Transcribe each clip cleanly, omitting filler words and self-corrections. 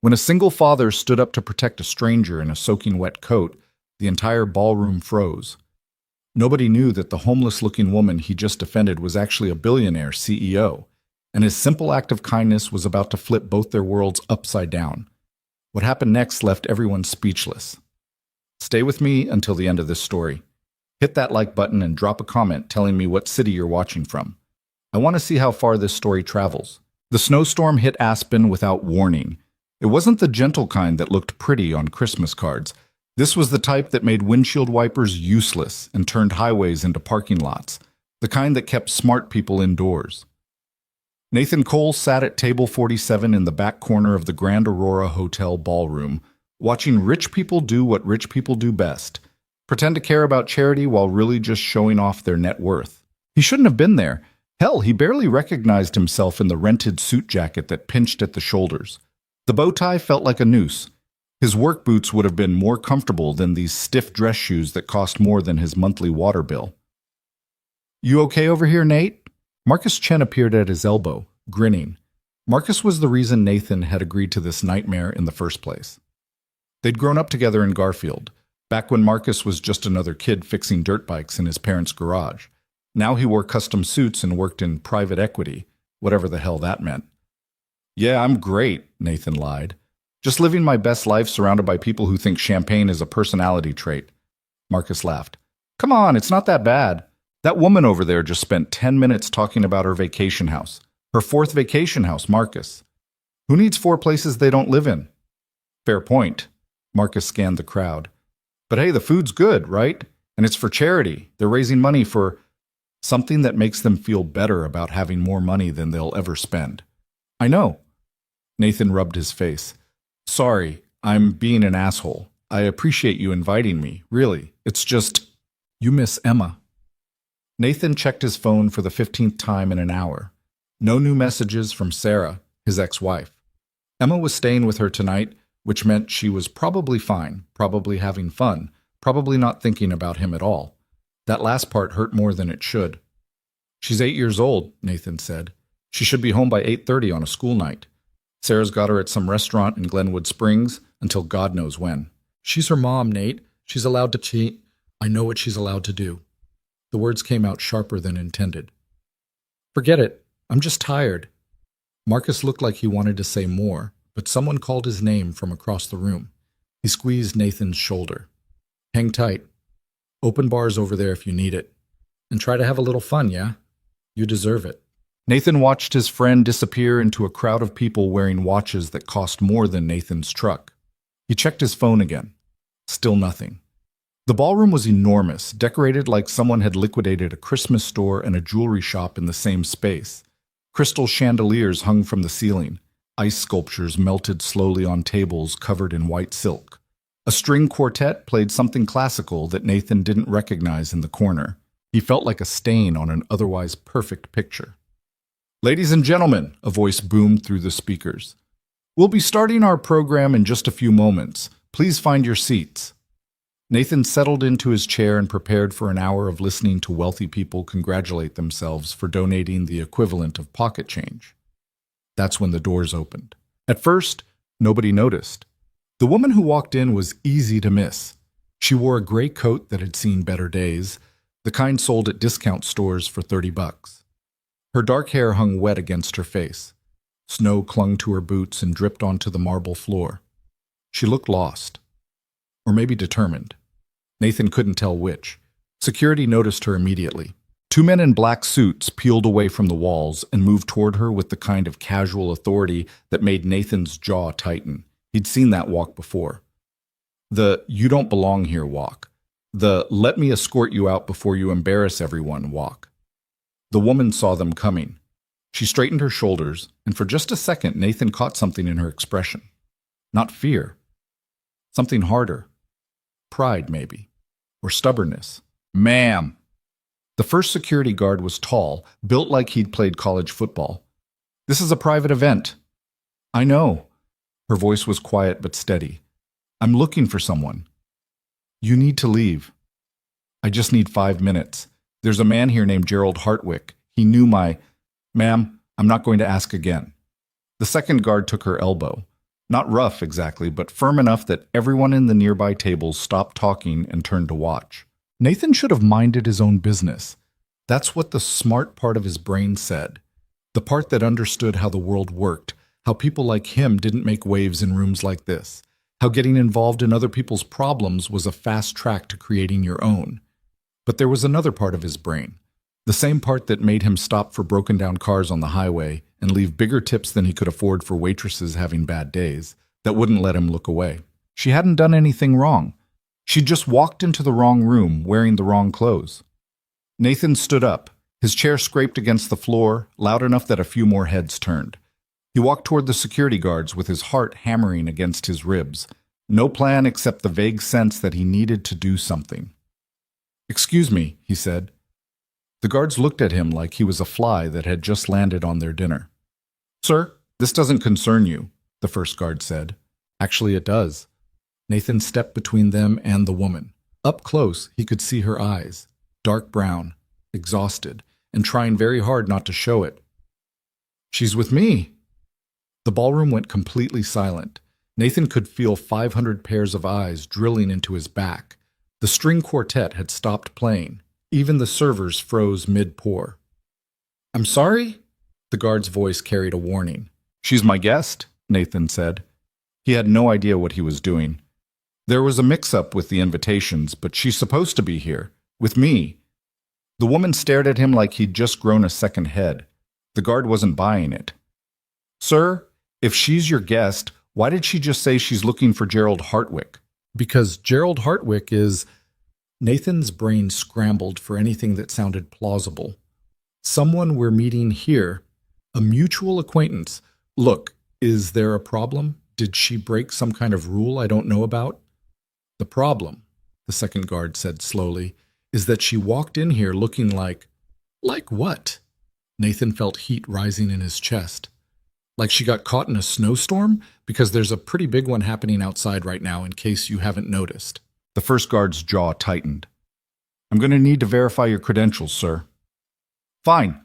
When a single father stood up to protect a stranger in a soaking wet coat, the entire ballroom froze. Nobody knew that the homeless-looking woman he just defended was actually a billionaire CEO, and his simple act of kindness was about to flip both their worlds upside down. What happened next left everyone speechless. Stay with me until the end of this story. Hit that like button and drop a comment telling me what city you're watching from. I want to see how far this story travels. The snowstorm hit Aspen without warning. It wasn't the gentle kind that looked pretty on Christmas cards. This was the type that made windshield wipers useless and turned highways into parking lots, the kind that kept smart people indoors. Nathan Cole sat at table 47 in the back corner of the Grand Aurora Hotel ballroom, watching rich people do what rich people do best, pretend to care about charity while really just showing off their net worth. He shouldn't have been there. Hell, he barely recognized himself in the rented suit jacket that pinched at the shoulders. The bow tie felt like a noose. His work boots would have been more comfortable than these stiff dress shoes that cost more than his monthly water bill. "You okay over here, Nate?" Marcus Chen appeared at his elbow, grinning. Marcus was the reason Nathan had agreed to this nightmare in the first place. They'd grown up together in Garfield, back when Marcus was just another kid fixing dirt bikes in his parents' garage. Now he wore custom suits and worked in private equity, whatever the hell that meant. "Yeah, I'm great," Nathan lied. "Just living my best life surrounded by people who think champagne is a personality trait." Marcus laughed. "Come on, it's not that bad. That woman over there just spent 10 minutes talking about her vacation house. Her fourth vacation house, Marcus. Who needs 4 places they don't live in?" "Fair point." Marcus scanned the crowd. "But hey, the food's good, right? And it's for charity. They're raising money for something that makes them feel better about having more money than they'll ever spend." "I know." Nathan rubbed his face. "Sorry, I'm being an asshole. I appreciate you inviting me, really. It's just, you miss Emma." Nathan checked his phone for the 15th time in an hour. No new messages from Sarah, his ex-wife. Emma was staying with her tonight, which meant she was probably fine, probably having fun, probably not thinking about him at all. That last part hurt more than it should. "She's 8 years old," Nathan said. "She should be home by 8:30 on a school night. Sarah's got her at some restaurant in Glenwood Springs until God knows when." "She's her mom, Nate. She's allowed to cheat. I know what she's allowed to do." The words came out sharper than intended. "Forget it. I'm just tired." Marcus looked like he wanted to say more, but someone called his name from across the room. He squeezed Nathan's shoulder. "Hang tight. Open bar's over there if you need it. And try to have a little fun, yeah? You deserve it." Nathan watched his friend disappear into a crowd of people wearing watches that cost more than Nathan's truck. He checked his phone again. Still nothing. The ballroom was enormous, decorated like someone had liquidated a Christmas store and a jewelry shop in the same space. Crystal chandeliers hung from the ceiling. Ice sculptures melted slowly on tables covered in white silk. A string quartet played something classical that Nathan didn't recognize in the corner. He felt like a stain on an otherwise perfect picture. "Ladies and gentlemen," a voice boomed through the speakers. "We'll be starting our program in just a few moments. Please find your seats." Nathan settled into his chair and prepared for an hour of listening to wealthy people congratulate themselves for donating the equivalent of pocket change. That's when the doors opened. At first, nobody noticed. The woman who walked in was easy to miss. She wore a gray coat that had seen better days, the kind sold at discount stores for $30. Her dark hair hung wet against her face. Snow clung to her boots and dripped onto the marble floor. She looked lost. Or maybe determined. Nathan couldn't tell which. Security noticed her immediately. 2 men in black suits peeled away from the walls and moved toward her with the kind of casual authority that made Nathan's jaw tighten. He'd seen that walk before. The "you don't belong here" walk. The "let me escort you out before you embarrass everyone" walk. The woman saw them coming. She straightened her shoulders, and for just a second Nathan caught something in her expression. Not fear. Something harder. Pride, maybe. Or stubbornness. "Ma'am." The first security guard was tall, built like he'd played college football. "This is a private event." "I know." Her voice was quiet but steady. "I'm looking for someone." "You need to leave." "I just need 5 minutes. There's a man here named Gerald Hartwick. He knew my—" "Ma'am, I'm not going to ask again." The second guard took her elbow. Not rough exactly, but firm enough that everyone in the nearby tables stopped talking and turned to watch. Nathan should have minded his own business. That's what the smart part of his brain said. The part that understood how the world worked, how people like him didn't make waves in rooms like this, how getting involved in other people's problems was a fast track to creating your own. But there was another part of his brain, the same part that made him stop for broken down cars on the highway and leave bigger tips than he could afford for waitresses having bad days, that wouldn't let him look away. She hadn't done anything wrong. She'd just walked into the wrong room wearing the wrong clothes. Nathan stood up. His chair scraped against the floor, loud enough that a few more heads turned. He walked toward the security guards with his heart hammering against his ribs. No plan except the vague sense that he needed to do something. "Excuse me," he said. The guards looked at him like he was a fly that had just landed on their dinner. "Sir, this doesn't concern you," the first guard said. "Actually, it does." Nathan stepped between them and the woman. Up close, he could see her eyes, dark brown, exhausted, and trying very hard not to show it. "She's with me." The ballroom went completely silent. Nathan could feel 500 pairs of eyes drilling into his back. The string quartet had stopped playing. Even the servers froze mid-pour. "I'm sorry?" The guard's voice carried a warning. "She's my guest," Nathan said. He had no idea what he was doing. There was a mix-up with the invitations, but she's supposed to be here, with me. The woman stared at him like he'd just grown a second head. The guard wasn't buying it. "Sir, if she's your guest, why did she just say she's looking for Gerald Hartwick?" "Because Gerald Hartwick is—" Nathan's brain scrambled for anything that sounded plausible. "Someone we're meeting here. A mutual acquaintance. Look, is there a problem? Did she break some kind of rule I don't know about?" "The problem," the second guard said slowly, "is that she walked in here looking like—" "Like what?" Nathan felt heat rising in his chest. "Like she got caught in a snowstorm? Because there's a pretty big one happening outside right now in case you haven't noticed." The first guard's jaw tightened. "I'm going to need to verify your credentials, sir." "Fine."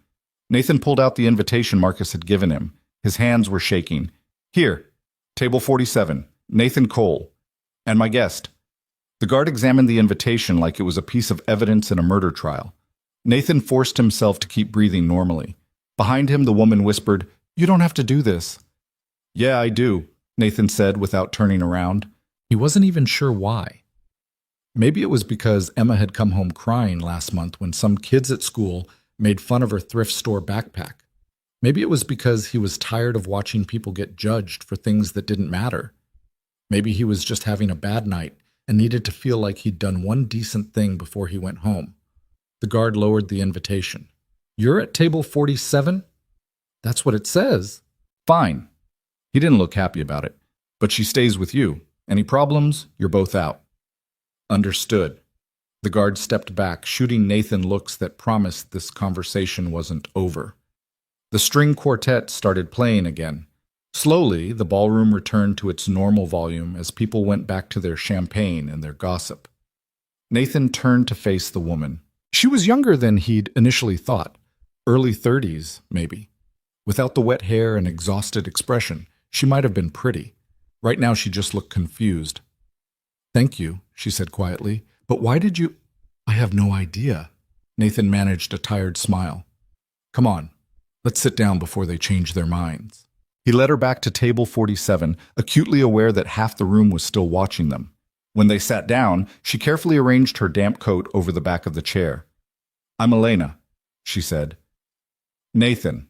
Nathan pulled out the invitation Marcus had given him. His hands were shaking. "Here, table 47, Nathan Cole. And my guest." The guard examined the invitation like it was a piece of evidence in a murder trial. Nathan forced himself to keep breathing normally. Behind him, the woman whispered, "You don't have to do this." "Yeah, I do," Nathan said without turning around. He wasn't even sure why. Maybe it was because Emma had come home crying last month when some kids at school made fun of her thrift store backpack. Maybe it was because he was tired of watching people get judged for things that didn't matter. Maybe he was just having a bad night and needed to feel like he'd done one decent thing before he went home. The guard lowered the invitation. "You're at table 47? "That's what it says." "Fine." He didn't look happy about it. "But she stays with you. Any problems? You're both out." "Understood." The guard stepped back, shooting Nathan looks that promised this conversation wasn't over. The string quartet started playing again. Slowly, the ballroom returned to its normal volume as people went back to their champagne and their gossip. Nathan turned to face the woman. She was younger than he'd initially thought. Early 30s, maybe. Without the wet hair and exhausted expression, she might have been pretty. Right now she just looked confused. "Thank you," she said quietly. "But why did you—" "I have no idea." Nathan managed a tired smile. "Come on, let's sit down before they change their minds." He led her back to table 47, acutely aware that half the room was still watching them. When they sat down, she carefully arranged her damp coat over the back of the chair. "I'm Elena," she said. "Nathan."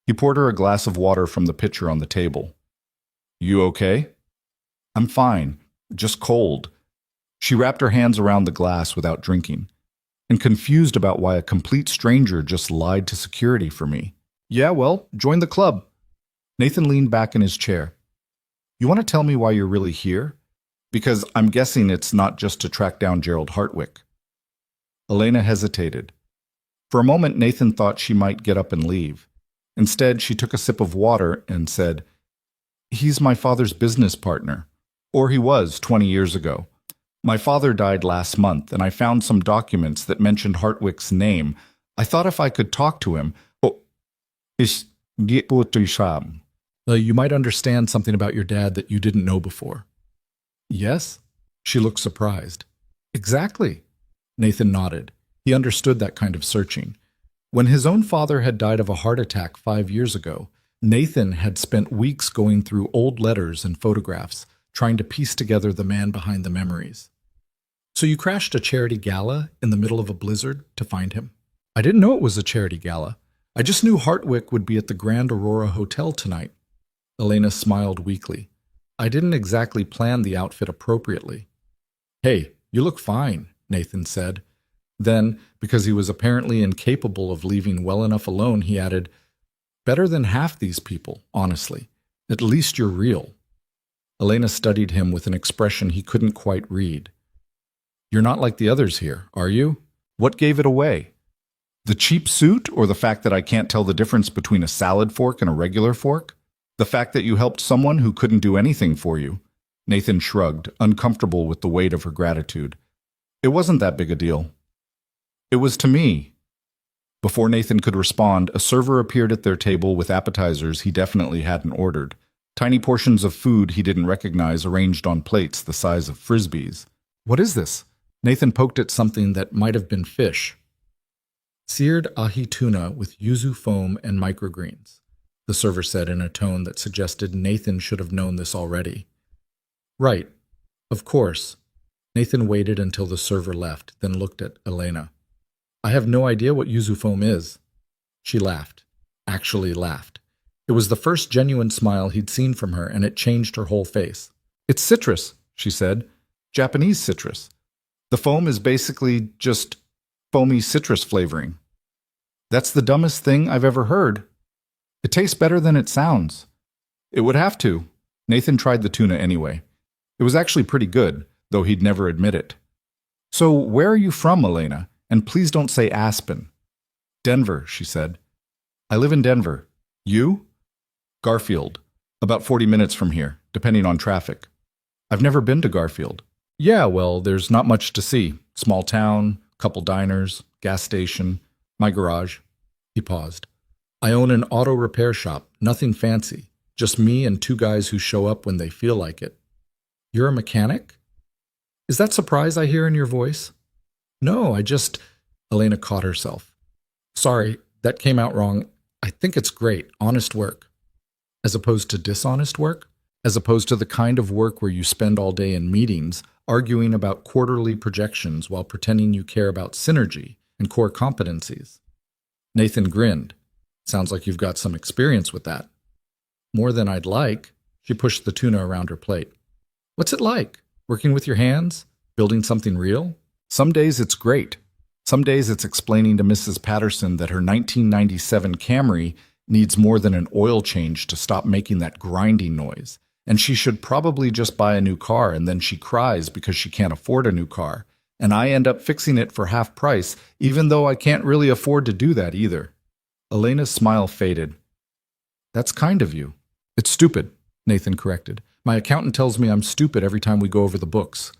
He poured her a glass of water from the pitcher on the table. "You okay?" "I'm fine. Just cold." She wrapped her hands around the glass without drinking, and confused about why a complete stranger just lied to security for me. "Yeah, well, join the club." Nathan leaned back in his chair. "You want to tell me why you're really here? Because I'm guessing it's not just to track down Gerald Hartwick." Elena hesitated. For a moment, Nathan thought she might get up and leave. Instead, she took a sip of water and said, "He's my father's business partner. Or he was 20 years ago. My father died last month, and I found some documents that mentioned Hartwick's name. I thought if I could talk to him—" "Oh, is die Putrisham." You might understand something about your dad that you didn't know before. Yes? She looked surprised. Exactly. Nathan nodded. He understood that kind of searching. When his own father had died of a heart attack 5 years ago, Nathan had spent weeks going through old letters and photographs, trying to piece together the man behind the memories. So you crashed a charity gala in the middle of a blizzard to find him? I didn't know it was a charity gala. I just knew Hartwick would be at the Grand Aurora Hotel tonight. Elena smiled weakly. I didn't exactly plan the outfit appropriately. Hey, you look fine, Nathan said. Then, because he was apparently incapable of leaving well enough alone, he added, better than half these people, honestly. At least you're real. Elena studied him with an expression he couldn't quite read. You're not like the others here, are you? What gave it away? The cheap suit or the fact that I can't tell the difference between a salad fork and a regular fork? The fact that you helped someone who couldn't do anything for you? Nathan shrugged, uncomfortable with the weight of her gratitude. It wasn't that big a deal. It was to me. Before Nathan could respond, a server appeared at their table with appetizers he definitely hadn't ordered. Tiny portions of food he didn't recognize arranged on plates the size of frisbees. What is this? Nathan poked at something that might have been fish. Seared ahi tuna with yuzu foam and microgreens, the server said in a tone that suggested Nathan should have known this already. Right. Of course. Nathan waited until the server left, then looked at Elena. I have no idea what yuzu foam is. She laughed. Actually laughed. It was the first genuine smile he'd seen from her, and it changed her whole face. It's citrus, she said. Japanese citrus. The foam is basically just foamy citrus flavoring. That's the dumbest thing I've ever heard. It tastes better than it sounds. It would have to. Nathan tried the tuna anyway. It was actually pretty good, though he'd never admit it. So where are you from, Elena? And please don't say Aspen. Denver, she said. I live in Denver. You? Garfield. About 40 minutes from here, depending on traffic. I've never been to Garfield. Yeah, well, there's not much to see. Small town, couple diners, gas station, my garage. He paused. I own an auto repair shop, nothing fancy. Just me and two guys who show up when they feel like it. You're a mechanic? Is that surprise I hear in your voice? No, Elena caught herself. Sorry, that came out wrong. I think it's great, honest work. As opposed to dishonest work? As opposed to the kind of work where you spend all day in meetings, arguing about quarterly projections while pretending you care about synergy and core competencies. Nathan grinned. Sounds like you've got some experience with that. More than I'd like. She pushed the tuna around her plate. What's it like? Working with your hands? Building something real? Some days it's great. Some days it's explaining to Mrs. Patterson that her 1997 Camry needs more than an oil change to stop making that grinding noise, and she should probably just buy a new car, and then she cries because she can't afford a new car, and I end up fixing it for half price, even though I can't really afford to do that either. Elena's smile faded. That's kind of you. It's stupid, Nathan corrected. My accountant tells me I'm stupid every time we go over the books.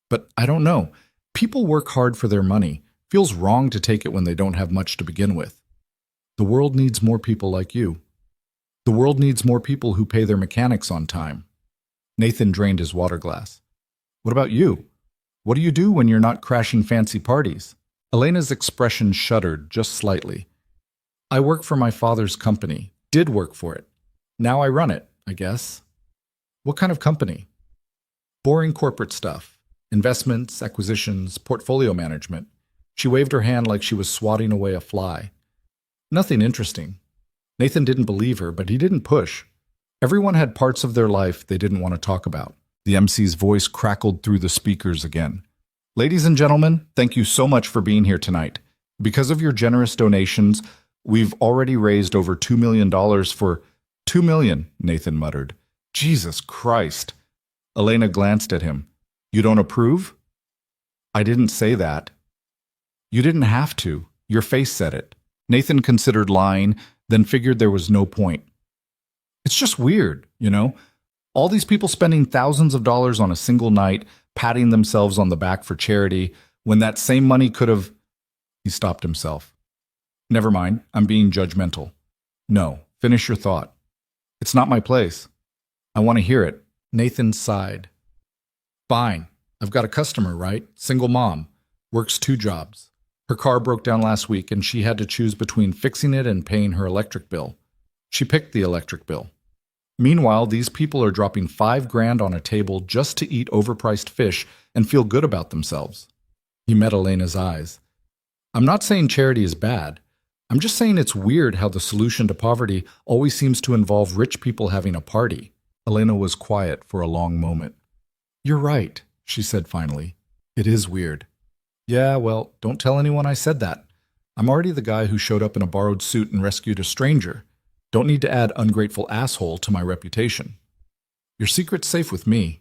But I don't know. People work hard for their money. Feels wrong to take it when they don't have much to begin with. The world needs more people like you. The world needs more people who pay their mechanics on time. Nathan drained his water glass. What about you? What do you do when you're not crashing fancy parties? Elena's expression shuddered just slightly. I work for my father's company. Did work for it. Now I run it, I guess. What kind of company? Boring corporate stuff. Investments, acquisitions, portfolio management. She waved her hand like she was swatting away a fly. Nothing interesting. Nathan didn't believe her, but he didn't push. Everyone had parts of their life they didn't want to talk about. The MC's voice crackled through the speakers again. Ladies and gentlemen, thank you so much for being here tonight. Because of your generous donations, we've already raised over $2 million for... $2 million, Nathan muttered. Jesus Christ. Elena glanced at him. You don't approve? I didn't say that. You didn't have to. Your face said it. Nathan considered lying, then figured there was no point. It's just weird, you know? All these people spending thousands of dollars on a single night, patting themselves on the back for charity, when that same money could have... He stopped himself. Never mind, I'm being judgmental. No, finish your thought. It's not my place. I want to hear it. Nathan sighed. Fine. I've got a customer, right? Single mom. Works 2 jobs. Her car broke down last week and she had to choose between fixing it and paying her electric bill. She picked the electric bill. Meanwhile, these people are dropping $5,000 on a table just to eat overpriced fish and feel good about themselves. He met Elena's eyes. I'm not saying charity is bad. I'm just saying it's weird how the solution to poverty always seems to involve rich people having a party. Elena was quiet for a long moment. You're right, she said finally. It is weird. Yeah, well, don't tell anyone I said that. I'm already the guy who showed up in a borrowed suit and rescued a stranger. Don't need to add ungrateful asshole to my reputation. Your secret's safe with me.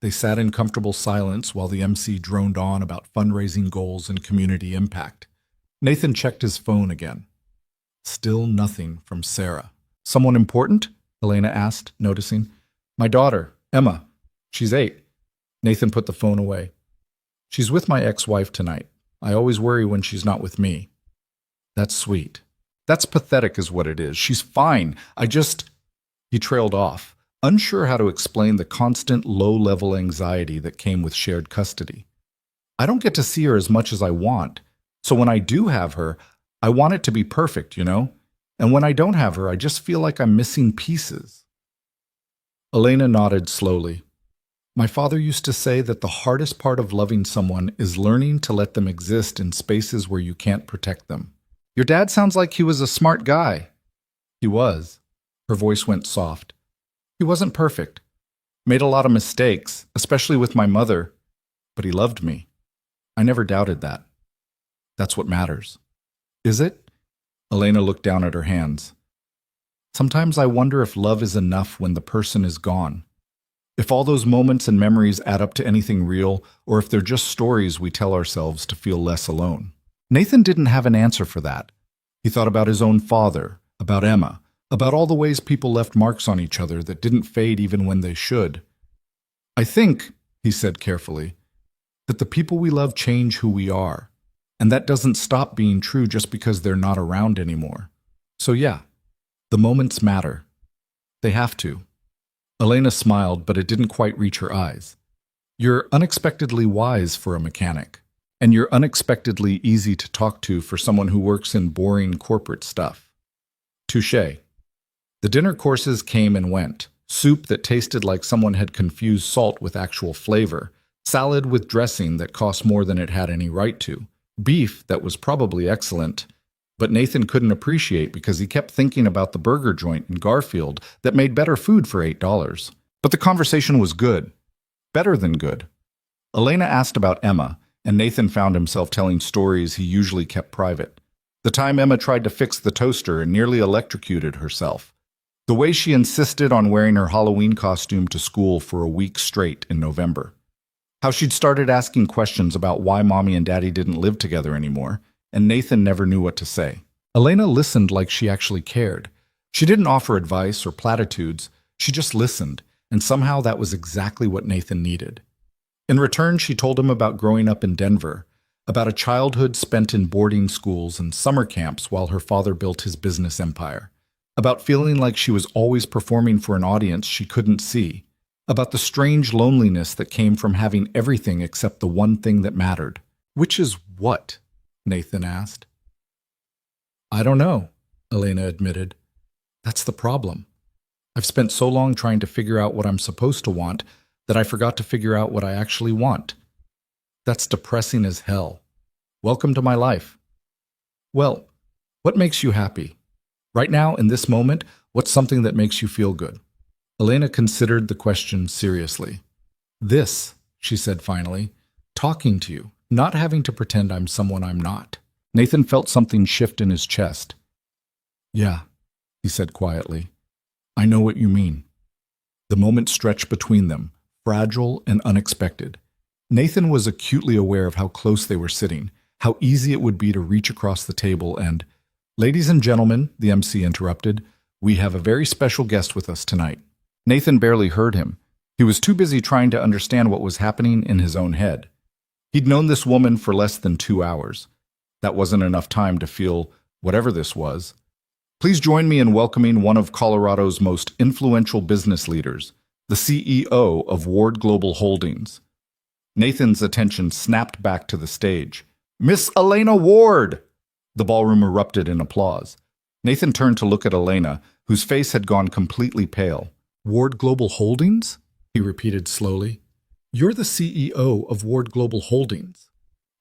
They sat in comfortable silence while the MC droned on about fundraising goals and community impact. Nathan checked his phone again. Still nothing from Sarah. Someone important? Elena asked, noticing. My daughter, Emma. She's 8. Nathan put the phone away. She's with my ex-wife tonight. I always worry when she's not with me. That's sweet. That's pathetic is what it is. She's fine. He trailed off, unsure how to explain the constant low-level anxiety that came with shared custody. I don't get to see her as much as I want, so when I do have her, I want it to be perfect, you know? And when I don't have her, I just feel like I'm missing pieces. Elena nodded slowly. My father used to say that the hardest part of loving someone is learning to let them exist in spaces where you can't protect them. Your dad sounds like he was a smart guy. He was. Her voice went soft. He wasn't perfect. Made a lot of mistakes, especially with my mother, but he loved me. I never doubted that. That's what matters. Is it? Elena looked down at her hands. Sometimes I wonder if love is enough when the person is gone. If all those moments and memories add up to anything real, or if they're just stories we tell ourselves to feel less alone. Nathan didn't have an answer for that. He thought about his own father, about Emma, about all the ways people left marks on each other that didn't fade even when they should. I think, he said carefully, that the people we love change who we are, and that doesn't stop being true just because they're not around anymore. So yeah, the moments matter. They have to. Elena smiled, but it didn't quite reach her eyes. You're unexpectedly wise for a mechanic. And you're unexpectedly easy to talk to for someone who works in boring corporate stuff. Touché. The dinner courses came and went. Soup that tasted like someone had confused salt with actual flavor. Salad with dressing that cost more than it had any right to. Beef that was probably excellent, but Nathan couldn't appreciate because he kept thinking about the burger joint in Garfield that made better food for $8. But the conversation was good. Better than good. Elena asked about Emma, and Nathan found himself telling stories he usually kept private. The time Emma tried to fix the toaster and nearly electrocuted herself. The way she insisted on wearing her Halloween costume to school for a week straight in November. How she'd started asking questions about why Mommy and Daddy didn't live together anymore, and Nathan never knew what to say. Elena listened like she actually cared. She didn't offer advice or platitudes, she just listened, and somehow that was exactly what Nathan needed. In return, she told him about growing up in Denver, about a childhood spent in boarding schools and summer camps while her father built his business empire, about feeling like she was always performing for an audience she couldn't see, about the strange loneliness that came from having everything except the one thing that mattered. Which is what? Nathan asked. I don't know, Elena admitted. That's the problem. I've spent so long trying to figure out what I'm supposed to want that I forgot to figure out what I actually want. That's depressing as hell. Welcome to my life. Well, what makes you happy? Right now, in this moment, what's something that makes you feel good? Elena considered the question seriously. This, she said finally, talking to you, not having to pretend I'm someone I'm not. Nathan felt something shift in his chest. Yeah, he said quietly. I know what you mean. The moment stretched between them, fragile and unexpected. Nathan was acutely aware of how close they were sitting, how easy it would be to reach across the table and, Ladies and gentlemen, the MC interrupted, we have a very special guest with us tonight. Nathan barely heard him. He was too busy trying to understand what was happening in his own head. He'd known this woman for less than 2 hours. That wasn't enough time to feel whatever this was. Please join me in welcoming one of Colorado's most influential business leaders, the CEO of Ward Global Holdings. Nathan's attention snapped back to the stage. Miss Elena Ward! The ballroom erupted in applause. Nathan turned to look at Elena, whose face had gone completely pale. Ward Global Holdings? He repeated slowly. You're the CEO of Ward Global Holdings.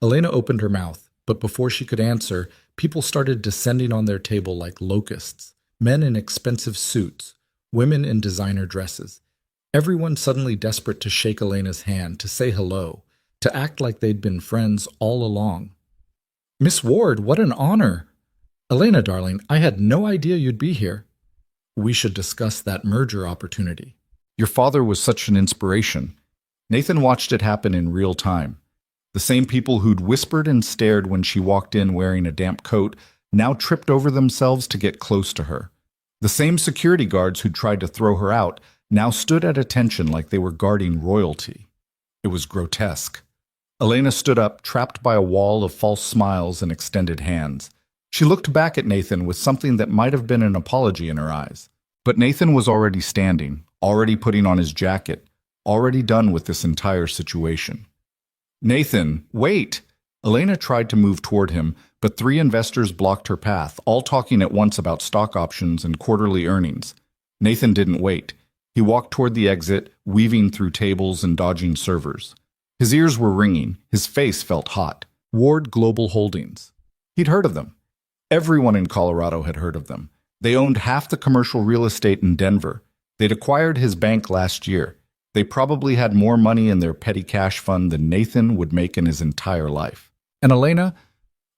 Elena opened her mouth, but before she could answer, people started descending on their table like locusts. Men in expensive suits, women in designer dresses. Everyone suddenly desperate to shake Elena's hand, to say hello, to act like they'd been friends all along. Miss Ward, what an honor! Elena, darling, I had no idea you'd be here. We should discuss that merger opportunity. Your father was such an inspiration. Nathan watched it happen in real time. The same people who'd whispered and stared when she walked in wearing a damp coat now tripped over themselves to get close to her. The same security guards who'd tried to throw her out now stood at attention like they were guarding royalty. It was grotesque. Elena stood up, trapped by a wall of false smiles and extended hands. She looked back at Nathan with something that might have been an apology in her eyes. But Nathan was already standing, already putting on his jacket, already done with this entire situation. Nathan, wait! Elena tried to move toward him, but 3 investors blocked her path, all talking at once about stock options and quarterly earnings. Nathan didn't wait. He walked toward the exit, weaving through tables and dodging servers. His ears were ringing. His face felt hot. Ward Global Holdings. He'd heard of them. Everyone in Colorado had heard of them. They owned half the commercial real estate in Denver. They'd acquired his bank last year. They probably had more money in their petty cash fund than Nathan would make in his entire life. And Elena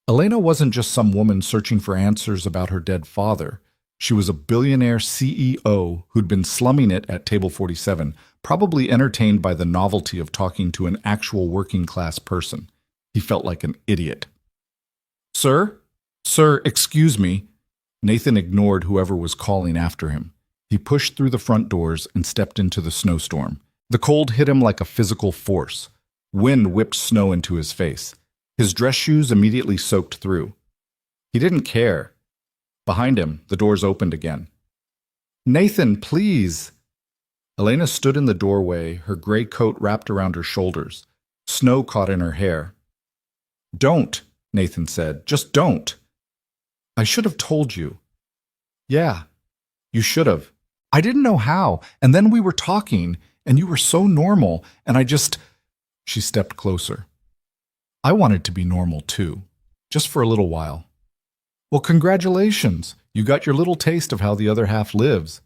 wasn't just some woman searching for answers about her dead father. She was a billionaire CEO who'd been slumming it at Table 47, probably entertained by the novelty of talking to an actual working-class person. He felt like an idiot. Sir, excuse me. Nathan ignored whoever was calling after him. He pushed through the front doors and stepped into the snowstorm. The cold hit him like a physical force. Wind whipped snow into his face. His dress shoes immediately soaked through. He didn't care. Behind him, the doors opened again. Nathan, please! Elena stood in the doorway, her gray coat wrapped around her shoulders. Snow caught in her hair. Don't, Nathan said. Just don't. I should have told you. Yeah, you should have. I didn't know how, and then we were talking, and you were so normal, and She stepped closer. I wanted to be normal too, just for a little while. Well, congratulations. You got your little taste of how the other half lives.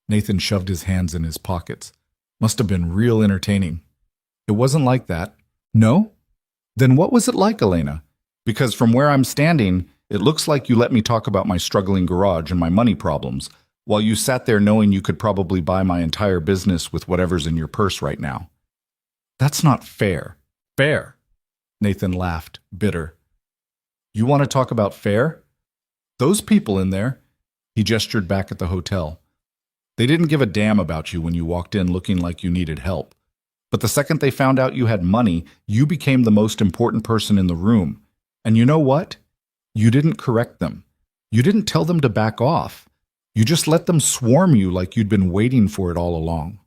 Nathan shoved his hands in his pockets. Must have been real entertaining. It wasn't like that. No? Then what was it like, Elena? Because from where I'm standing, it looks like you let me talk about my struggling garage and my money problems, while you sat there knowing you could probably buy my entire business with whatever's in your purse right now. That's not fair. Fair. Nathan laughed, bitter. You want to talk about fair? Those people in there, he gestured back at the hotel. They didn't give a damn about you when you walked in looking like you needed help. But the second they found out you had money, you became the most important person in the room. And you know what? You didn't correct them. You didn't tell them to back off. You just let them swarm you like you'd been waiting for it all along.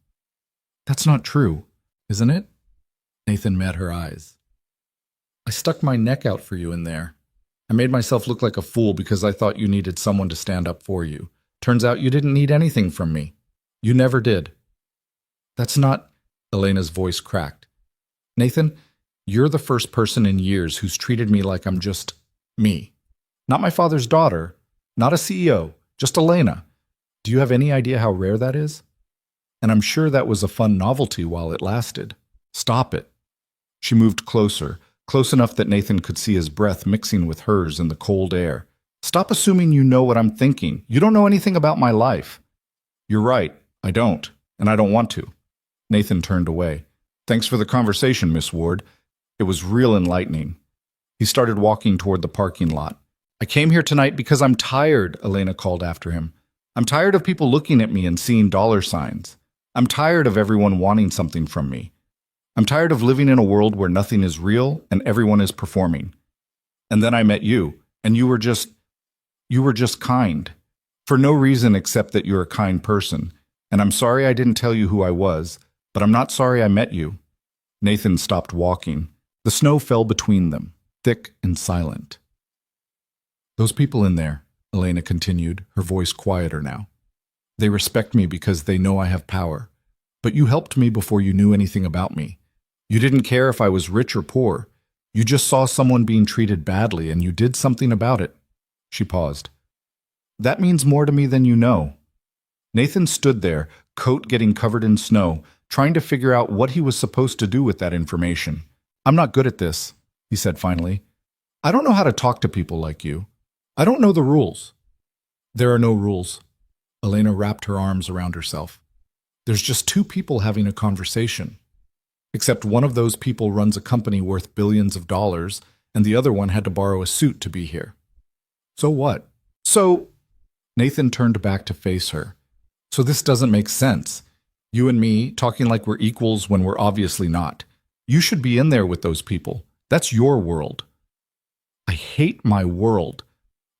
That's not true, isn't it? Nathan met her eyes. I stuck my neck out for you in there. I made myself look like a fool because I thought you needed someone to stand up for you. Turns out you didn't need anything from me. You never did. That's not... Elena's voice cracked. Nathan, you're the first person in years who's treated me like I'm just me. Not my father's daughter, not a CEO, just Elena. Do you have any idea how rare that is? And I'm sure that was a fun novelty while it lasted. Stop it. She moved closer, close enough that Nathan could see his breath mixing with hers in the cold air. Stop assuming you know what I'm thinking. You don't know anything about my life. You're right. I don't, and I don't want to. Nathan turned away. Thanks for the conversation, Miss Ward. It was real enlightening. He started walking toward the parking lot. I came here tonight because I'm tired, Elena called after him. I'm tired of people looking at me and seeing dollar signs. I'm tired of everyone wanting something from me. I'm tired of living in a world where nothing is real and everyone is performing. And then I met you, and you were just kind. For no reason except that you're a kind person, and I'm sorry I didn't tell you who I was, but I'm not sorry I met you." Nathan stopped walking. The snow fell between them, thick and silent. "Those people in there," Elena continued, her voice quieter now. "They respect me because they know I have power. But you helped me before you knew anything about me. You didn't care if I was rich or poor. You just saw someone being treated badly and you did something about it." She paused. "That means more to me than you know." Nathan stood there, coat getting covered in snow, trying to figure out what he was supposed to do with that information. "I'm not good at this," he said finally. "I don't know how to talk to people like you. I don't know the rules." "There are no rules." Elena wrapped her arms around herself. "There's just two people having a conversation. Except one of those people runs a company worth billions of dollars, and the other one had to borrow a suit to be here. So what? So..." Nathan turned back to face her. "So this doesn't make sense. You and me talking like we're equals when we're obviously not. You should be in there with those people. That's your world." "I hate my world."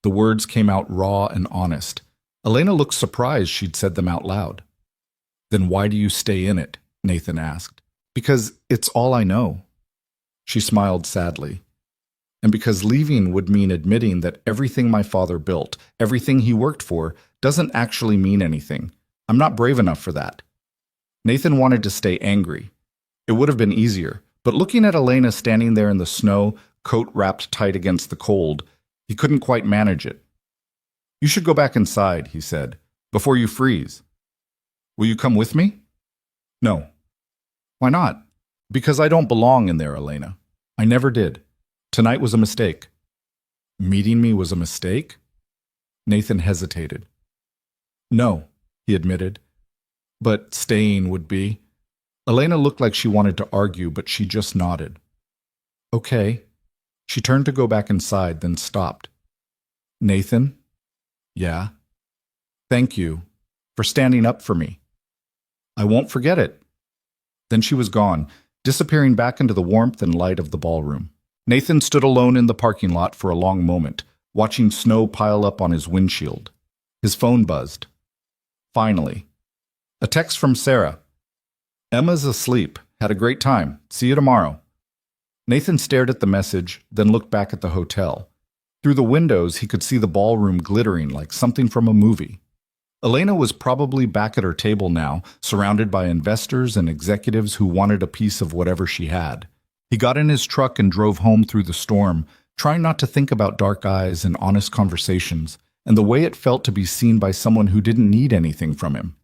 The words came out raw and honest. Elena looked surprised she'd said them out loud. "Then why do you stay in it?" Nathan asked. "Because it's all I know." She smiled sadly. "And because leaving would mean admitting that everything my father built, everything he worked for, doesn't actually mean anything. I'm not brave enough for that." Nathan wanted to stay angry. It would have been easier, but looking at Elena standing there in the snow, coat wrapped tight against the cold, he couldn't quite manage it. "You should go back inside," he said, "before you freeze." "Will you come with me?" "No." "Why not?" "Because I don't belong in there, Elena. I never did. Tonight was a mistake." "Meeting me was a mistake?" Nathan hesitated. "No," he admitted. "But staying would be." Elena looked like she wanted to argue, but she just nodded. "Okay." She turned to go back inside, then stopped. "Nathan?" "Yeah?" "Thank you for standing up for me." "I won't forget it." Then she was gone, disappearing back into the warmth and light of the ballroom. Nathan stood alone in the parking lot for a long moment, watching snow pile up on his windshield. His phone buzzed. Finally. A text from Sarah. "Emma's asleep. Had a great time. See you tomorrow." Nathan stared at the message, then looked back at the hotel. Through the windows, he could see the ballroom glittering like something from a movie. Elena was probably back at her table now, surrounded by investors and executives who wanted a piece of whatever she had. He got in his truck and drove home through the storm, trying not to think about dark eyes and honest conversations, and the way it felt to be seen by someone who didn't need anything from him.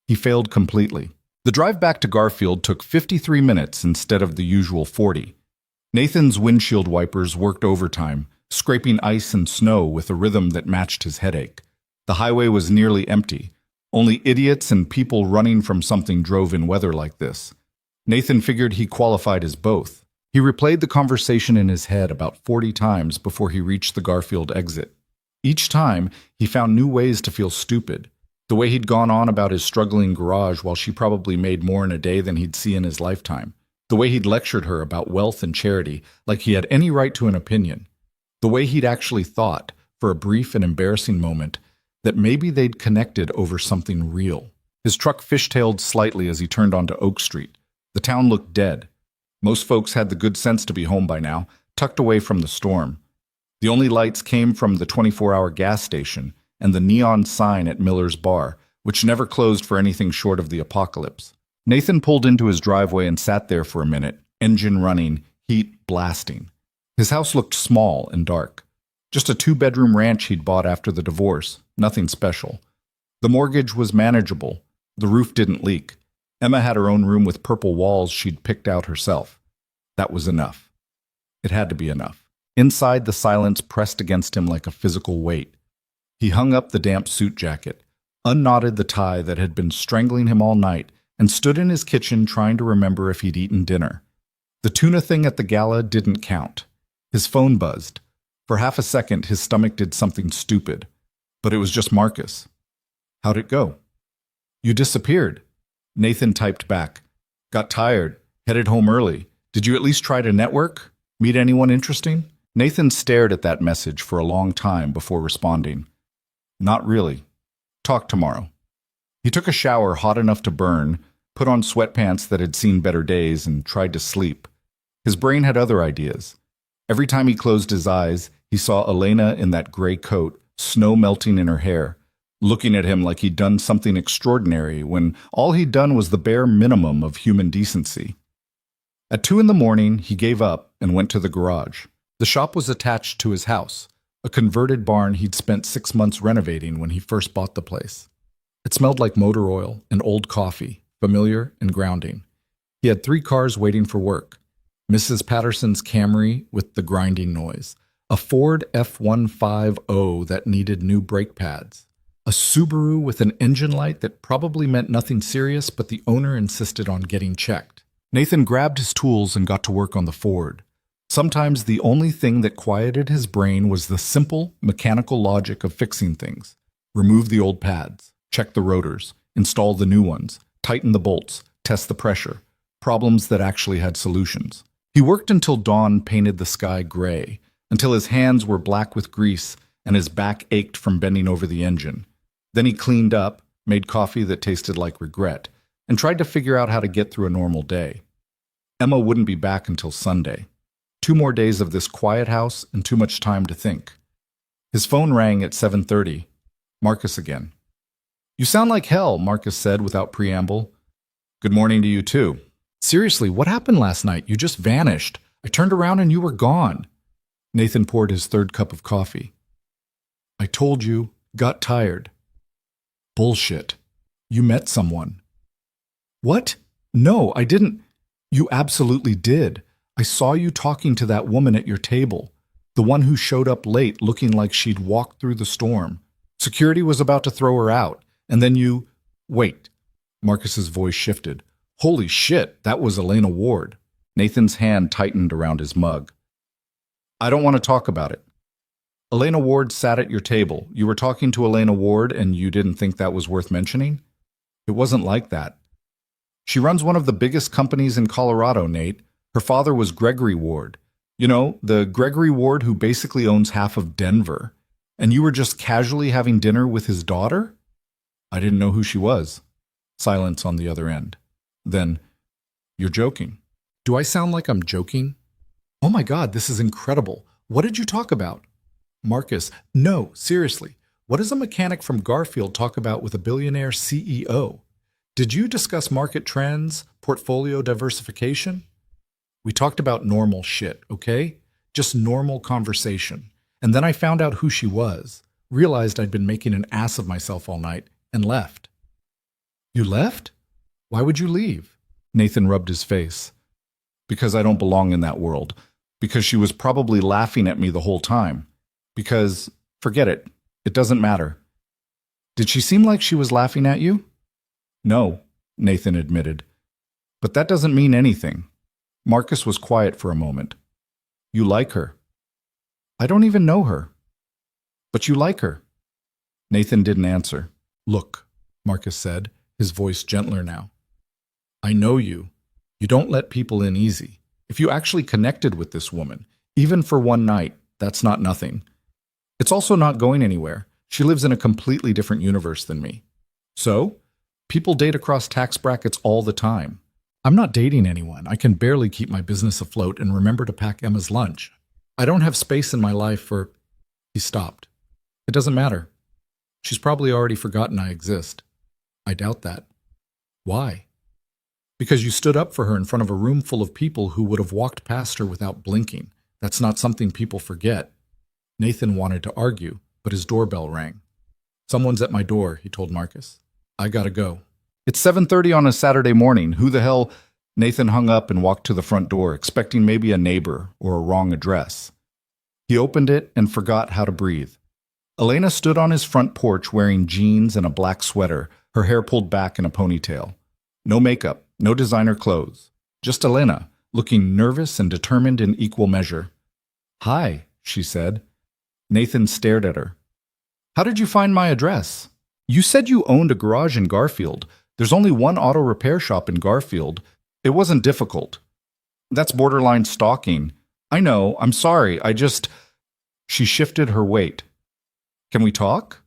He failed completely. The drive back to Garfield took 53 minutes instead of the usual 40. Nathan's windshield wipers worked overtime, scraping ice and snow with a rhythm that matched his headache. The highway was nearly empty. Only idiots and people running from something drove in weather like this. Nathan figured he qualified as both. He replayed the conversation in his head about 40 times before he reached the Garfield exit. Each time, he found new ways to feel stupid. The way he'd gone on about his struggling garage while she probably made more in a day than he'd see in his lifetime. The way he'd lectured her about wealth and charity like he had any right to an opinion. The way he'd actually thought, for a brief and embarrassing moment, that maybe they'd connected over something real. His truck fishtailed slightly as he turned onto Oak Street. The town looked dead. Most folks had the good sense to be home by now, tucked away from the storm. The only lights came from the 24-hour gas station and the neon sign at Miller's Bar, which never closed for anything short of the apocalypse. Nathan pulled into his driveway and sat there for a minute, engine running, heat blasting. His house looked small and dark. Just a 2-bedroom ranch he'd bought after the divorce, nothing special. The mortgage was manageable. The roof didn't leak. Emma had her own room with purple walls she'd picked out herself. That was enough. It had to be enough. Inside, the silence pressed against him like a physical weight. He hung up the damp suit jacket, unknotted the tie that had been strangling him all night, and stood in his kitchen trying to remember if he'd eaten dinner. The tuna thing at the gala didn't count. His phone buzzed. For half a second, his stomach did something stupid. But it was just Marcus. How'd it go? You disappeared. Nathan typed back. Got tired. Headed home early. Did you at least try to network? Meet anyone interesting? Nathan stared at that message for a long time before responding. Not really. Talk tomorrow. He took a shower hot enough to burn, put on sweatpants that had seen better days, and tried to sleep. His brain had other ideas. Every time he closed his eyes, he saw Elena in that gray coat, snow melting in her hair, looking at him like he'd done something extraordinary when all he'd done was the bare minimum of human decency. At 2 in the morning, he gave up and went to the garage. The shop was attached to his house, a converted barn he'd spent 6 months renovating when he first bought the place. It smelled like motor oil and old coffee, familiar and grounding. He had 3 cars waiting for work. Mrs. Patterson's Camry with the grinding noise, a Ford F-150 that needed new brake pads, a Subaru with an engine light that probably meant nothing serious, but the owner insisted on getting checked. Nathan grabbed his tools and got to work on the Ford. Sometimes the only thing that quieted his brain was the simple, mechanical logic of fixing things. Remove the old pads, check the rotors, install the new ones, tighten the bolts, test the pressure. Problems that actually had solutions. He worked until dawn painted the sky gray, until his hands were black with grease and his back ached from bending over the engine. Then he cleaned up, made coffee that tasted like regret, and tried to figure out how to get through a normal day. Emma wouldn't be back until Sunday. 2 more days of this quiet house and too much time to think. His phone rang at 7:30. Marcus again. "You sound like hell," Marcus said without preamble. "Good morning to you too." "Seriously, what happened last night? You just vanished. I turned around and you were gone." Nathan poured his 3rd cup of coffee. "I told you, got tired." "Bullshit. You met someone." "What? No, I didn't." "You absolutely did. I saw you talking to that woman at your table, the one who showed up late looking like she'd walked through the storm. Security was about to throw her out, and then you—" "Wait." Marcus's voice shifted. "Holy shit, that was Elena Ward." Nathan's hand tightened around his mug. "I don't want to talk about it." "Elena Ward sat at your table. You were talking to Elena Ward and you didn't think that was worth mentioning?" "It wasn't like that. She runs one of the biggest companies in Colorado, Nate. Her father was Gregory Ward. You know, the Gregory Ward who basically owns half of Denver. And you were just casually having dinner with his daughter?" "I didn't know who she was." Silence on the other end. Then, "You're joking." "Do I sound like I'm joking?" "Oh my God, this is incredible. What did you talk about?" Marcus, "No, seriously. What does a mechanic from Garfield talk about with a billionaire CEO? Did you discuss market trends, portfolio diversification?" "We talked about normal shit, okay? Just normal conversation. And then I found out who she was, realized I'd been making an ass of myself all night, and left." "You left? Why would you leave?" Nathan rubbed his face. "Because I don't belong in that world. Because she was probably laughing at me the whole time. Because, forget it, it doesn't matter." "Did she seem like she was laughing at you?" "No," Nathan admitted. "But that doesn't mean anything." Marcus was quiet for a moment. "You like her." "I don't even know her." "But you like her." Nathan didn't answer. "Look," Marcus said, his voice gentler now. "I know you. You don't let people in easy. If you actually connected with this woman, even for one night, that's not nothing. It's also not going anywhere. She lives in a completely different universe than me. So, people date across tax brackets all the time. I'm not dating anyone. I can barely keep my business afloat and remember to pack Emma's lunch. I don't have space in my life for—" He stopped. "It doesn't matter. She's probably already forgotten I exist." "I doubt that." "Why?" "Because you stood up for her in front of a room full of people who would have walked past her without blinking. That's not something people forget." Nathan wanted to argue, but his doorbell rang. "Someone's at my door," he told Marcus. "I gotta go." "It's 7:30 on a Saturday morning. Who the hell—" Nathan hung up and walked to the front door, expecting maybe a neighbor or a wrong address. He opened it and forgot how to breathe. Elena stood on his front porch wearing jeans and a black sweater, her hair pulled back in a ponytail. No makeup, no designer clothes. Just Elena, looking nervous and determined in equal measure. "Hi," she said. Nathan stared at her. "How did you find my address?" "You said you owned a garage in Garfield. There's only one auto repair shop in Garfield. It wasn't difficult." "That's borderline stalking." "I know, I'm sorry, I just—" She shifted her weight. "Can we talk?"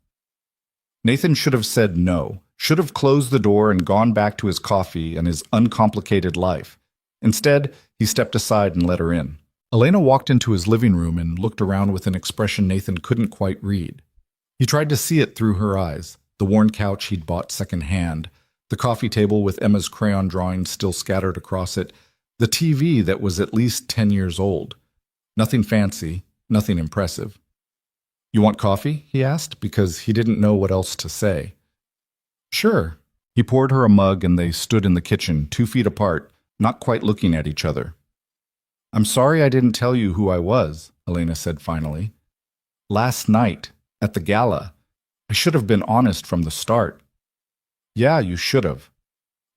Nathan should have said no, should have closed the door and gone back to his coffee and his uncomplicated life. Instead, he stepped aside and let her in. Elena walked into his living room and looked around with an expression Nathan couldn't quite read. He tried to see it through her eyes, the worn couch he'd bought secondhand, the coffee table with Emma's crayon drawings still scattered across it, the TV that was at least 10 years old. Nothing fancy, nothing impressive. "You want coffee?" he asked, because he didn't know what else to say. "Sure." He poured her a mug and they stood in the kitchen, 2 feet apart, not quite looking at each other. "I'm sorry I didn't tell you who I was," Elena said finally. "Last night, at the gala, I should have been honest from the start." "Yeah, you should have.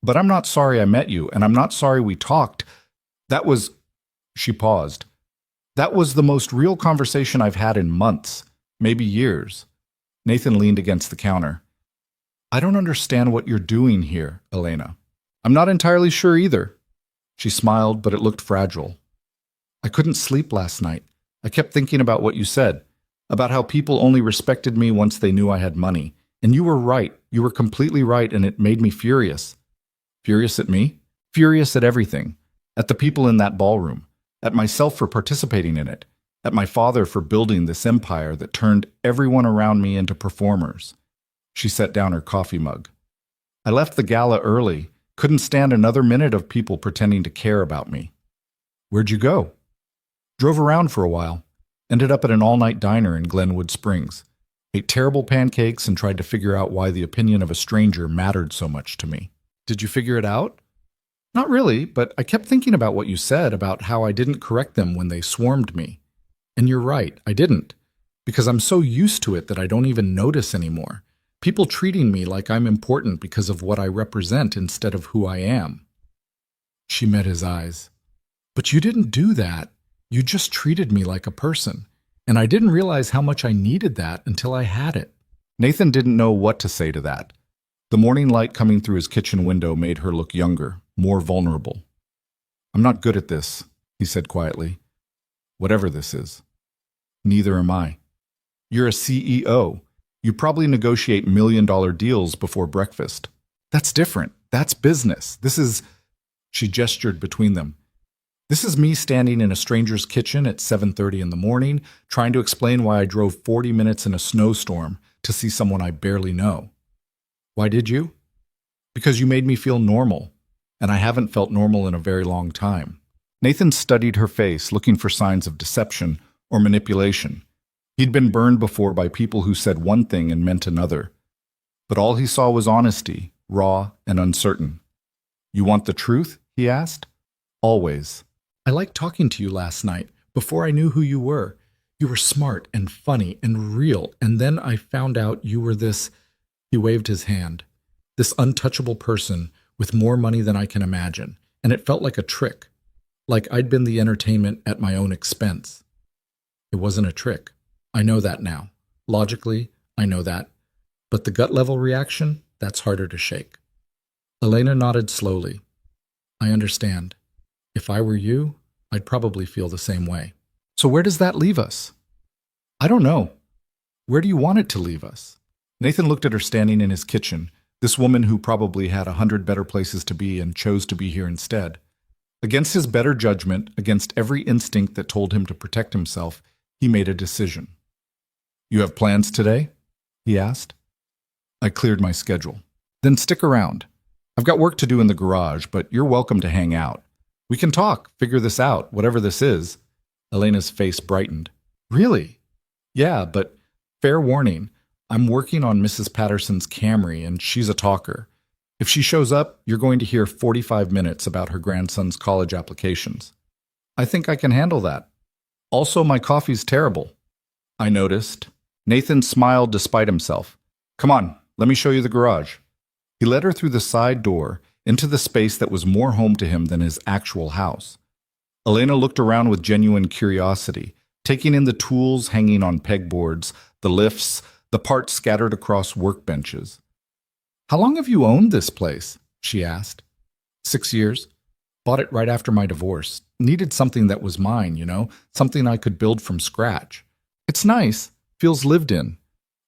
But I'm not sorry I met you, and I'm not sorry we talked. That was—" She paused. "That was the most real conversation I've had in months, maybe years." Nathan leaned against the counter. "I don't understand what you're doing here, Elena." "I'm not entirely sure either." She smiled, but it looked fragile. "I couldn't sleep last night. I kept thinking about what you said, about how people only respected me once they knew I had money. And you were right. You were completely right, and it made me furious." "Furious at me?" "Furious at everything. At the people in that ballroom. At myself for participating in it. At my father for building this empire that turned everyone around me into performers." She set down her coffee mug. "I left the gala early. Couldn't stand another minute of people pretending to care about me." "Where'd you go?" "Drove around for a while. Ended up at an all-night diner in Glenwood Springs. Ate terrible pancakes and tried to figure out why the opinion of a stranger mattered so much to me." "Did you figure it out?" "Not really, but I kept thinking about what you said about how I didn't correct them when they swarmed me. And you're right, I didn't. Because I'm so used to it that I don't even notice anymore. People treating me like I'm important because of what I represent instead of who I am." She met his eyes. "But you didn't do that. You just treated me like a person. And I didn't realize how much I needed that until I had it." Nathan didn't know what to say to that. The morning light coming through his kitchen window made her look younger, more vulnerable. "I'm not good at this," he said quietly. "Whatever this is." "Neither am I." "You're a CEO. You probably negotiate million-dollar deals before breakfast." "That's different. That's business. This is—" She gestured between them. "This is me standing in a stranger's kitchen at 7:30 in the morning, trying to explain why I drove 40 minutes in a snowstorm to see someone I barely know." "Why did you?" "Because you made me feel normal, and I haven't felt normal in a very long time." Nathan studied her face, looking for signs of deception or manipulation. He'd been burned before by people who said one thing and meant another. But all he saw was honesty, raw and uncertain. "You want the truth?" he asked. "Always." "I liked talking to you last night, before I knew who you were. You were smart and funny and real, and then I found out you were this—" He waved his hand. "This untouchable person with more money than I can imagine, and it felt like a trick. Like I'd been the entertainment at my own expense." "It wasn't a trick. I know that now. Logically, I know that. But the gut-level reaction, that's harder to shake." Elena nodded slowly. "I understand. If I were you, I'd probably feel the same way." "So where does that leave us?" "I don't know. Where do you want it to leave us?" Nathan looked at her standing in his kitchen, this woman who probably had 100 better places to be and chose to be here instead. Against his better judgment, against every instinct that told him to protect himself, he made a decision. "You have plans today?" he asked. "I cleared my schedule." "Then stick around. I've got work to do in the garage, but you're welcome to hang out. We can talk, figure this out, whatever this is." Elena's face brightened. "Really?" "Yeah, but fair warning, I'm working on Mrs. Patterson's Camry, and she's a talker. If she shows up, you're going to hear 45 minutes about her grandson's college applications." "I think I can handle that. Also, my coffee's terrible." "I noticed." Nathan smiled despite himself. "Come on, let me show you the garage." He led her through the side door into the space that was more home to him than his actual house. Elena looked around with genuine curiosity, taking in the tools hanging on pegboards, the lifts, the parts scattered across workbenches. "How long have you owned this place?" she asked. 6 years. Bought it right after my divorce. Needed something that was mine, something I could build from scratch. It's nice, feels lived in.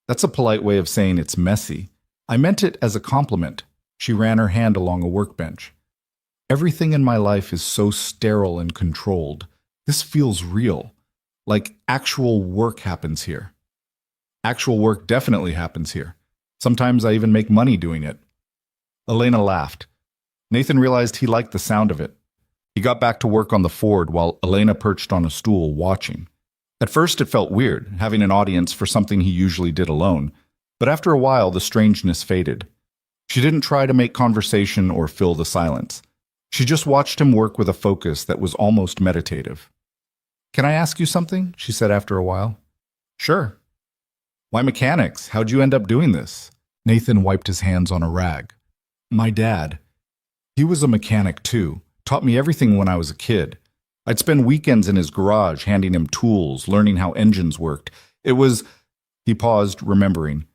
That's a polite way of saying it's messy. I meant it as a compliment. She ran her hand along a workbench. Everything in my life is so sterile and controlled. This feels real. Like actual work happens here. Actual work definitely happens here. Sometimes I even make money doing it. Elena laughed. Nathan realized he liked the sound of it. He got back to work on the Ford while Elena perched on a stool watching. At first it felt weird, having an audience for something he usually did alone, but after a while the strangeness faded. She didn't try to make conversation or fill the silence. She just watched him work with a focus that was almost meditative. "Can I ask you something?" she said after a while. "Sure." "Why mechanics? How'd you end up doing this?" Nathan wiped his hands on a rag. "My dad. He was a mechanic too. Taught me everything when I was a kid. I'd spend weekends in his garage handing him tools, learning how engines worked. It was—" He paused, remembering.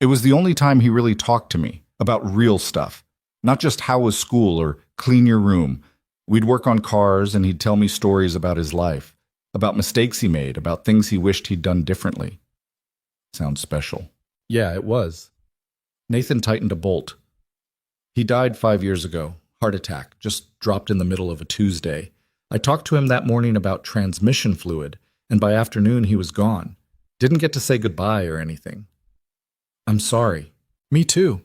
"It was the only time he really talked to me, about real stuff. Not just how was school or clean your room. We'd work on cars and he'd tell me stories about his life, about mistakes he made, about things he wished he'd done differently." Sounds special. Yeah, it was. Nathan tightened a bolt. "He died 5 years ago. Heart attack. Just dropped in the middle of a Tuesday. I talked to him that morning about transmission fluid, and by afternoon he was gone. Didn't get to say goodbye or anything." "I'm sorry." "Me too.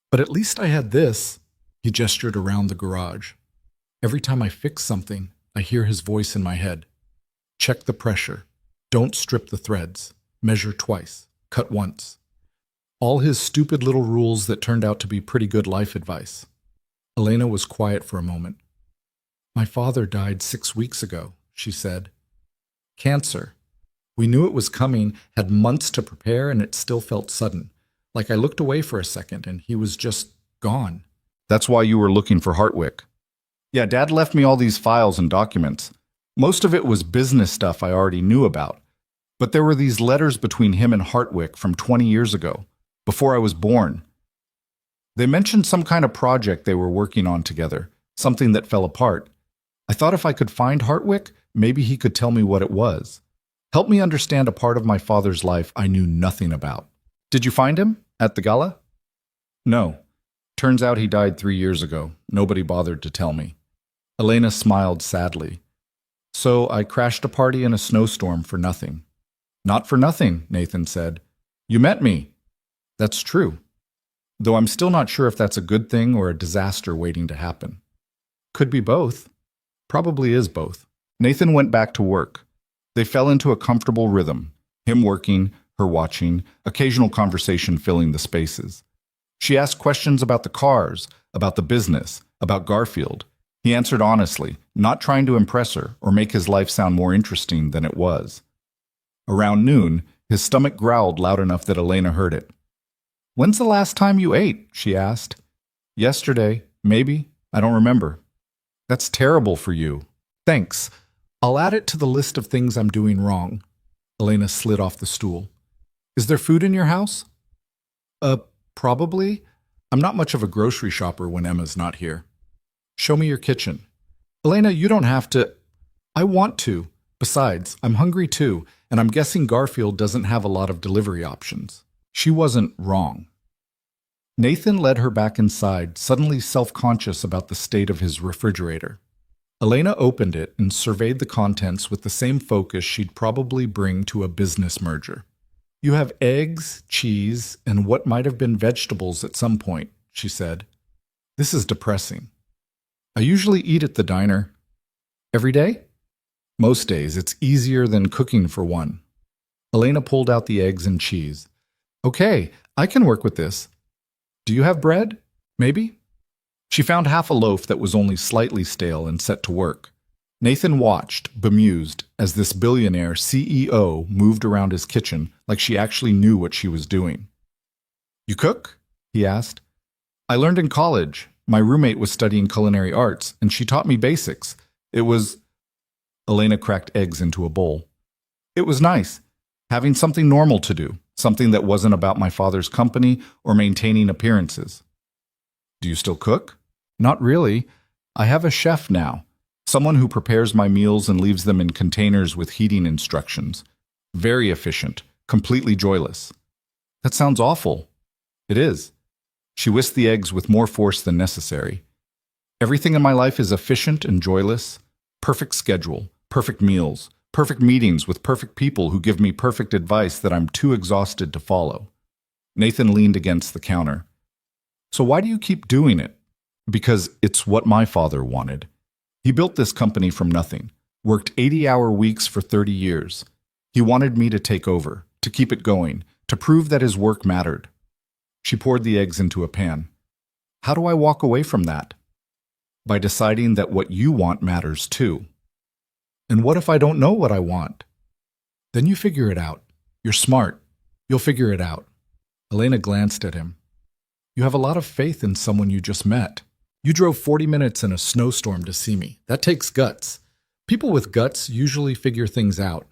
But at least I had this." He gestured around the garage. "Every time I fix something, I hear his voice in my head. Check the pressure. Don't strip the threads. Measure twice. Cut once." All his stupid little rules that turned out to be pretty good life advice. Elena was quiet for a moment. "My father died 6 weeks ago," she said. "Cancer. We knew it was coming, had months to prepare, and it still felt sudden. Like I looked away for a second, and he was just gone." "That's why you were looking for Hartwick." "Yeah, Dad left me all these files and documents. Most of it was business stuff I already knew about. But there were these letters between him and Hartwick from 20 years ago, before I was born. They mentioned some kind of project they were working on together, something that fell apart. I thought if I could find Hartwick, maybe he could tell me what it was. Help me understand a part of my father's life I knew nothing about." "Did you find him? At the gala?" "No. Turns out he died 3 years ago. Nobody bothered to tell me." Elena smiled sadly. "So I crashed a party in a snowstorm for nothing." "Not for nothing," Nathan said. "You met me." "That's true. Though I'm still not sure if that's a good thing or a disaster waiting to happen." "Could be both." "Probably is both." Nathan went back to work. They fell into a comfortable rhythm, him working, her watching, occasional conversation filling the spaces. She asked questions about the cars, about the business, about Garfield. He answered honestly, not trying to impress her or make his life sound more interesting than it was. Around noon, his stomach growled loud enough that Elena heard it. "When's the last time you ate?" she asked. "Yesterday, maybe. I don't remember." "That's terrible for you." "Thanks. I'll add it to the list of things I'm doing wrong." Elena slid off the stool. "Is there food in your house?" Probably. I'm not much of a grocery shopper when Emma's not here." "Show me your kitchen." "Elena, you don't have to." "I want to. Besides, I'm hungry too, and I'm guessing Garfield doesn't have a lot of delivery options." She wasn't wrong. Nathan led her back inside, suddenly self-conscious about the state of his refrigerator. Elena opened it and surveyed the contents with the same focus she'd probably bring to a business merger. "You have eggs, cheese, and what might have been vegetables at some point," she said. "This is depressing." "I usually eat at the diner." "Every day?" "Most days. It's easier than cooking for one." Elena pulled out the eggs and cheese. "Okay, I can work with this. Do you have bread? Maybe?" She found half a loaf that was only slightly stale and set to work. Nathan watched, bemused, as this billionaire CEO moved around his kitchen like she actually knew what she was doing. "You cook?" he asked. "I learned in college. My roommate was studying culinary arts, and she taught me basics. It was—" Elena cracked eggs into a bowl. "It was nice, having something normal to do, something that wasn't about my father's company or maintaining appearances." "Do you still cook?" "Not really. I have a chef now. Someone who prepares my meals and leaves them in containers with heating instructions. Very efficient, completely joyless." That sounds awful. It is. She whisked the eggs with more force than necessary. Everything in my life is efficient and joyless. Perfect schedule, perfect meals, perfect meetings with perfect people who give me perfect advice that I'm too exhausted to follow. Nathan leaned against the counter. So why do you keep doing it? Because it's what my father wanted. He built this company from nothing, worked 80-hour weeks for 30 years. He wanted me to take over, to keep it going, to prove that his work mattered. She poured the eggs into a pan. How do I walk away from that? By deciding that what you want matters too. And what if I don't know what I want? Then you figure it out. You're smart. You'll figure it out. Elena glanced at him. You have a lot of faith in someone you just met. You drove 40 minutes in a snowstorm to see me. That takes guts. People with guts usually figure things out.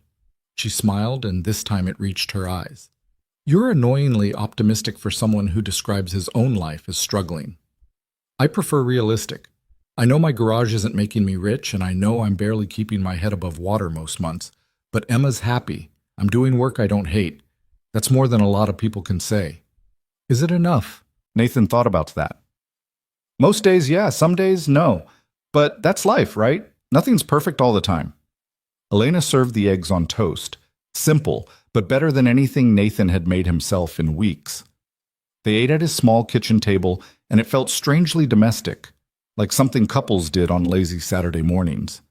She smiled, and this time it reached her eyes. You're annoyingly optimistic for someone who describes his own life as struggling. I prefer realistic. I know my garage isn't making me rich, and I know I'm barely keeping my head above water most months, but Emma's happy. I'm doing work I don't hate. That's more than a lot of people can say. Is it enough? Nathan thought about that. Most days, yeah. Some days, no. But that's life, right? Nothing's perfect all the time. Elena served the eggs on toast. Simple, but better than anything Nathan had made himself in weeks. They ate at his small kitchen table, and it felt strangely domestic, like something couples did on lazy Saturday mornings.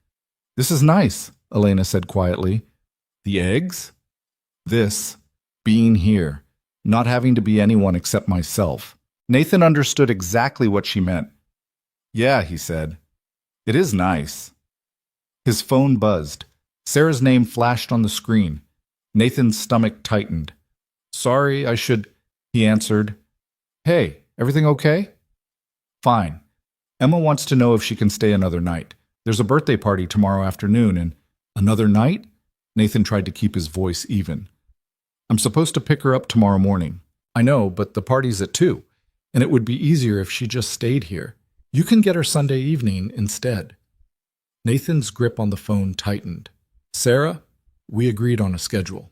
This is nice, Elena said quietly. The eggs? This, being here, not having to be anyone except myself. Nathan understood exactly what she meant. Yeah, he said. It is nice. His phone buzzed. Sarah's name flashed on the screen. Nathan's stomach tightened. Sorry, I should... He answered. Hey, everything okay? Fine. Emma wants to know if she can stay another night. There's a birthday party tomorrow afternoon, and... Another night? Nathan tried to keep his voice even. I'm supposed to pick her up tomorrow morning. I know, but the party's at 2, and it would be easier if she just stayed here. You can get her Sunday evening instead. Nathan's grip on the phone tightened. Sarah, we agreed on a schedule.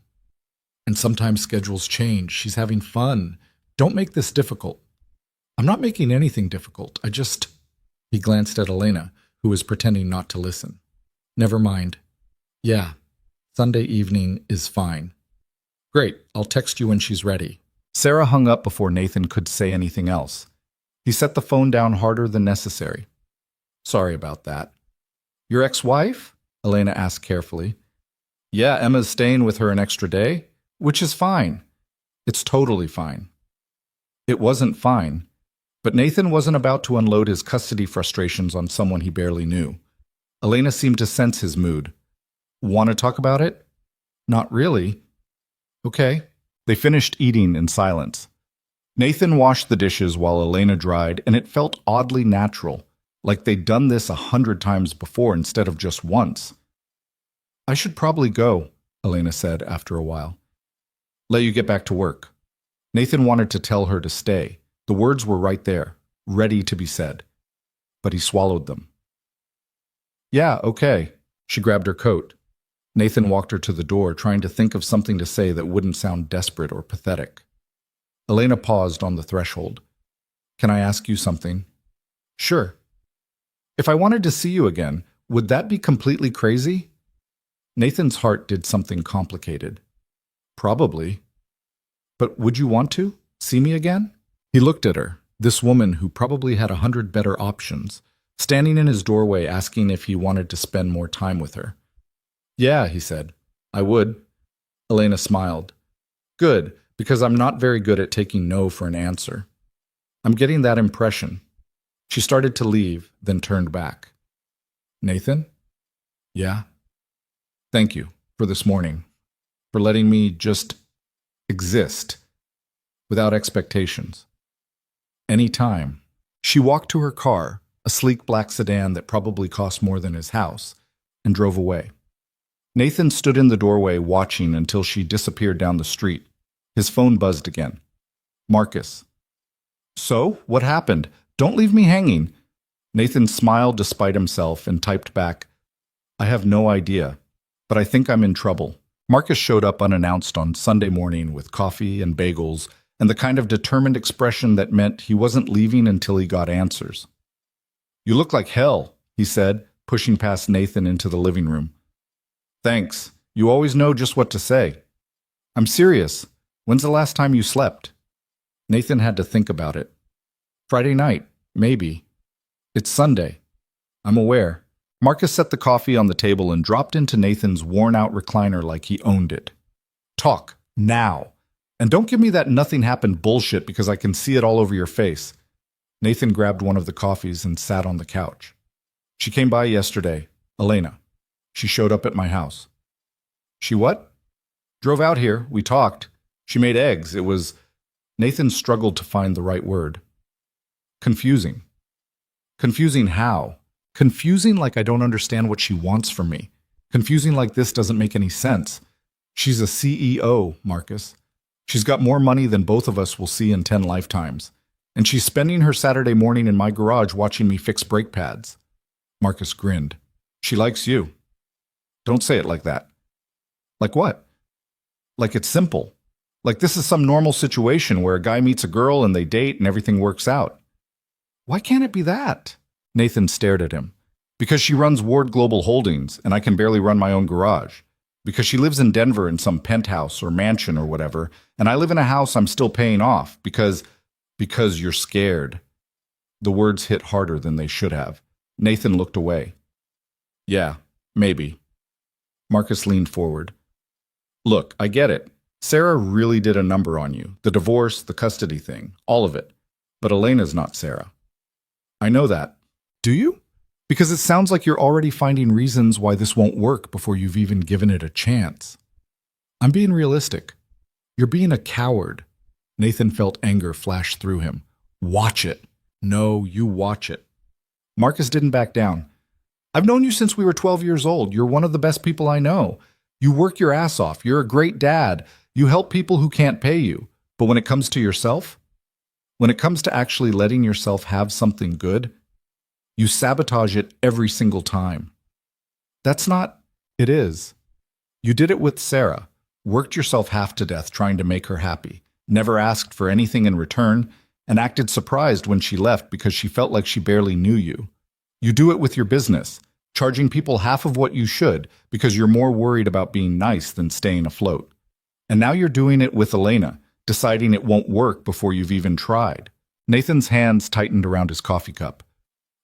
And sometimes schedules change. She's having fun. Don't make this difficult. I'm not making anything difficult. He glanced at Elena, who was pretending not to listen. Never mind. Yeah, Sunday evening is fine. Great, I'll text you when she's ready. Sarah hung up before Nathan could say anything else. He set the phone down harder than necessary. Sorry about that. Your ex-wife? Elena asked carefully. Yeah, Emma's staying with her an extra day, which is fine. It's totally fine. It wasn't fine, but Nathan wasn't about to unload his custody frustrations on someone he barely knew. Elena seemed to sense his mood. Want to talk about it? Not really. Okay. They finished eating in silence. Nathan washed the dishes while Elena dried, and it felt oddly natural, like they'd done this 100 times before instead of just once. I should probably go, Elena said after a while. Let you get back to work. Nathan wanted to tell her to stay. The words were right there, ready to be said. But he swallowed them. Yeah, okay. She grabbed her coat. Nathan walked her to the door, trying to think of something to say that wouldn't sound desperate or pathetic. Elena paused on the threshold. Can I ask you something? Sure. If I wanted to see you again, would that be completely crazy? Nathan's heart did something complicated. Probably. But would you want to see me again? He looked at her, this woman who probably had 100 better options, standing in his doorway asking if he wanted to spend more time with her. Yeah, he said. I would. Elena smiled. Good, because I'm not very good at taking no for an answer. I'm getting that impression. She started to leave, then turned back. Nathan? Yeah? Thank you for this morning, for letting me just exist, without expectations. Any time. She walked to her car, a sleek black sedan that probably cost more than his house, and drove away. Nathan stood in the doorway watching until she disappeared down the street. His phone buzzed again. Marcus. So, what happened? Don't leave me hanging. Nathan smiled despite himself and typed back, I have no idea, but I think I'm in trouble. Marcus showed up unannounced on Sunday morning with coffee and bagels and the kind of determined expression that meant he wasn't leaving until he got answers. "You look like hell," he said, pushing past Nathan into the living room. "Thanks. You always know just what to say." "I'm serious. When's the last time you slept?" Nathan had to think about it. "Friday night, maybe. It's Sunday." "I'm aware." Marcus set the coffee on the table and dropped into Nathan's worn-out recliner like he owned it. "Talk, now. And don't give me that nothing happened bullshit because I can see it all over your face." Nathan grabbed one of the coffees and sat on the couch. "She came by yesterday, Elena. She showed up at my house." "She what?" "Drove out here. We talked. She made eggs. It was—" Nathan struggled to find the right word. "Confusing." "Confusing how?" "Confusing like I don't understand what she wants from me. Confusing like this doesn't make any sense. She's a CEO, Marcus. She's got more money than both of us will see in 10 lifetimes. And she's spending her Saturday morning in my garage watching me fix brake pads." Marcus grinned. "She likes you." "Don't say it like that." "Like what?" "Like it's simple. Like this is some normal situation where a guy meets a girl and they date and everything works out." "Why can't it be that?" Nathan stared at him. "Because she runs Ward Global Holdings and I can barely run my own garage. Because she lives in Denver in some penthouse or mansion or whatever, and I live in a house I'm still paying off. Because you're scared." The words hit harder than they should have. Nathan looked away. "Yeah, maybe." Marcus leaned forward. "Look, I get it. Sarah really did a number on you. The divorce, the custody thing, all of it. But Elena's not Sarah." "I know that." "Do you? Because it sounds like you're already finding reasons why this won't work before you've even given it a chance." "I'm being realistic." "You're being a coward." Nathan felt anger flash through him. "Watch it." "No, you watch it." Marcus didn't back down. "I've known you since we were 12 years old. You're one of the best people I know. You work your ass off. You're a great dad. You help people who can't pay you. But when it comes to yourself, when it comes to actually letting yourself have something good, you sabotage it every single time." "That's not—" "It is. You did it with Sarah. Worked yourself half to death trying to make her happy. Never asked for anything in return, and acted surprised when she left because she felt like she barely knew you. You do it with your business, charging people half of what you should because you're more worried about being nice than staying afloat. And now you're doing it with Elena, deciding it won't work before you've even tried." Nathan's hands tightened around his coffee cup.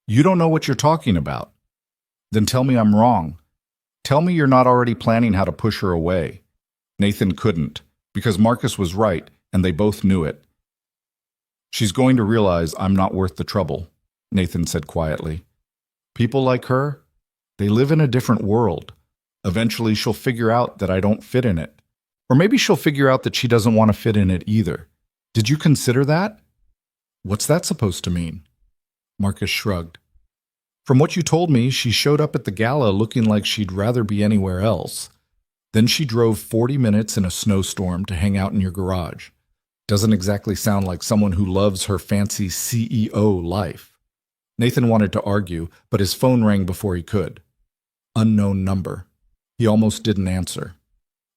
"You don't know what you're talking about." "Then tell me I'm wrong. Tell me you're not already planning how to push her away." Nathan couldn't, because Marcus was right, and they both knew it. "She's going to realize I'm not worth the trouble," Nathan said quietly. "People like her, they live in a different world. Eventually she'll figure out that I don't fit in it. Or maybe she'll figure out that she doesn't want to fit in it either. Did you consider that?" "What's that supposed to mean?" Marcus shrugged. "From what you told me, she showed up at the gala looking like she'd rather be anywhere else. Then she drove 40 minutes in a snowstorm to hang out in your garage. Doesn't exactly sound like someone who loves her fancy CEO life." Nathan wanted to argue, but his phone rang before he could. Unknown number. He almost didn't answer.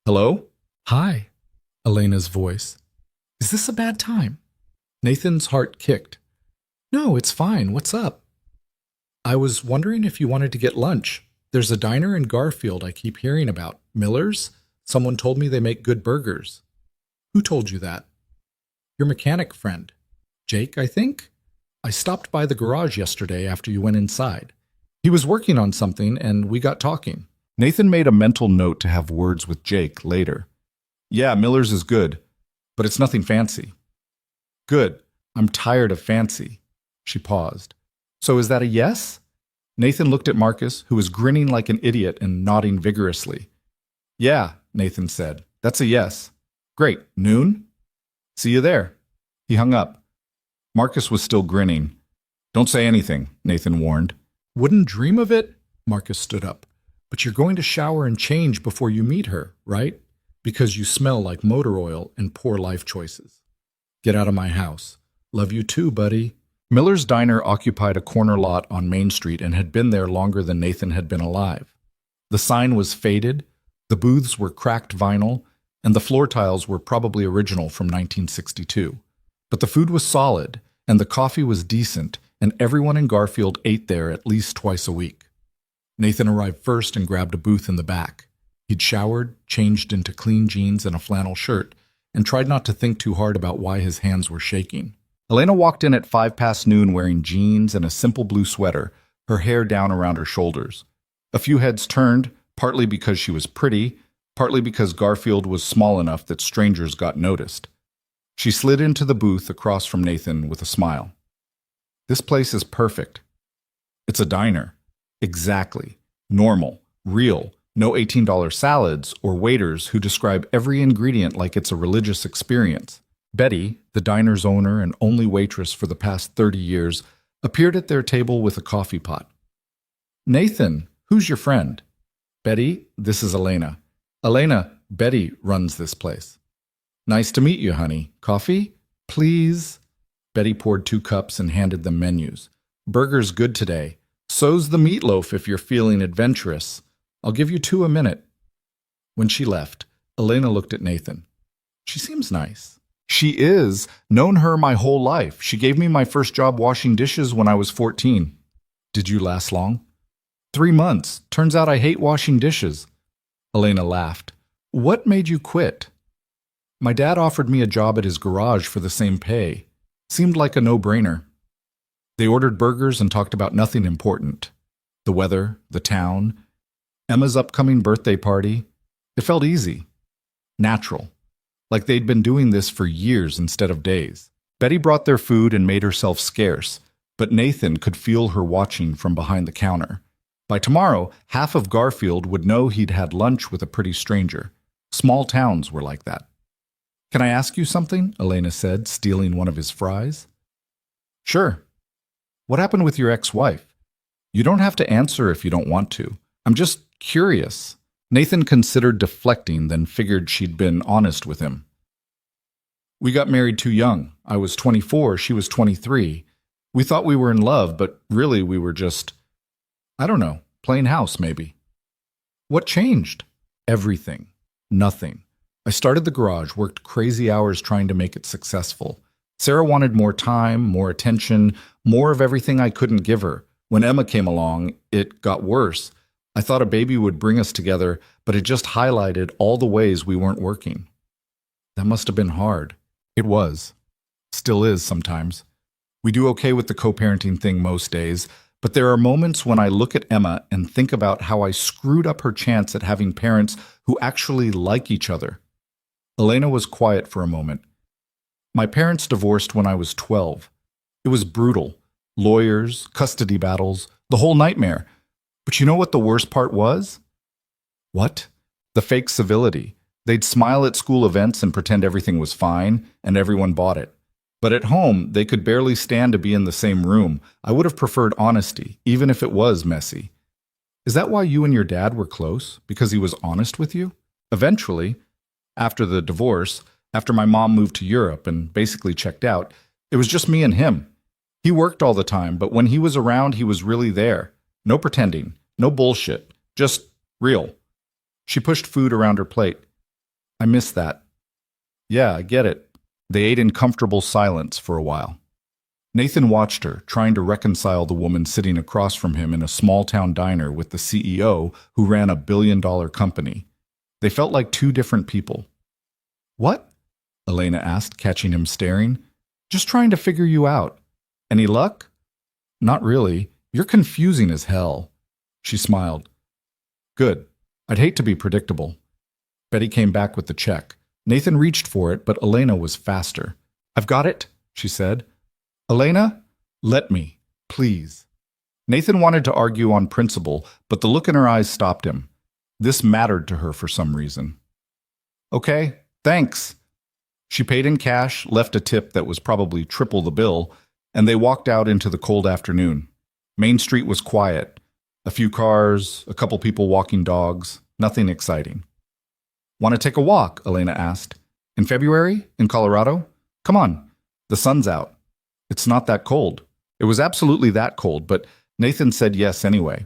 "Hello?" "Hi," Elena's voice. "Is this a bad time?" Nathan's heart kicked. "No, it's fine. What's up?" "I was wondering if you wanted to get lunch. There's a diner in Garfield I keep hearing about. Miller's? Someone told me they make good burgers." "Who told you that?" "Your mechanic friend. Jake, I think? I stopped by the garage yesterday after you went inside. He was working on something, and we got talking." Nathan made a mental note to have words with Jake later. "Yeah, Miller's is good, but it's nothing fancy." "Good. I'm tired of fancy." She paused. "So is that a yes?" Nathan looked at Marcus, who was grinning like an idiot and nodding vigorously. "Yeah," Nathan said. "That's a yes." "Great. Noon?" "See you there." He hung up. Marcus was still grinning. "Don't say anything," Nathan warned. "Wouldn't dream of it." Marcus stood up. "But you're going to shower and change before you meet her, right? Because you smell like motor oil and poor life choices. Get out of my house. Love you too, buddy." Miller's Diner occupied a corner lot on Main Street and had been there longer than Nathan had been alive. The sign was faded, The booths were cracked vinyl, and the floor tiles were probably original from 1962. But the food was solid, and the coffee was decent, and everyone in Garfield ate there at least twice a week. Nathan arrived first and grabbed a booth in the back. He'd showered, changed into clean jeans and a flannel shirt, and tried not to think too hard about why his hands were shaking. Elena walked in at noon wearing jeans and a simple blue sweater, her hair down around her shoulders. A few heads turned, partly because she was pretty, partly because Garfield was small enough that strangers got noticed. She slid into the booth across from Nathan with a smile. "This place is perfect. It's a diner. Exactly. Normal. Real. No $18 salads or waiters who describe every ingredient like it's a religious experience." Betty, the diner's owner and only waitress for the past 30 years, appeared at their table with a coffee pot. "Nathan, who's your friend?" "Betty, this is Elena." "Elena, Betty runs this place." "Nice to meet you, honey. Coffee? Please?" Betty poured 2 cups and handed them menus. "Burger's good today. So's the meatloaf if you're feeling adventurous. I'll give you 2 a minute." When she left, Elena looked at Nathan. "She seems nice." "She is. Known her my whole life. She gave me my first job washing dishes when I was 14. "Did you last long?" 3 months. Turns out I hate washing dishes." Elena laughed. "What made you quit?" "My dad offered me a job at his garage for the same pay. Seemed like a no-brainer." They ordered burgers and talked about nothing important. The weather, the town, Emma's upcoming birthday party. It felt easy. Natural. Like they'd been doing this for years instead of days. Betty brought their food and made herself scarce, but Nathan could feel her watching from behind the counter. By tomorrow, half of Garfield would know he'd had lunch with a pretty stranger. Small towns were like that. "Can I ask you something?" Elena said, stealing one of his fries. "Sure." "What happened with your ex-wife?" "You don't have to answer if you don't want to. I'm just curious." Nathan considered deflecting, then figured she'd been honest with him. "We got married too young. I was 24, she was 23. We thought we were in love, but really we were just, I don't know, playing house maybe." "What changed?" "Everything. Nothing. I started the garage, worked crazy hours trying to make it successful. Sarah wanted more time, more attention, more of everything I couldn't give her. When Emma came along, it got worse. I thought a baby would bring us together, but it just highlighted all the ways we weren't working." "That must have been hard." "It was. Still is sometimes. We do okay with the co-parenting thing most days, but there are moments when I look at Emma and think about how I screwed up her chance at having parents who actually like each other." Elena was quiet for a moment. "My parents divorced when I was 12. It was brutal. Lawyers, custody battles, the whole nightmare. But you know what the worst part was?" "What?" "The fake civility. They'd smile at school events and pretend everything was fine, and everyone bought it. But at home, they could barely stand to be in the same room. I would have preferred honesty, even if it was messy." "Is that why you and your dad were close? Because he was honest with you?" "Eventually. After the divorce, after my mom moved to Europe and basically checked out, it was just me and him. He worked all the time, but when he was around, he was really there. No pretending, no bullshit, just real." She pushed food around her plate. "I miss that." "Yeah, I get it." They ate in comfortable silence for a while. Nathan watched her, trying to reconcile the woman sitting across from him in a small-town diner with the CEO who ran a billion-dollar company. They felt like 2 different people. "What?" Elena asked, catching him staring. "Just trying to figure you out. Any luck?" "Not really. You're confusing as hell." She smiled. "Good. I'd hate to be predictable." Betty came back with the check. Nathan reached for it, but Elena was faster. "I've got it," she said. "Elena, let me, please." Nathan wanted to argue on principle, but the look in her eyes stopped him. This mattered to her for some reason. "Okay, thanks." She paid in cash, left a tip that was probably triple the bill, and they walked out into the cold afternoon. Main Street was quiet. A few cars, a couple people walking dogs, nothing exciting. "Want to take a walk?" Elena asked. "In February? In Colorado? Come on. The sun's out. It's not that cold." It was absolutely that cold, but Nathan said yes anyway.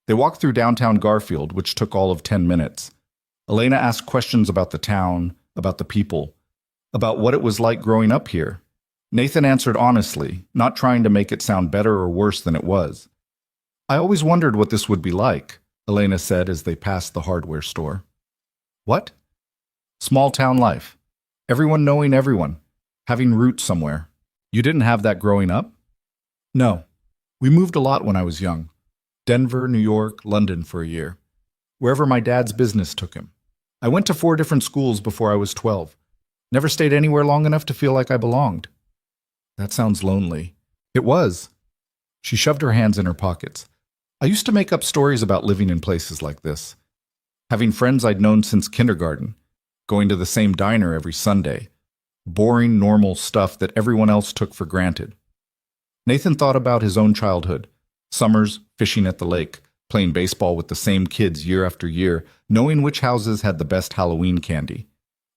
They walked through downtown Garfield, which took all of 10 minutes. Elena asked questions about the town, about the people, about what it was like growing up here. Nathan answered honestly, not trying to make it sound better or worse than it was. I always wondered what this would be like, Elena said as they passed the hardware store. What? Small town life. Everyone knowing everyone, having roots somewhere. You didn't have that growing up? No. We moved a lot when I was young. Denver, New York, London for a year. Wherever my dad's business took him. I went to 4 different schools before I was 12. Never stayed anywhere long enough to feel like I belonged. That sounds lonely. It was. She shoved her hands in her pockets. I used to make up stories about living in places like this. Having friends I'd known since kindergarten. Going to the same diner every Sunday. Boring, normal stuff that everyone else took for granted. Nathan thought about his own childhood. Summers, fishing at the lake, playing baseball with the same kids year after year, knowing which houses had the best Halloween candy.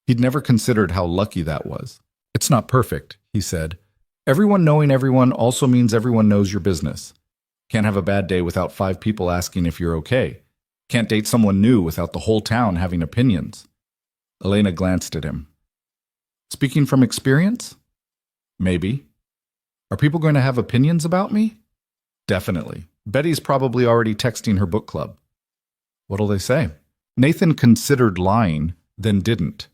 He'd never considered how lucky that was. It's not perfect, he said. Everyone knowing everyone also means everyone knows your business. Can't have a bad day without 5 people asking if you're okay. Can't date someone new without the whole town having opinions. Elena glanced at him. Speaking from experience? Maybe. Are people going to have opinions about me? Definitely. Betty's probably already texting her book club. What'll they say? Nathan considered lying, then didn't.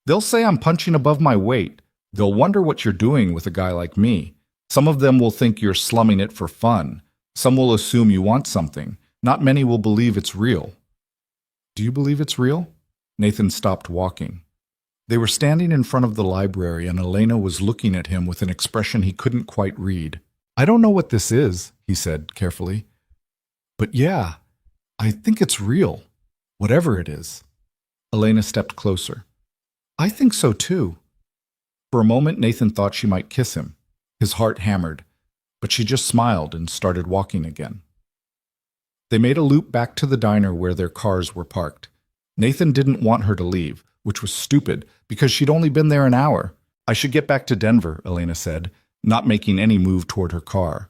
They'll say I'm punching above my weight. They'll wonder what you're doing with a guy like me. Some of them will think you're slumming it for fun. Some will assume you want something. Not many will believe it's real. Do you believe it's real? Nathan stopped walking. They were standing in front of the library and Elena was looking at him with an expression he couldn't quite read. I don't know what this is, he said carefully. But yeah, I think it's real, whatever it is. Elena stepped closer. I think so too. For a moment, Nathan thought she might kiss him. His heart hammered, but she just smiled and started walking again. They made a loop back to the diner where their cars were parked. Nathan didn't want her to leave, which was stupid because she'd only been there an hour. I should get back to Denver, Elena said, not making any move toward her car.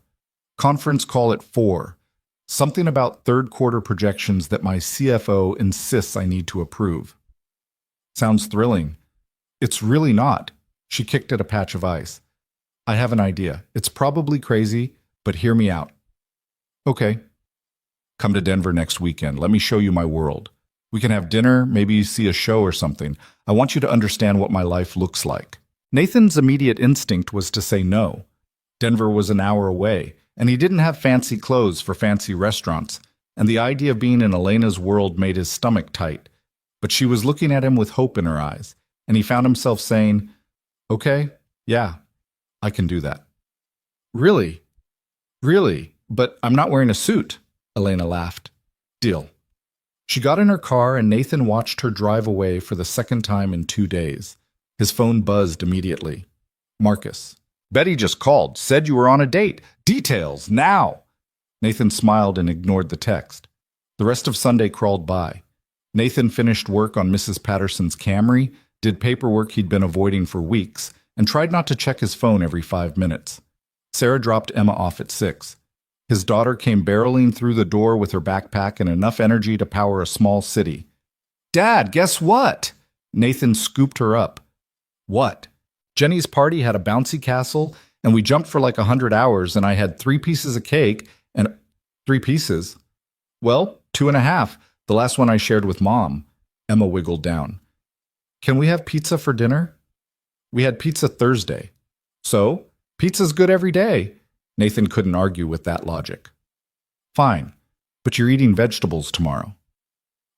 Conference call at 4. Something about third-quarter projections that my CFO insists I need to approve. Sounds thrilling. It's really not. She kicked at a patch of ice. I have an idea. It's probably crazy, but hear me out. Okay. Come to Denver next weekend. Let me show you my world. We can have dinner, maybe see a show or something. I want you to understand what my life looks like. Nathan's immediate instinct was to say no. Denver was an hour away, and he didn't have fancy clothes for fancy restaurants, and the idea of being in Elena's world made his stomach tight. But she was looking at him with hope in her eyes, and he found himself saying, Okay, yeah, I can do that. Really? Really? But I'm not wearing a suit, Elena laughed. Deal. She got in her car and Nathan watched her drive away for the second time in 2 days. His phone buzzed immediately. Marcus. Betty just called, said you were on a date. Details, now! Nathan smiled and ignored the text. The rest of Sunday crawled by. Nathan finished work on Mrs. Patterson's Camry, did paperwork he'd been avoiding for weeks, and tried not to check his phone every 5 minutes. Sarah dropped Emma off at 6. His daughter came barreling through the door with her backpack and enough energy to power a small city. Dad, guess what? Nathan scooped her up. What? Jenny's party had a bouncy castle, and we jumped for like 100 hours, and I had 3 pieces of cake, and 3 pieces? Well, 2.5, the last one I shared with Mom. Emma wiggled down. Can we have pizza for dinner? We had pizza Thursday. So, pizza's good every day. Nathan couldn't argue with that logic. Fine, but you're eating vegetables tomorrow.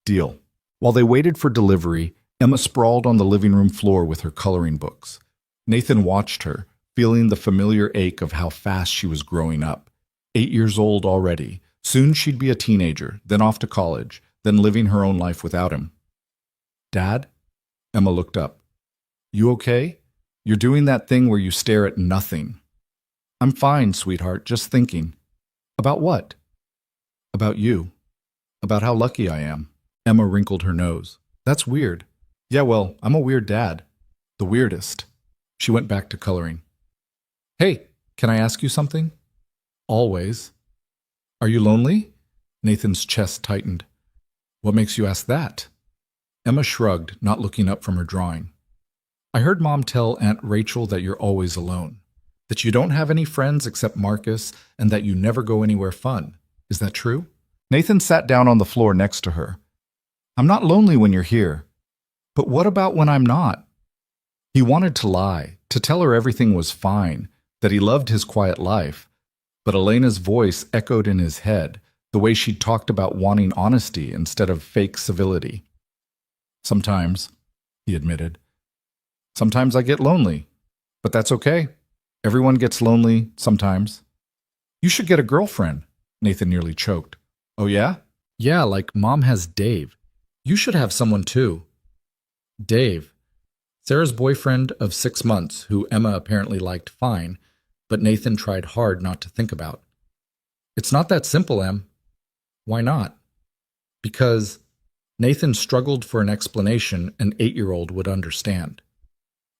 Deal. While they waited for delivery, Emma sprawled on the living room floor with her coloring books. Nathan watched her, feeling the familiar ache of how fast she was growing up. 8 years old already. Soon she'd be a teenager, then off to college, then living her own life without him. Dad? Emma looked up. You okay? You're doing that thing where you stare at nothing. I'm fine, sweetheart, just thinking. About what? About you. About how lucky I am. Emma wrinkled her nose. That's weird. Yeah, well, I'm a weird dad. The weirdest. She went back to coloring. Hey, can I ask you something? Always. Are you lonely? Nathan's chest tightened. What makes you ask that? Emma shrugged, not looking up from her drawing. I heard Mom tell Aunt Rachel that you're always alone, that you don't have any friends except Marcus, and that you never go anywhere fun. Is that true? Nathan sat down on the floor next to her. I'm not lonely when you're here. But what about when I'm not? He wanted to lie, to tell her everything was fine, that he loved his quiet life. But Elena's voice echoed in his head, the way she talked about wanting honesty instead of fake civility. Sometimes, he admitted. Sometimes I get lonely, but that's okay. Everyone gets lonely sometimes. You should get a girlfriend, Nathan nearly choked. Oh yeah? Yeah, like Mom has Dave. You should have someone too. Dave, Sarah's boyfriend of 6 months, who Emma apparently liked fine, but Nathan tried hard not to think about. It's not that simple, Em. Why not? Because Nathan struggled for an explanation an 8-year-old would understand.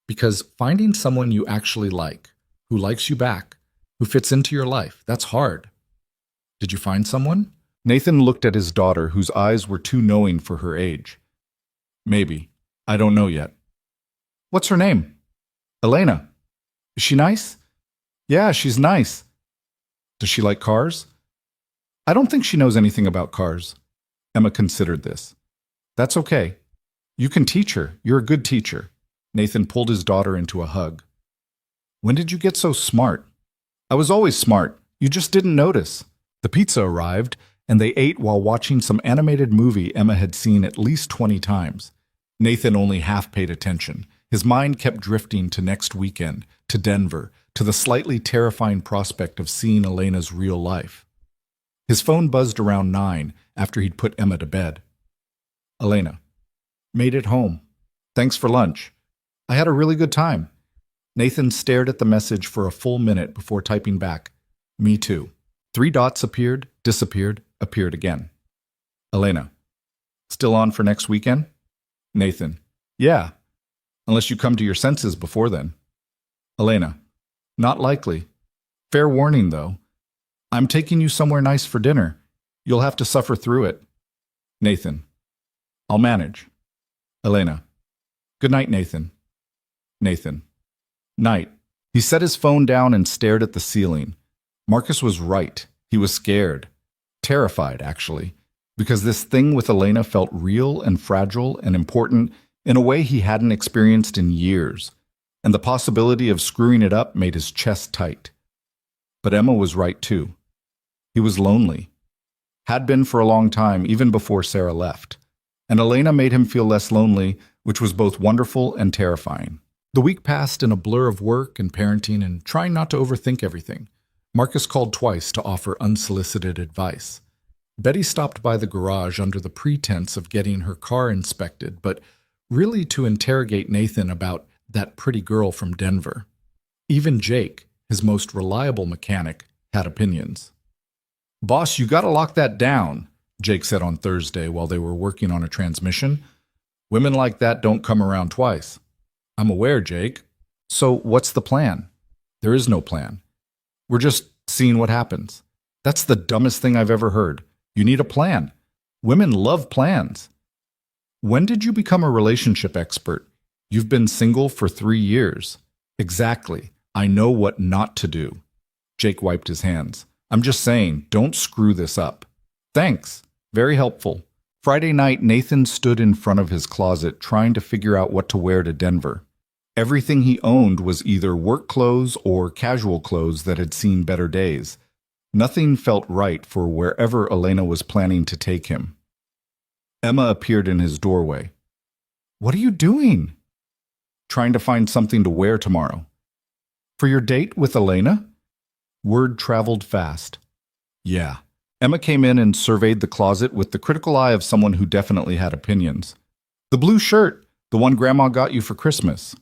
Because finding someone you actually like, who likes you back, who fits into your life, that's hard. Did you find someone? Nathan looked at his daughter, whose eyes were too knowing for her age. Maybe. I don't know yet. What's her name? Elena. Is she nice? Yeah, she's nice. Does she like cars? I don't think she knows anything about cars. Emma considered this. That's okay. You can teach her. You're a good teacher. Nathan pulled his daughter into a hug. When did you get so smart? I was always smart. You just didn't notice. The pizza arrived, and they ate while watching some animated movie Emma had seen at least 20 times. Nathan only half paid attention. His mind kept drifting to next weekend, to Denver, to the slightly terrifying prospect of seeing Elena's real life. His phone buzzed around 9 after he'd put Emma to bed. Elena. Made it home. Thanks for lunch. I had a really good time. Nathan stared at the message for a full minute before typing back, Me too. 3 dots appeared, disappeared, appeared again. Elena. Still on for next weekend? Nathan. Yeah. Unless you come to your senses before then. Elena. Not likely. Fair warning, though. I'm taking you somewhere nice for dinner. You'll have to suffer through it. Nathan. I'll manage. Elena. Good night, Nathan. Nathan. Night. He set his phone down and stared at the ceiling. Marcus was right. He was scared. Terrified, actually. Because this thing with Elena felt real and fragile and important in a way he hadn't experienced in years. And the possibility of screwing it up made his chest tight. But Emma was right, too. He was lonely. Had been for a long time, even before Sarah left. And Elena made him feel less lonely, which was both wonderful and terrifying. The week passed in a blur of work and parenting and trying not to overthink everything. Marcus called twice to offer unsolicited advice. Betty stopped by the garage under the pretense of getting her car inspected, but really to interrogate Nathan about that pretty girl from Denver. Even Jake, his most reliable mechanic, had opinions. Boss, you gotta lock that down, Jake said on Thursday while they were working on a transmission. Women like that don't come around twice. I'm aware, Jake. So what's the plan? There is no plan. We're just seeing what happens. That's the dumbest thing I've ever heard. You need a plan. Women love plans. When did you become a relationship expert? You've been single for 3 years. Exactly. I know what not to do. Jake wiped his hands. I'm just saying, don't screw this up. Thanks. Very helpful. Friday night, Nathan stood in front of his closet trying to figure out what to wear to Denver. Everything he owned was either work clothes or casual clothes that had seen better days. Nothing felt right for wherever Elena was planning to take him. Emma appeared in his doorway. What are you doing? Trying to find something to wear tomorrow. For your date with Elena? Word traveled fast. Yeah. Emma came in and surveyed the closet with the critical eye of someone who definitely had opinions. The blue shirt, the one Grandma got you for Christmas.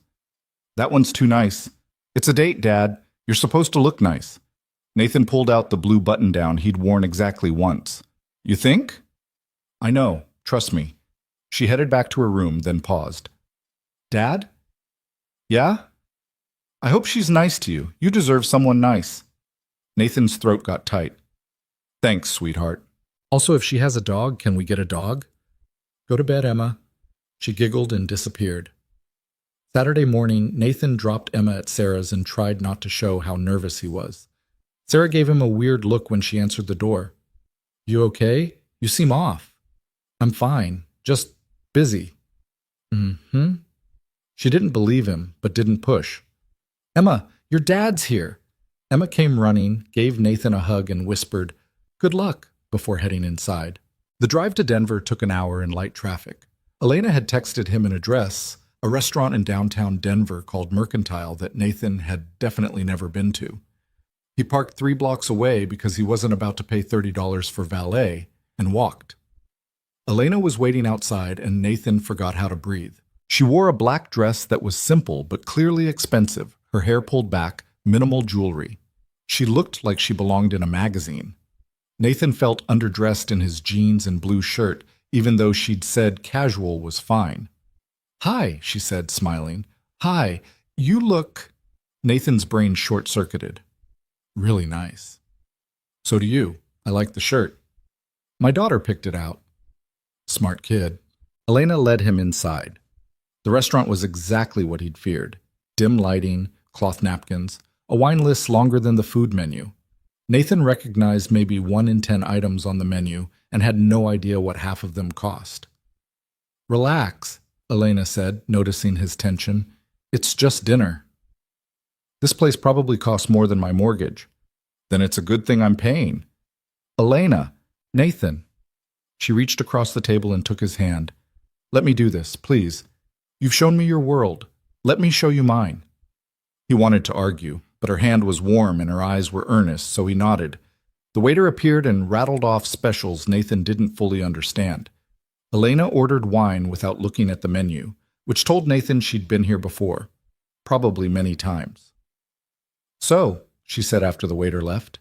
That one's too nice. It's a date, Dad. You're supposed to look nice. Nathan pulled out the blue button-down he'd worn exactly once. You think? I know. Trust me. She headed back to her room, then paused. Dad? Yeah? I hope she's nice to you. You deserve someone nice. Nathan's throat got tight. Thanks, sweetheart. Also, if she has a dog, can we get a dog? Go to bed, Emma. She giggled and disappeared. Saturday morning, Nathan dropped Emma at Sarah's and tried not to show how nervous he was. Sarah gave him a weird look when she answered the door. "You okay? You seem off." "I'm fine. Just busy." "Mm-hmm." She didn't believe him, but didn't push. "Emma, your dad's here." Emma came running, gave Nathan a hug, and whispered, "Good luck," before heading inside. The drive to Denver took an hour in light traffic. Elena had texted him an address, a restaurant in downtown Denver called Mercantile that Nathan had definitely never been to. He parked 3 blocks away because he wasn't about to pay $30 for valet, and walked. Elena was waiting outside, and Nathan forgot how to breathe. She wore a black dress that was simple but clearly expensive, her hair pulled back, minimal jewelry. She looked like she belonged in a magazine. Nathan felt underdressed in his jeans and blue shirt, even though she'd said casual was fine. "Hi," she said, smiling. "Hi, you look—" Nathan's brain short-circuited. "Really nice." "So do you. I like the shirt." "My daughter picked it out." Smart kid. Elena led him inside. The restaurant was exactly what he'd feared. Dim lighting, cloth napkins, a wine list longer than the food menu. Nathan recognized maybe 1 in 10 items on the menu and had no idea what half of them cost. "Relax," Elena said, noticing his tension. "It's just dinner." "This place probably costs more than my mortgage." "Then it's a good thing I'm paying." "Elena, Nathan." She reached across the table and took his hand. "Let me do this, please. You've shown me your world. Let me show you mine." He wanted to argue, but her hand was warm and her eyes were earnest, so he nodded. The waiter appeared and rattled off specials Nathan didn't fully understand. Elena ordered wine without looking at the menu, which told Nathan she'd been here before, probably many times. "So," she said after the waiter left,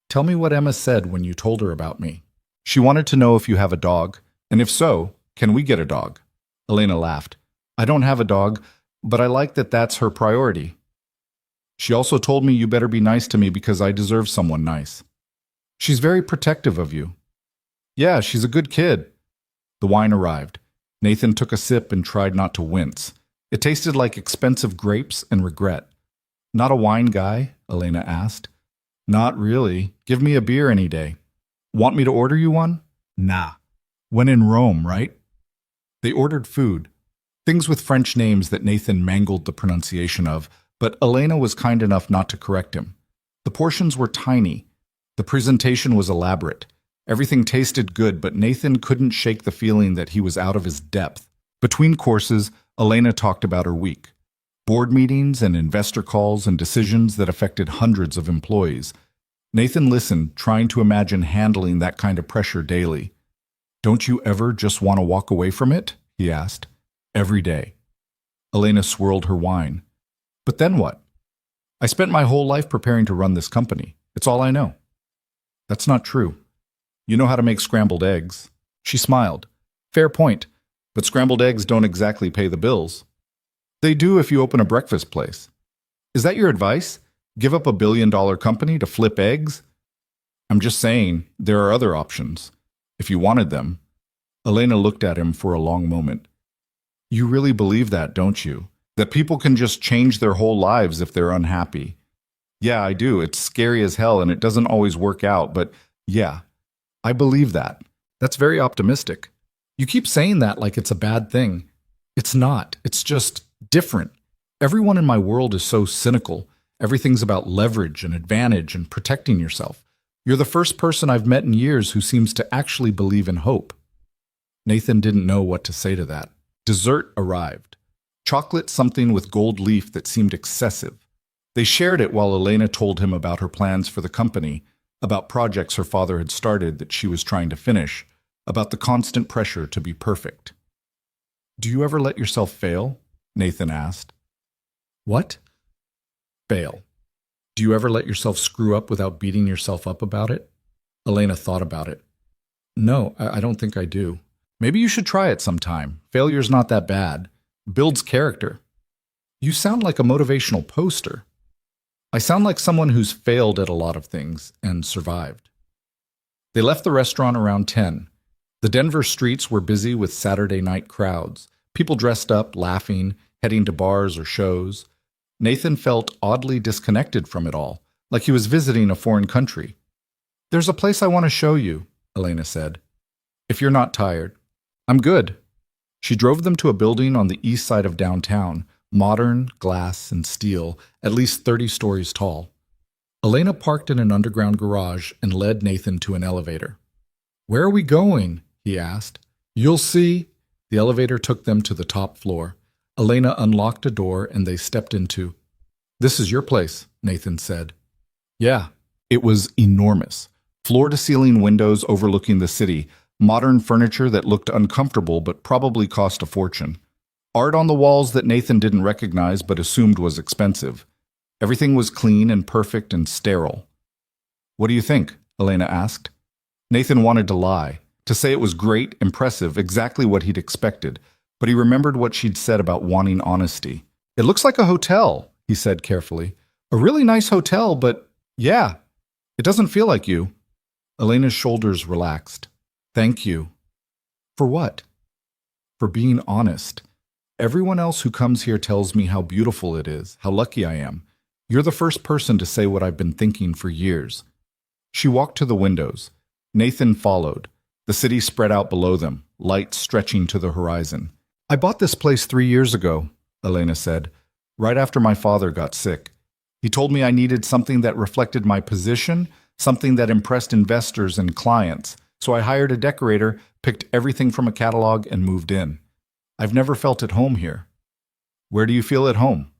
"tell me what Emma said when you told her about me." "She wanted to know if you have a dog, and if so, can we get a dog?" Elena laughed. "I don't have a dog, but I like that that's her priority." "She also told me you better be nice to me because I deserve someone nice." "She's very protective of you." "Yeah, she's a good kid." The wine arrived. Nathan took a sip and tried not to wince. It tasted like expensive grapes and regret. "Not a wine guy?" Elena asked. "Not really. Give me a beer any day." "Want me to order you one?" "Nah. When in Rome, right?" They ordered food. Things with French names that Nathan mangled the pronunciation of, but Elena was kind enough not to correct him. The portions were tiny. The presentation was elaborate. Everything tasted good, but Nathan couldn't shake the feeling that he was out of his depth. Between courses, Elena talked about her week. Board meetings and investor calls and decisions that affected hundreds of employees. Nathan listened, trying to imagine handling that kind of pressure daily. "Don't you ever just want to walk away from it?" he asked. "Every day." Elena swirled her wine. "But then what?" "I spent my whole life preparing to run this company. It's all I know." "That's not true. You know how to make scrambled eggs." She smiled. "Fair point, but scrambled eggs don't exactly pay the bills." "They do if you open a breakfast place." "Is that your advice? Give up $1 billion company to flip eggs?" "I'm just saying, there are other options. If you wanted them." Elena looked at him for a long moment. "You really believe that, don't you? That people can just change their whole lives if they're unhappy?" "Yeah, I do. It's scary as hell and it doesn't always work out, but yeah, I believe that." "That's very optimistic. You keep saying that like it's a bad thing. It's not. It's just different. Everyone in my world is so cynical. Everything's about leverage and advantage and protecting yourself. You're the first person I've met in years who seems to actually believe in hope." Nathan didn't know what to say to that. Dessert arrived. Chocolate something with gold leaf that seemed excessive. They shared it while Elena told him about her plans for the company, about projects her father had started that she was trying to finish, about the constant pressure to be perfect. "Do you ever let yourself fail?" Nathan asked. "What?" "Fail. Do you ever let yourself screw up without beating yourself up about it?" Elena thought about it. "No, I don't think I do." "Maybe you should try it sometime. Failure's not that bad. Builds character." "You sound like a motivational poster." "I sound like someone who's failed at a lot of things and survived." They left the restaurant around 10. The Denver streets were busy with Saturday night crowds. People dressed up, laughing, heading to bars or shows. Nathan felt oddly disconnected from it all, like he was visiting a foreign country. "There's a place I want to show you," Elena said. "If you're not tired." "I'm good." She drove them to a building on the east side of downtown, modern, glass, and steel, at least 30 stories tall. Elena parked in an underground garage and led Nathan to an elevator. "Where are we going?" he asked. "You'll see." The elevator took them to the top floor. Elena unlocked a door and they stepped into. "This is your place," Nathan said. Yeah, it was enormous. Floor-to-ceiling windows overlooking the city, modern furniture that looked uncomfortable but probably cost a fortune. Art on the walls that Nathan didn't recognize but assumed was expensive. Everything was clean and perfect and sterile. "What do you think?" Elena asked. Nathan wanted to lie, to say it was great, impressive, exactly what he'd expected, but he remembered what she'd said about wanting honesty. "It looks like a hotel," he said carefully. "A really nice hotel, but yeah, it doesn't feel like you." Elena's shoulders relaxed. "Thank you." "For what?" "For being honest. Everyone else who comes here tells me how beautiful it is, how lucky I am. You're the first person to say what I've been thinking for years." She walked to the windows. Nathan followed. The city spread out below them, lights stretching to the horizon. "I bought this place 3 years ago," Elena said, "right after my father got sick. He told me I needed something that reflected my position, something that impressed investors and clients. So I hired a decorator, picked everything from a catalog, and moved in. I've never felt at home here." "Where do you feel at home?"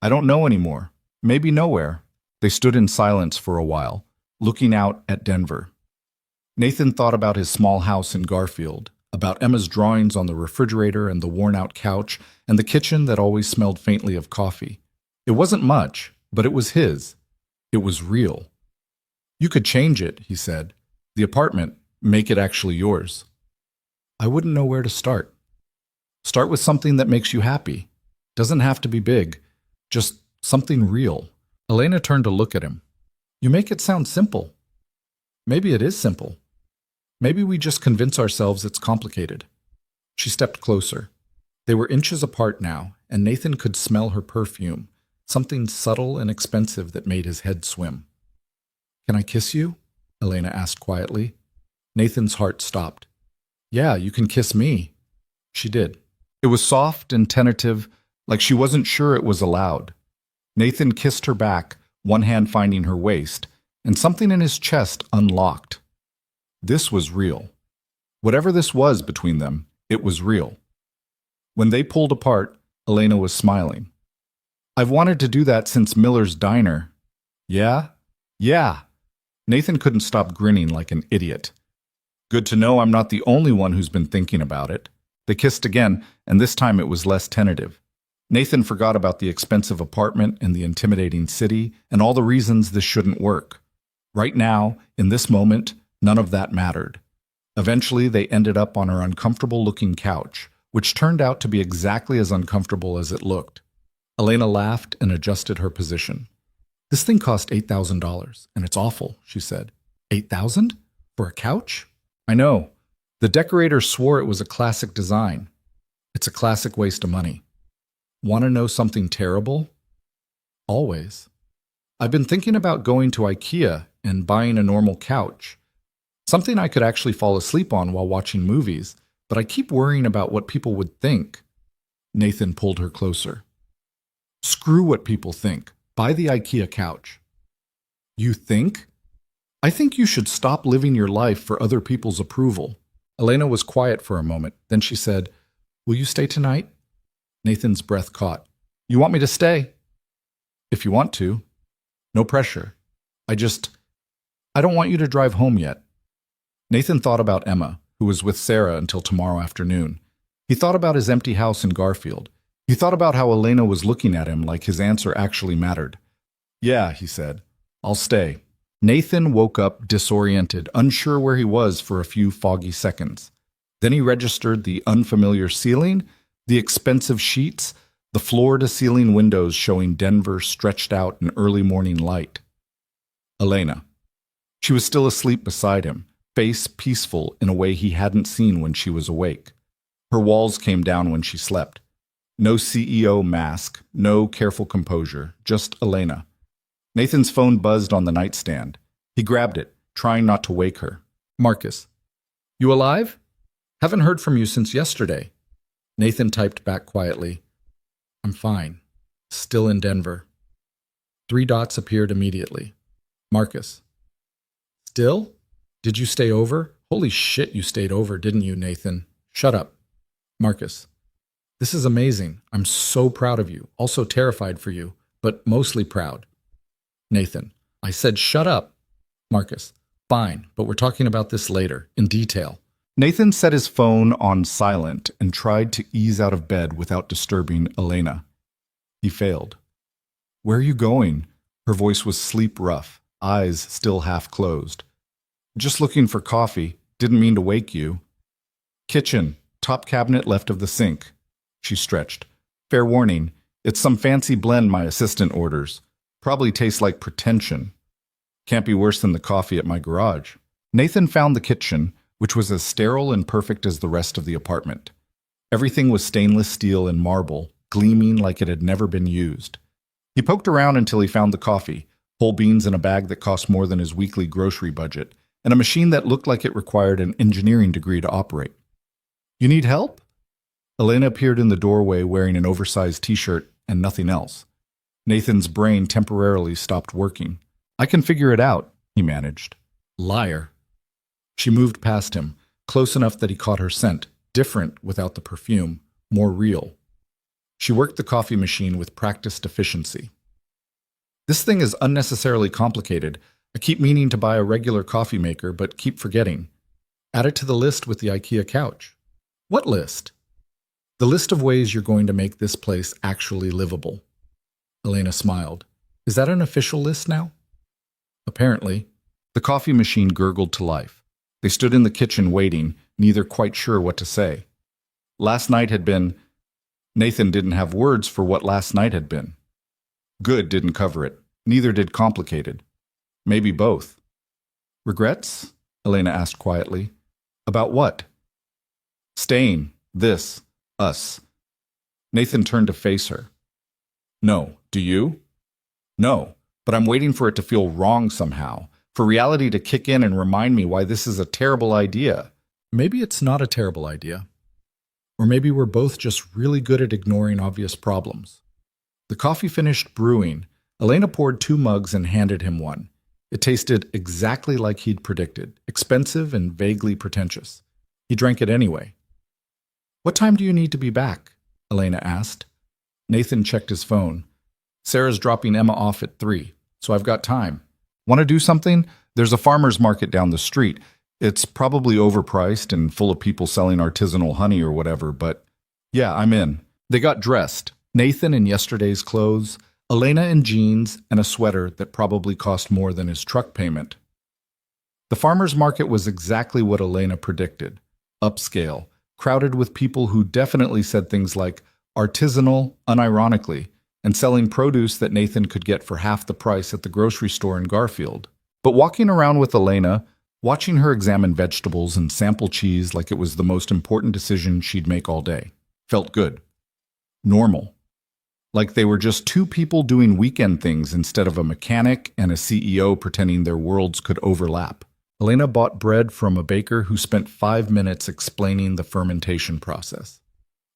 "I don't know anymore. Maybe nowhere." They stood in silence for a while, looking out at Denver. Nathan thought about his small house in Garfield, about Emma's drawings on the refrigerator and the worn-out couch, and the kitchen that always smelled faintly of coffee. It wasn't much, but it was his. It was real. "You could change it," he said. "The apartment, make it actually yours." "I wouldn't know where to start." "Start with something that makes you happy. Doesn't have to be big. Just something real." Elena turned to look at him. "You make it sound simple." "Maybe it is simple. Maybe we just convince ourselves it's complicated." She stepped closer. They were inches apart now, and Nathan could smell her perfume, something subtle and expensive that made his head swim. "Can I kiss you?" Elena asked quietly. Nathan's heart stopped. "Yeah, you can kiss me." She did. It was soft and tentative, like she wasn't sure it was allowed. Nathan kissed her back, one hand finding her waist, and something in his chest unlocked. This was real. Whatever this was between them, it was real. When they pulled apart, Elena was smiling. "I've wanted to do that since Miller's Diner." "Yeah? Yeah." Nathan couldn't stop grinning like an idiot. "Good to know I'm not the only one who's been thinking about it." They kissed again, and this time it was less tentative. Nathan forgot about the expensive apartment and the intimidating city and all the reasons this shouldn't work. Right now, in this moment, none of that mattered. Eventually, they ended up on her uncomfortable-looking couch, which turned out to be exactly as uncomfortable as it looked. Elena laughed and adjusted her position. "This thing cost $8,000, and it's awful," she said. $8,000? For a couch? "I know. The decorator swore it was a classic design. It's a classic waste of money." "Want to know something terrible?" "Always." "I've been thinking about going to IKEA and buying a normal couch. Something I could actually fall asleep on while watching movies, but I keep worrying about what people would think." Nathan pulled her closer. "Screw what people think. Buy the IKEA couch." "You think?" "I think you should stop living your life for other people's approval." Elena was quiet for a moment. Then she said, "Will you stay tonight?" Nathan's breath caught. "You want me to stay?" "If you want to. No pressure. I don't want you to drive home yet." Nathan thought about Emma, who was with Sarah until tomorrow afternoon. He thought about his empty house in Garfield. He thought about how Elena was looking at him like his answer actually mattered. "Yeah," he said. "I'll stay." Nathan woke up disoriented, unsure where he was for a few foggy seconds. Then he registered the unfamiliar ceiling, the expensive sheets, the floor-to-ceiling windows showing Denver stretched out in early morning light. Elena. She was still asleep beside him, face peaceful in a way he hadn't seen when she was awake. Her walls came down when she slept. No CEO mask, no careful composure, just Elena. Nathan's phone buzzed on the nightstand. He grabbed it, trying not to wake her. Marcus. You alive? Haven't heard from you since yesterday. Nathan typed back quietly. I'm fine. Still in Denver. 3 dots appeared immediately. Marcus. Still? Did you stay over? Holy shit, you stayed over, didn't you, Nathan? Shut up. Marcus. This is amazing. I'm so proud of you. Also terrified for you, but mostly proud. Nathan. I said shut up. Marcus. Fine, but we're talking about this later, in detail. Nathan set his phone on silent and tried to ease out of bed without disturbing Elena. He failed. Where are you going? Her voice was sleep rough, eyes still half closed. Just looking for coffee. Didn't mean to wake you. Kitchen, top cabinet left of the sink. She stretched. Fair warning, it's some fancy blend my assistant orders. Probably tastes like pretension. Can't be worse than the coffee at my garage. Nathan found the kitchen, which was as sterile and perfect as the rest of the apartment. Everything was stainless steel and marble, gleaming like it had never been used. He poked around until he found the coffee, whole beans in a bag that cost more than his weekly grocery budget, and a machine that looked like it required an engineering degree to operate. You need help? Elena appeared in the doorway wearing an oversized t-shirt and nothing else. Nathan's brain temporarily stopped working. I can figure it out, he managed. Liar. She moved past him, close enough that he caught her scent, different without the perfume, more real. She worked the coffee machine with practiced efficiency. This thing is unnecessarily complicated. I keep meaning to buy a regular coffee maker, but keep forgetting. Add it to the list with the IKEA couch. What list? The list of ways you're going to make this place actually livable. Elena smiled. Is that an official list now? Apparently. The coffee machine gurgled to life. They stood in the kitchen waiting, neither quite sure what to say. Last night had been... Nathan didn't have words for what last night had been. Good didn't cover it. Neither did complicated. Maybe both. Regrets? Elena asked quietly. About what? Staying. This. Us. Nathan turned to face her. No. Do you? No. But I'm waiting for it to feel wrong somehow. For reality to kick in and remind me why this is a terrible idea. Maybe it's not a terrible idea. Or maybe we're both just really good at ignoring obvious problems. The coffee finished brewing. Elena poured 2 mugs and handed him one. It tasted exactly like he'd predicted, expensive and vaguely pretentious. He drank it anyway. What time do you need to be back? Elena asked. Nathan checked his phone. Sarah's dropping Emma off at 3, so I've got time. Want to do something? There's a farmer's market down the street. It's probably overpriced and full of people selling artisanal honey or whatever, but yeah, I'm in. They got dressed. Nathan in yesterday's clothes, Elena in jeans and a sweater that probably cost more than his truck payment. The farmer's market was exactly what Elena predicted. Upscale, crowded with people who definitely said things like artisanal, unironically, and selling produce that Nathan could get for half the price at the grocery store in Garfield. But walking around with Elena, watching her examine vegetables and sample cheese like it was the most important decision she'd make all day, felt good. Normal. Like they were just 2 people doing weekend things instead of a mechanic and a CEO pretending their worlds could overlap. Elena bought bread from a baker who spent 5 minutes explaining the fermentation process.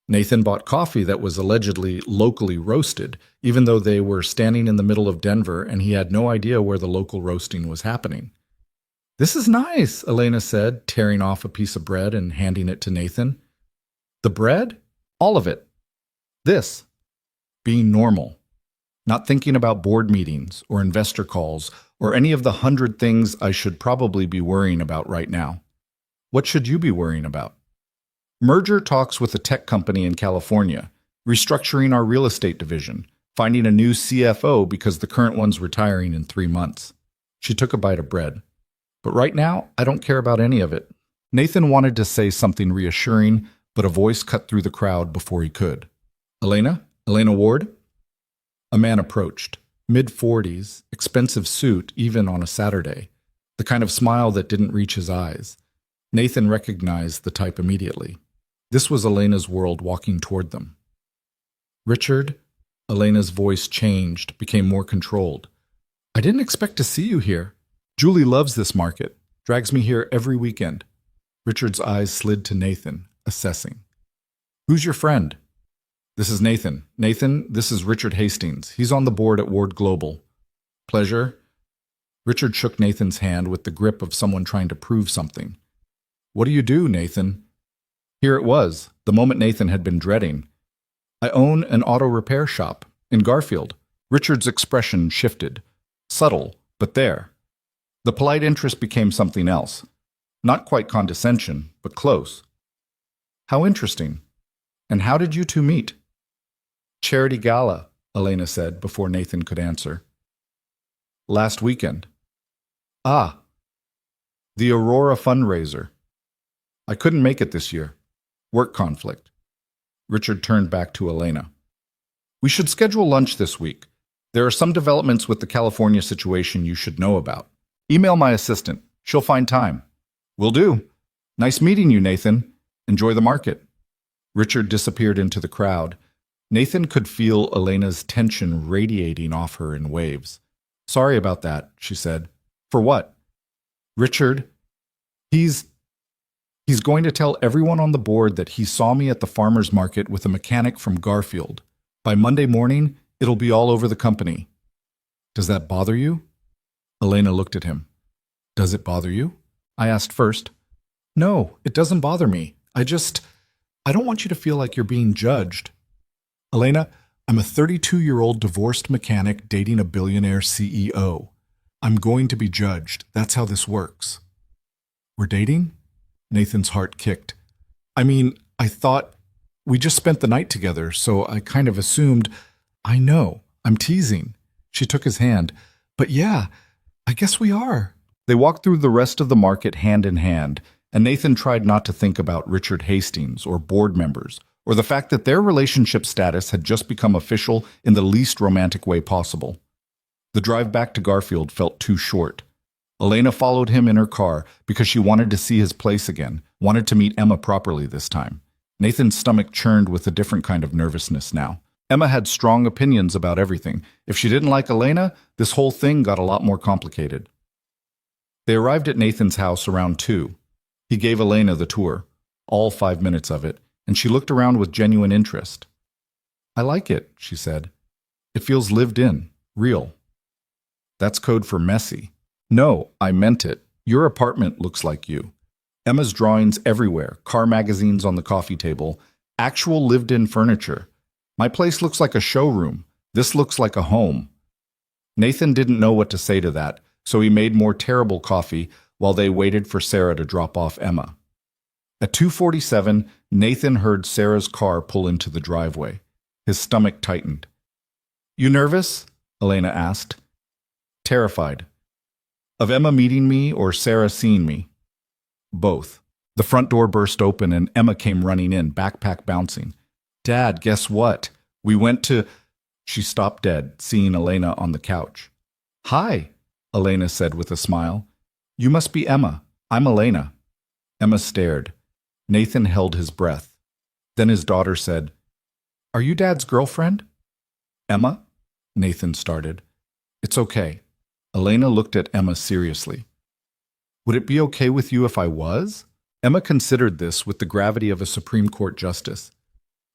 Nathan bought coffee that was allegedly locally roasted, even though they were standing in the middle of Denver and he had no idea where the local roasting was happening. This is nice, Elena said, tearing off a piece of bread and handing it to Nathan. The bread? All of it. This. Being normal. Not thinking about board meetings or investor calls or any of the 100 things I should probably be worrying about right now. What should you be worrying about? Merger talks with a tech company in California, restructuring our real estate division, finding a new CFO because the current one's retiring in 3 months. She took a bite of bread. But right now, I don't care about any of it. Nathan wanted to say something reassuring, but a voice cut through the crowd before he could. Elena? Elena Ward? A man approached, mid-40s, expensive suit even on a Saturday, the kind of smile that didn't reach his eyes. Nathan recognized the type immediately. This was Elena's world walking toward them. Richard, Elena's voice changed, became more controlled. I didn't expect to see you here. Julie loves this market, drags me here every weekend. Richard's eyes slid to Nathan, assessing. Who's your friend? This is Nathan. Nathan, this is Richard Hastings. He's on the board at Ward Global. Pleasure. Richard shook Nathan's hand with the grip of someone trying to prove something. What do you do, Nathan? Here it was, the moment Nathan had been dreading. I own an auto repair shop in Garfield. Richard's expression shifted. Subtle, but there. The polite interest became something else. Not quite condescension, but close. How interesting. And how did you two meet? Charity gala, Elena said before Nathan could answer. Last weekend. Ah. The Aurora fundraiser. I couldn't make it this year. Work conflict. Richard turned back to Elena. We should schedule lunch this week. There are some developments with the California situation you should know about. Email my assistant. She'll find time. Will do. Nice meeting you, Nathan. Enjoy the market. Richard disappeared into the crowd. Nathan could feel Elena's tension radiating off her in waves. Sorry about that, she said. For what? Richard, he's going to tell everyone on the board that he saw me at the farmer's market with a mechanic from Garfield. By Monday morning, it'll be all over the company. Does that bother you? Elena looked at him. Does it bother you? I asked first. No, it doesn't bother me. I don't want you to feel like you're being judged. Elena, I'm a 32-year-old divorced mechanic dating a billionaire CEO. I'm going to be judged. That's how this works. We're dating? Nathan's heart kicked. I mean, I thought we just spent the night together, so I kind of assumed. I know, I'm teasing. She took his hand. But yeah, I guess we are. They walked through the rest of the market hand in hand, and Nathan tried not to think about Richard Hastings or board members, or the fact that their relationship status had just become official in the least romantic way possible. The drive back to Garfield felt too short. Elena followed him in her car because she wanted to see his place again, wanted to meet Emma properly this time. Nathan's stomach churned with a different kind of nervousness now. Emma had strong opinions about everything. If she didn't like Elena, this whole thing got a lot more complicated. They arrived at Nathan's house around 2. He gave Elena the tour, all 5 minutes of it, and she looked around with genuine interest. I like it, she said. It feels lived in, real. That's code for messy. No, I meant it. Your apartment looks like you. Emma's drawings everywhere, car magazines on the coffee table, actual lived-in furniture. My place looks like a showroom. This looks like a home. Nathan didn't know what to say to that, so he made more terrible coffee while they waited for Sarah to drop off Emma. At 2:47, Nathan heard Sarah's car pull into the driveway. His stomach tightened. You nervous? Elena asked. Terrified. Of Emma meeting me or Sarah seeing me? Both. The front door burst open and Emma came running in, backpack bouncing. Dad, guess what? We went to... She stopped dead, seeing Elena on the couch. Hi, Elena said with a smile. You must be Emma. I'm Elena. Emma stared. Nathan held his breath. Then his daughter said, Are you Dad's girlfriend? Emma? Nathan started. It's okay. Elena looked at Emma seriously. Would it be okay with you if I was? Emma considered this with the gravity of a Supreme Court justice.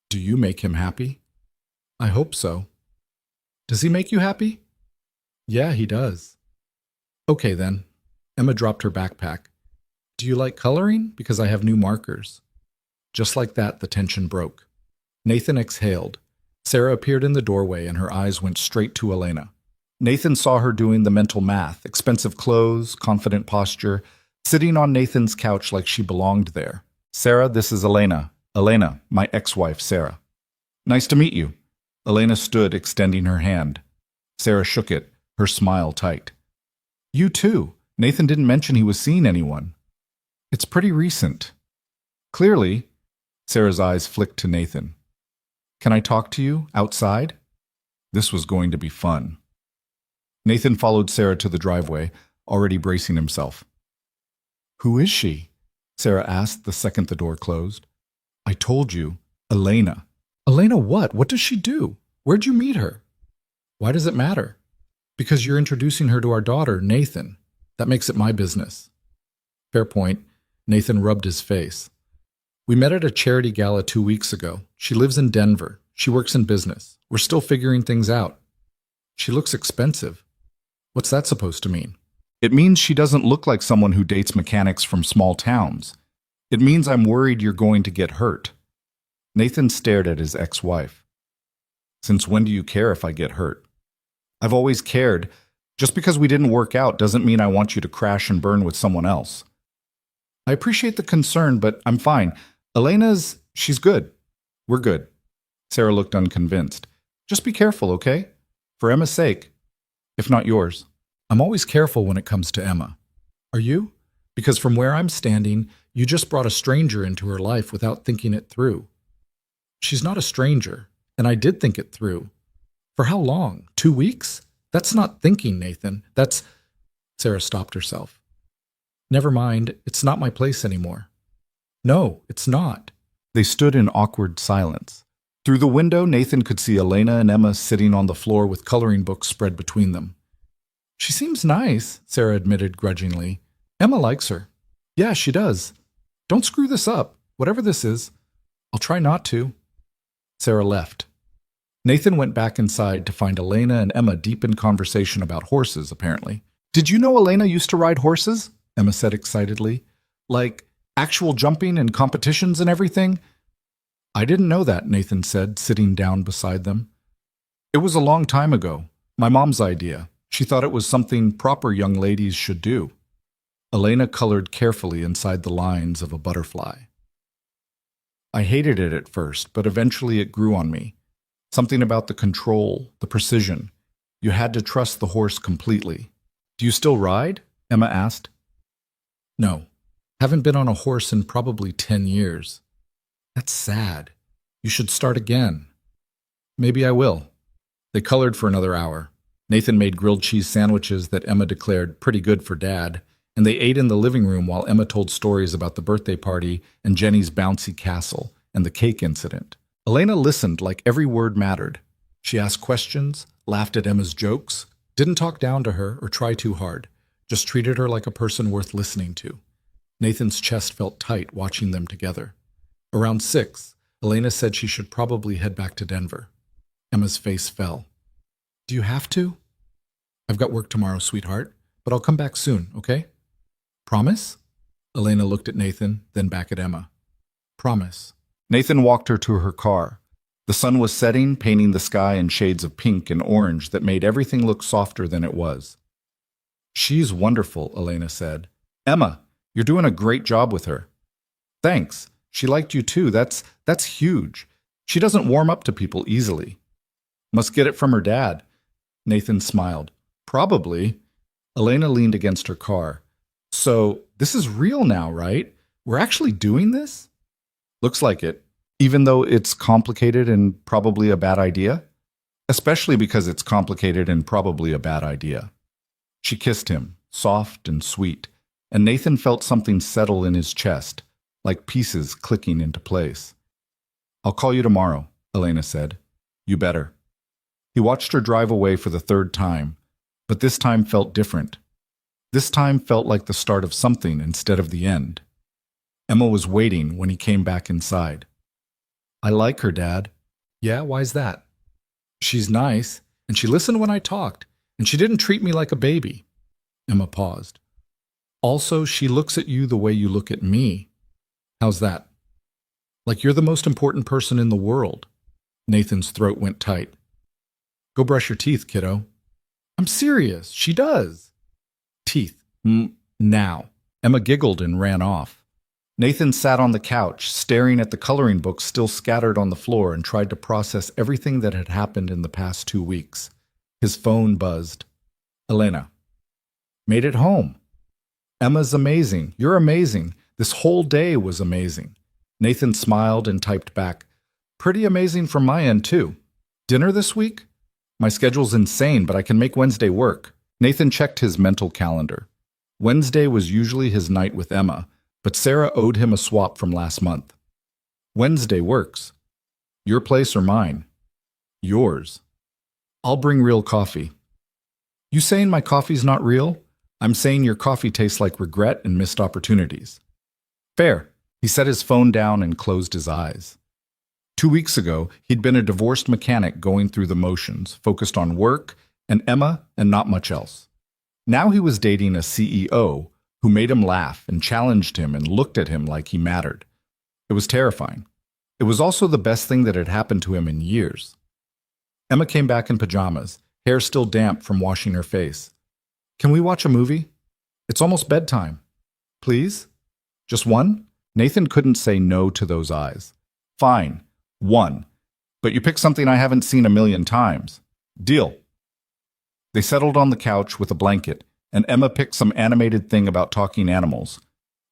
Do you make him happy? I hope so. Does he make you happy? Yeah, he does. Okay then. Emma dropped her backpack. Do you like coloring? Because I have new markers. Just like that, the tension broke. Nathan exhaled. Sarah appeared in the doorway and her eyes went straight to Elena. Nathan saw her doing the mental math, expensive clothes, confident posture, sitting on Nathan's couch like she belonged there. Sarah, this is Elena. Elena, my ex-wife, Sarah. Nice to meet you. Elena stood, extending her hand. Sarah shook it, her smile tight. You too. Nathan didn't mention he was seeing anyone. It's pretty recent. Clearly, Sarah's eyes flicked to Nathan. Can I talk to you outside? This was going to be fun. Nathan followed Sarah to the driveway, already bracing himself. Who is she? Sarah asked the second the door closed. I told you. Elena. Elena what? What does she do? Where'd you meet her? Why does it matter? Because you're introducing her to our daughter, Nathan. That makes it my business. Fair point. Nathan rubbed his face. We met at a charity gala 2 weeks ago. She lives in Denver. She works in business. We're still figuring things out. She looks expensive. What's that supposed to mean? It means she doesn't look like someone who dates mechanics from small towns. It means I'm worried you're going to get hurt. Nathan stared at his ex-wife. Since when do you care if I get hurt? I've always cared. Just because we didn't work out doesn't mean I want you to crash and burn with someone else. I appreciate the concern, but I'm fine. She's good. We're good. Sarah looked unconvinced. Just be careful, okay? For Emma's sake. If not yours. I'm always careful when it comes to Emma. Are you? Because from where I'm standing, you just brought a stranger into her life without thinking it through. She's not a stranger, and I did think it through. For how long? 2 weeks? That's not thinking, Nathan. That's... Sarah stopped herself. Never mind, it's not my place anymore. No, it's not. They stood in awkward silence. Through the window, Nathan could see Elena and Emma sitting on the floor with coloring books spread between them. She seems nice, Sarah admitted grudgingly. Emma likes her. Yeah, she does. Don't screw this up, whatever this is. I'll try not to. Sarah left. Nathan went back inside to find Elena and Emma deep in conversation about horses, apparently. Did you know Elena used to ride horses? Emma said excitedly. Like actual jumping and competitions and everything? I didn't know that, Nathan said, sitting down beside them. It was a long time ago. My mom's idea. She thought it was something proper young ladies should do. Elena colored carefully inside the lines of a butterfly. I hated it at first, but eventually it grew on me. Something about the control, the precision. You had to trust the horse completely. Do you still ride? Emma asked. No. Haven't been on a horse in probably 10 years. That's sad. You should start again. Maybe I will. They colored for another hour. Nathan made grilled cheese sandwiches that Emma declared pretty good for Dad, and they ate in the living room while Emma told stories about the birthday party and Jenny's bouncy castle and the cake incident. Elena listened like every word mattered. She asked questions, laughed at Emma's jokes, didn't talk down to her or try too hard, just treated her like a person worth listening to. Nathan's chest felt tight watching them together. Around 6, Elena said she should probably head back to Denver. Emma's face fell. Do you have to? I've got work tomorrow, sweetheart, but I'll come back soon, okay? Promise? Elena looked at Nathan, then back at Emma. Promise. Nathan walked her to her car. The sun was setting, painting the sky in shades of pink and orange that made everything look softer than it was. She's wonderful, Elena said. Emma, you're doing a great job with her. Thanks. She liked you too. That's huge. She doesn't warm up to people easily. Must get it from her dad. Nathan smiled. Probably. Elena leaned against her car. So, this is real now, right? We're actually doing this? Looks like it, even though it's complicated and probably a bad idea. Especially because it's complicated and probably a bad idea. She kissed him, soft and sweet, and Nathan felt something settle in his chest, like pieces clicking into place. I'll call you tomorrow, Elena said. You better. He watched her drive away for the 3rd time, but this time felt different. This time felt like the start of something instead of the end. Emma was waiting when he came back inside. I like her, Dad. Yeah, why's that? She's nice, and she listened when I talked, and she didn't treat me like a baby. Emma paused. Also, she looks at you the way you look at me. How's that? Like you're the most important person in the world. Nathan's throat went tight. Go brush your teeth, kiddo. I'm serious. She does. Teeth. Now. Emma giggled and ran off. Nathan sat on the couch, staring at the coloring books still scattered on the floor and tried to process everything that had happened in the past 2 weeks. His phone buzzed. Elena. Made it home. Emma's amazing. You're amazing. This whole day was amazing. Nathan smiled and typed back. Pretty amazing from my end, too. Dinner this week? My schedule's insane, but I can make Wednesday work. Nathan checked his mental calendar. Wednesday was usually his night with Emma, but Sarah owed him a swap from last month. Wednesday works. Your place or mine? Yours. I'll bring real coffee. You saying my coffee's not real? I'm saying your coffee tastes like regret and missed opportunities. Fair. He set his phone down and closed his eyes. 2 weeks ago, he'd been a divorced mechanic going through the motions, focused on work and Emma and not much else. Now he was dating a CEO who made him laugh and challenged him and looked at him like he mattered. It was terrifying. It was also the best thing that had happened to him in years. Emma came back in pajamas, hair still damp from washing her face. Can we watch a movie? It's almost bedtime. Please? Just one? Nathan couldn't say no to those eyes. Fine, one. But you pick something I haven't seen a million times. Deal. They settled on the couch with a blanket, and Emma picked some animated thing about talking animals.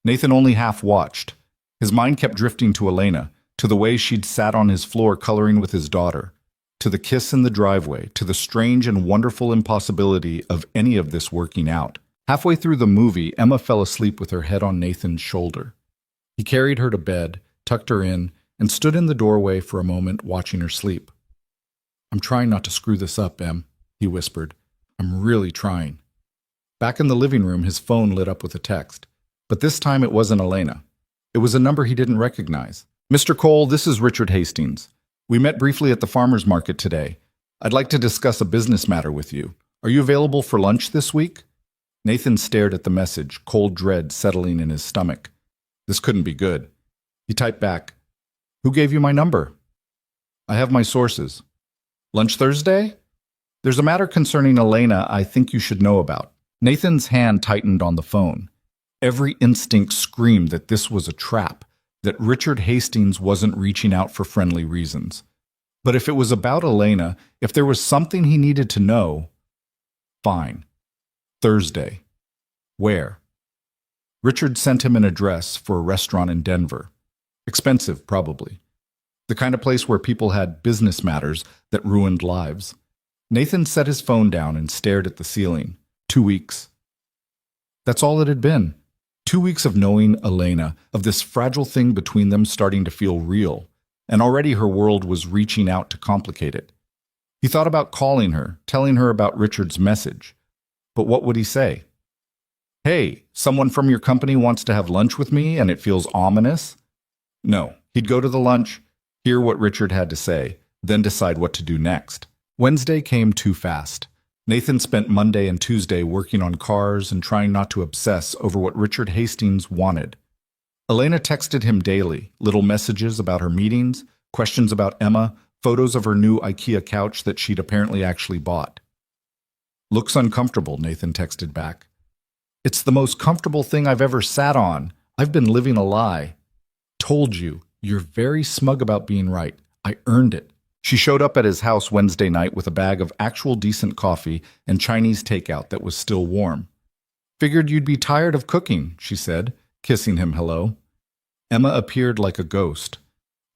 Nathan only half watched. His mind kept drifting to Elena, to the way she'd sat on his floor coloring with his daughter, to the kiss in the driveway, to the strange and wonderful impossibility of any of this working out. Halfway through the movie, Emma fell asleep with her head on Nathan's shoulder. He carried her to bed, tucked her in, and stood in the doorway for a moment watching her sleep. I'm trying not to screw this up, Em, he whispered. I'm really trying. Back in the living room, his phone lit up with a text. But this time it wasn't Elena. It was a number he didn't recognize. Mr. Cole, this is Richard Hastings. We met briefly at the farmer's market today. I'd like to discuss a business matter with you. Are you available for lunch this week? Nathan stared at the message, cold dread settling in his stomach. This couldn't be good. He typed back, Who gave you my number? I have my sources. Lunch Thursday? There's a matter concerning Elena I think you should know about. Nathan's hand tightened on the phone. Every instinct screamed that this was a trap, that Richard Hastings wasn't reaching out for friendly reasons. But if it was about Elena, if there was something he needed to know, fine. Thursday. Where? Richard sent him an address for a restaurant in Denver. Expensive, probably. The kind of place where people had business matters that ruined lives. Nathan set his phone down and stared at the ceiling. 2 weeks. That's all it had been. 2 weeks of knowing Elena, of this fragile thing between them starting to feel real, and already her world was reaching out to complicate it. He thought about calling her, telling her about Richard's message. But what would he say? Hey, someone from your company wants to have lunch with me and it feels ominous? No, he'd go to the lunch, hear what Richard had to say, then decide what to do next. Wednesday came too fast. Nathan spent Monday and Tuesday working on cars and trying not to obsess over what Richard Hastings wanted. Elena texted him daily, little messages about her meetings, questions about Emma, photos of her new IKEA couch that she'd apparently actually bought. Looks uncomfortable, Nathan texted back. It's the most comfortable thing I've ever sat on. I've been living a lie. Told you, you're very smug about being right. I earned it. She showed up at his house Wednesday night with a bag of actual decent coffee and Chinese takeout that was still warm. Figured you'd be tired of cooking, she said, kissing him hello. Emma appeared like a ghost.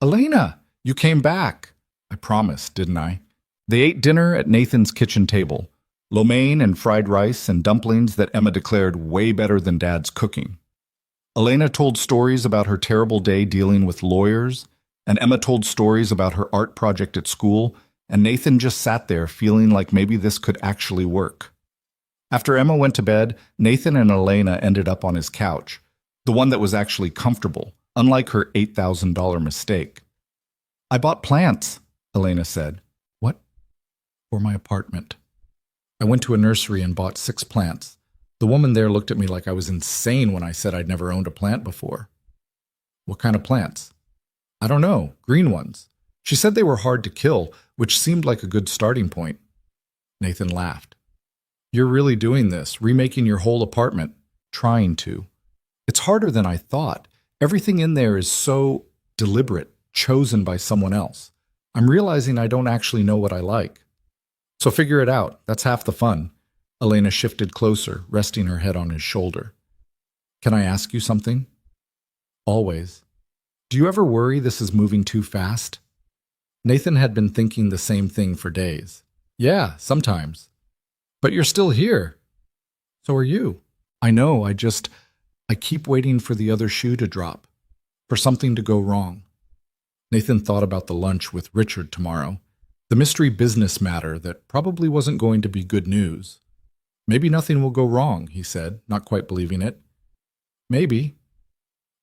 Elena, you came back. I promised, didn't I? They ate dinner at Nathan's kitchen table. Lo mein and fried rice and dumplings that Emma declared way better than Dad's cooking. Elena told stories about her terrible day dealing with lawyers, and Emma told stories about her art project at school, and Nathan just sat there feeling like maybe this could actually work. After Emma went to bed, Nathan and Elena ended up on his couch, the one that was actually comfortable, unlike her $8,000 mistake. I bought plants, Elena said. What? For my apartment. I went to a nursery and bought 6 plants. The woman there looked at me like I was insane when I said I'd never owned a plant before. What kind of plants? I don't know, green ones. She said they were hard to kill, which seemed like a good starting point. Nathan laughed. You're really doing this, remaking your whole apartment. Trying to. It's harder than I thought. Everything in there is so deliberate, chosen by someone else. I'm realizing I don't actually know what I like. So figure it out. That's half the fun. Elena shifted closer, resting her head on his shoulder. Can I ask you something? Always. Do you ever worry this is moving too fast? Nathan had been thinking the same thing for days. Yeah, sometimes. But you're still here. So are you. I know, I keep waiting for the other shoe to drop, for something to go wrong. Nathan thought about the lunch with Richard tomorrow, the mystery business matter that probably wasn't going to be good news. Maybe nothing will go wrong, he said, not quite believing it. Maybe.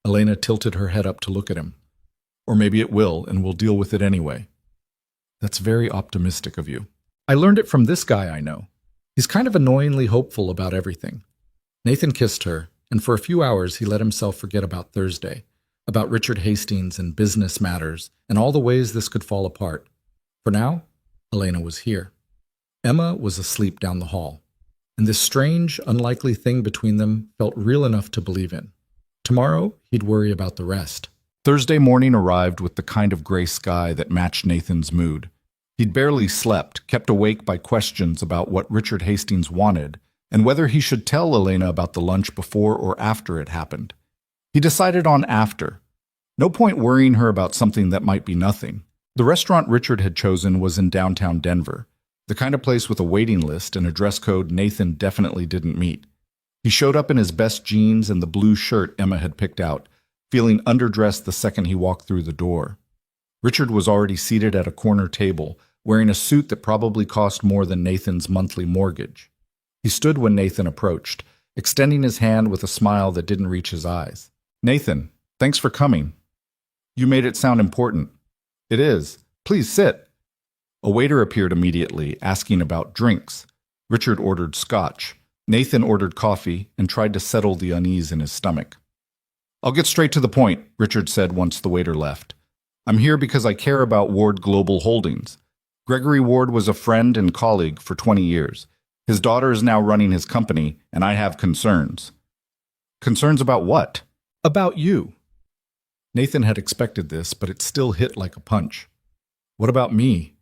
Elena tilted her head up to look at him. Or maybe it will, and we'll deal with it anyway. That's very optimistic of you. I learned it from this guy I know. He's kind of annoyingly hopeful about everything. Nathan kissed her, and for a few hours he let himself forget about Thursday, about Richard Hastings and business matters, and all the ways this could fall apart. For now, Elena was here. Emma was asleep down the hall, and this strange, unlikely thing between them felt real enough to believe in. Tomorrow, he'd worry about the rest. Thursday morning arrived with the kind of gray sky that matched Nathan's mood. He'd barely slept, kept awake by questions about what Richard Hastings wanted, and whether he should tell Elena about the lunch before or after it happened. He decided on after. No point worrying her about something that might be nothing. The restaurant Richard had chosen was in downtown Denver, the kind of place with a waiting list and a dress code Nathan definitely didn't meet. He showed up in his best jeans and the blue shirt Emma had picked out, feeling underdressed the second he walked through the door. Richard was already seated at a corner table, wearing a suit that probably cost more than Nathan's monthly mortgage. He stood when Nathan approached, extending his hand with a smile that didn't reach his eyes. Nathan, thanks for coming. You made it sound important. It is. Please sit. A waiter appeared immediately, asking about drinks. Richard ordered scotch. Nathan ordered coffee and tried to settle the unease in his stomach. I'll get straight to the point, Richard said once the waiter left. I'm here because I care about Ward Global Holdings. Gregory Ward was a friend and colleague for 20 years. His daughter is now running his company, and I have concerns. Concerns about what? About you. Nathan had expected this, but it still hit like a punch. What about me?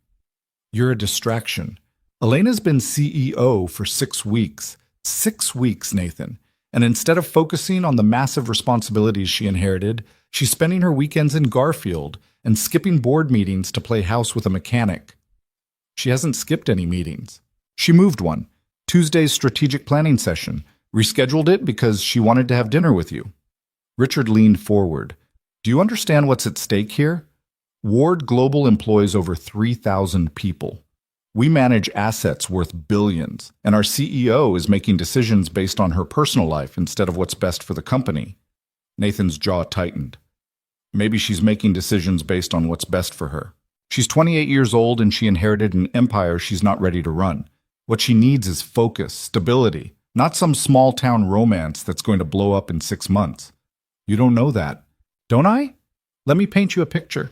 You're a distraction. Elena's been CEO for 6 weeks. 6 weeks, Nathan. And instead of focusing on the massive responsibilities she inherited, she's spending her weekends in Garfield and skipping board meetings to play house with a mechanic. She hasn't skipped any meetings. She moved one, Tuesday's strategic planning session, rescheduled it because she wanted to have dinner with you. Richard leaned forward. Do you understand what's at stake here? Ward Global employs over 3,000 people. We manage assets worth billions, and our CEO is making decisions based on her personal life instead of what's best for the company. Nathan's jaw tightened. Maybe she's making decisions based on what's best for her. She's 28 years old and she inherited an empire she's not ready to run. What she needs is focus, stability, not some small-town romance that's going to blow up in 6 months. You don't know that. Don't I? Let me paint you a picture.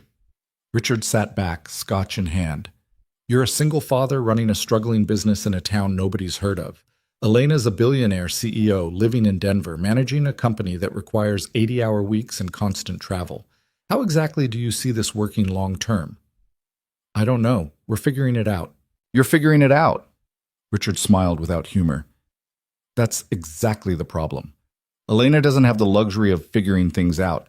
Richard sat back, scotch in hand. You're a single father running a struggling business in a town nobody's heard of. Elena's a billionaire CEO living in Denver, managing a company that requires 80-hour weeks and constant travel. How exactly do you see this working long-term? I don't know. We're figuring it out. You're figuring it out. Richard smiled without humor. That's exactly the problem. Elena doesn't have the luxury of figuring things out.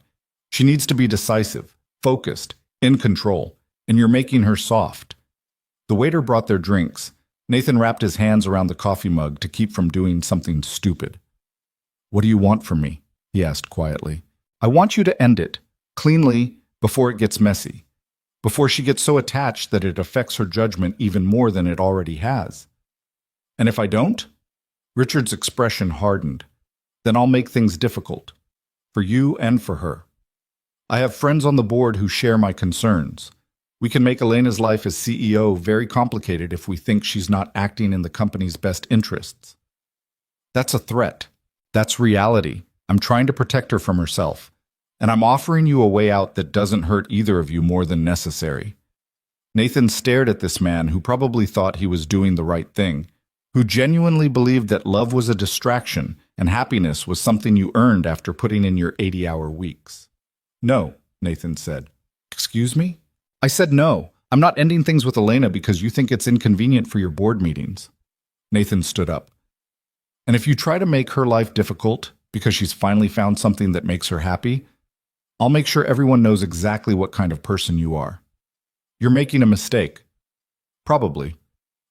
She needs to be decisive, focused, in control, and you're making her soft. The waiter brought their drinks. Nathan wrapped his hands around the coffee mug to keep from doing something stupid. What do you want from me? He asked quietly. I want you to end it, cleanly, before it gets messy, before she gets so attached that it affects her judgment even more than it already has. And if I don't? Richard's expression hardened. Then I'll make things difficult, for you and for her. I have friends on the board who share my concerns. We can make Elena's life as CEO very complicated if we think she's not acting in the company's best interests. That's a threat. That's reality. I'm trying to protect her from herself. And I'm offering you a way out that doesn't hurt either of you more than necessary. Nathan stared at this man who probably thought he was doing the right thing, who genuinely believed that love was a distraction and happiness was something you earned after putting in your 80-hour weeks. No, Nathan said. Excuse me? I said no. I'm not ending things with Elena because you think it's inconvenient for your board meetings. Nathan stood up. And if you try to make her life difficult because she's finally found something that makes her happy, I'll make sure everyone knows exactly what kind of person you are. You're making a mistake. Probably.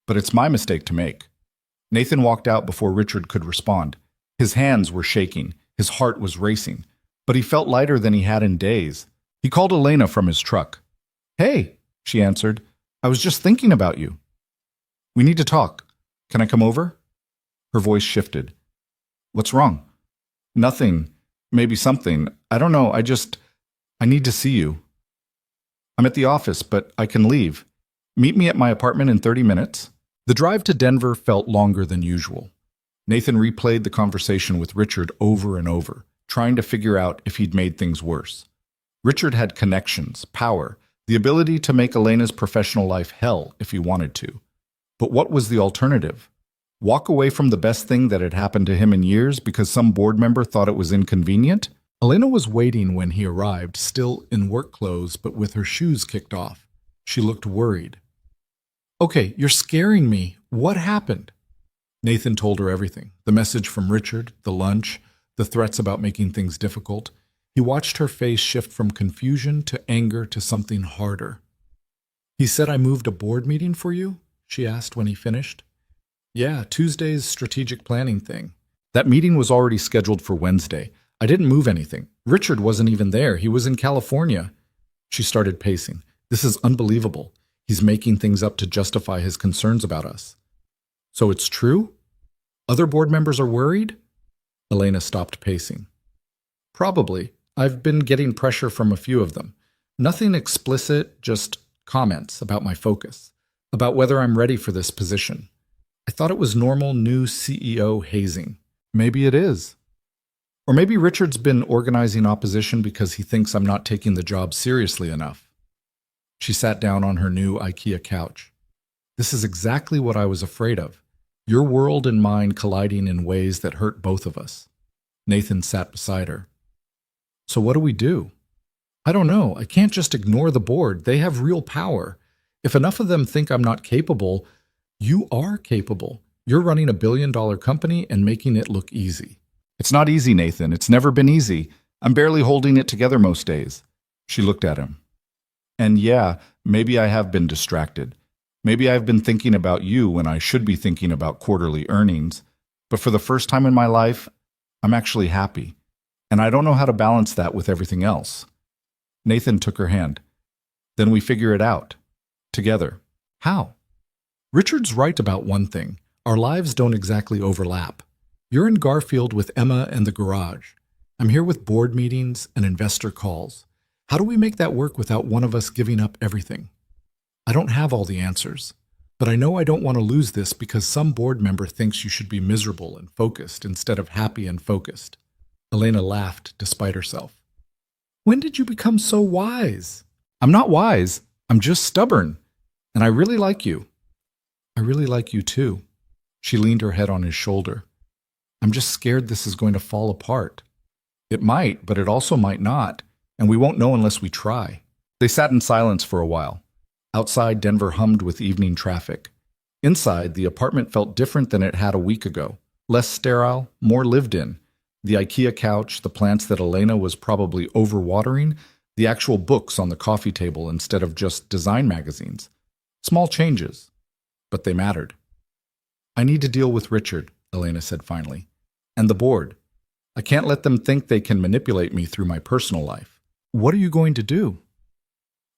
But it's my mistake to make. Nathan walked out before Richard could respond. His hands were shaking. His heart was racing. But he felt lighter than he had in days. He called Elena from his truck. Hey, she answered. I was just thinking about you. We need to talk. Can I come over? Her voice shifted. What's wrong? Nothing. Maybe something. I don't know. I need to see you. I'm at the office, but I can leave. Meet me at my apartment in 30 minutes. The drive to Denver felt longer than usual. Nathan replayed the conversation with Richard over and over, trying to figure out if he'd made things worse. Richard had connections, power, the ability to make Elena's professional life hell if he wanted to. But what was the alternative? Walk away from the best thing that had happened to him in years because some board member thought it was inconvenient? Elena was waiting when he arrived, still in work clothes but with her shoes kicked off. She looked worried. Okay, you're scaring me. What happened? Nathan told her everything. The message from Richard, the lunch, the threats about making things difficult. He watched her face shift from confusion to anger to something harder. He said I moved a board meeting for you? She asked when he finished. Yeah, Tuesday's strategic planning thing. That meeting was already scheduled for Wednesday. I didn't move anything. Richard wasn't even there. He was in California. She started pacing. This is unbelievable. He's making things up to justify his concerns about us. So it's true? Other board members are worried? Elena stopped pacing. Probably. I've been getting pressure from a few of them. Nothing explicit, just comments about my focus, about whether I'm ready for this position. I thought it was normal new CEO hazing. Maybe it is. Or maybe Richard's been organizing opposition because he thinks I'm not taking the job seriously enough. She sat down on her new IKEA couch. This is exactly what I was afraid of. Your world and mine colliding in ways that hurt both of us. Nathan sat beside her. So what do we do? I don't know. I can't just ignore the board. They have real power. If enough of them think I'm not capable, you are capable. You're running $1 billion company and making it look easy. It's not easy, Nathan. It's never been easy. I'm barely holding it together most days. She looked at him. And yeah, maybe I have been distracted. Maybe I've been thinking about you when I should be thinking about quarterly earnings. But for the first time in my life, I'm actually happy. And I don't know how to balance that with everything else. Nathan took her hand. Then we figure it out. Together. How? Richard's right about one thing. Our lives don't exactly overlap. You're in Garfield with Emma and the garage. I'm here with board meetings and investor calls. How do we make that work without one of us giving up everything? I don't have all the answers, but I know I don't want to lose this because some board member thinks you should be miserable and focused instead of happy and focused. Elena laughed despite herself. When did you become so wise? I'm not wise. I'm just stubborn. And I really like you. I really like you too. She leaned her head on his shoulder. I'm just scared this is going to fall apart. It might, but it also might not, and we won't know unless we try. They sat in silence for a while. Outside, Denver hummed with evening traffic. Inside, the apartment felt different than it had a week ago. Less sterile, more lived in. The IKEA couch, the plants that Elena was probably overwatering, the actual books on the coffee table instead of just design magazines. Small changes, but they mattered. I need to deal with Richard, Elena said finally, and the board. I can't let them think they can manipulate me through my personal life. What are you going to do?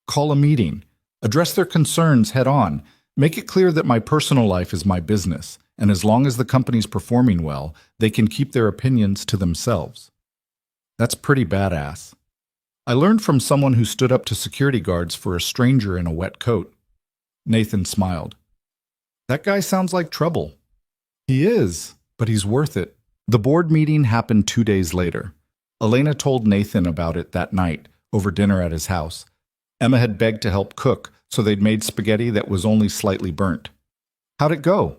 Call a meeting. Address their concerns head on. Make it clear that my personal life is my business, and as long as the company's performing well, they can keep their opinions to themselves. That's pretty badass. I learned from someone who stood up to security guards for a stranger in a wet coat. Nathan smiled. That guy sounds like trouble. He is, but he's worth it. The board meeting happened 2 days later. Elena told Nathan about it that night, over dinner at his house. Emma had begged to help cook, so they'd made spaghetti that was only slightly burnt. How'd it go?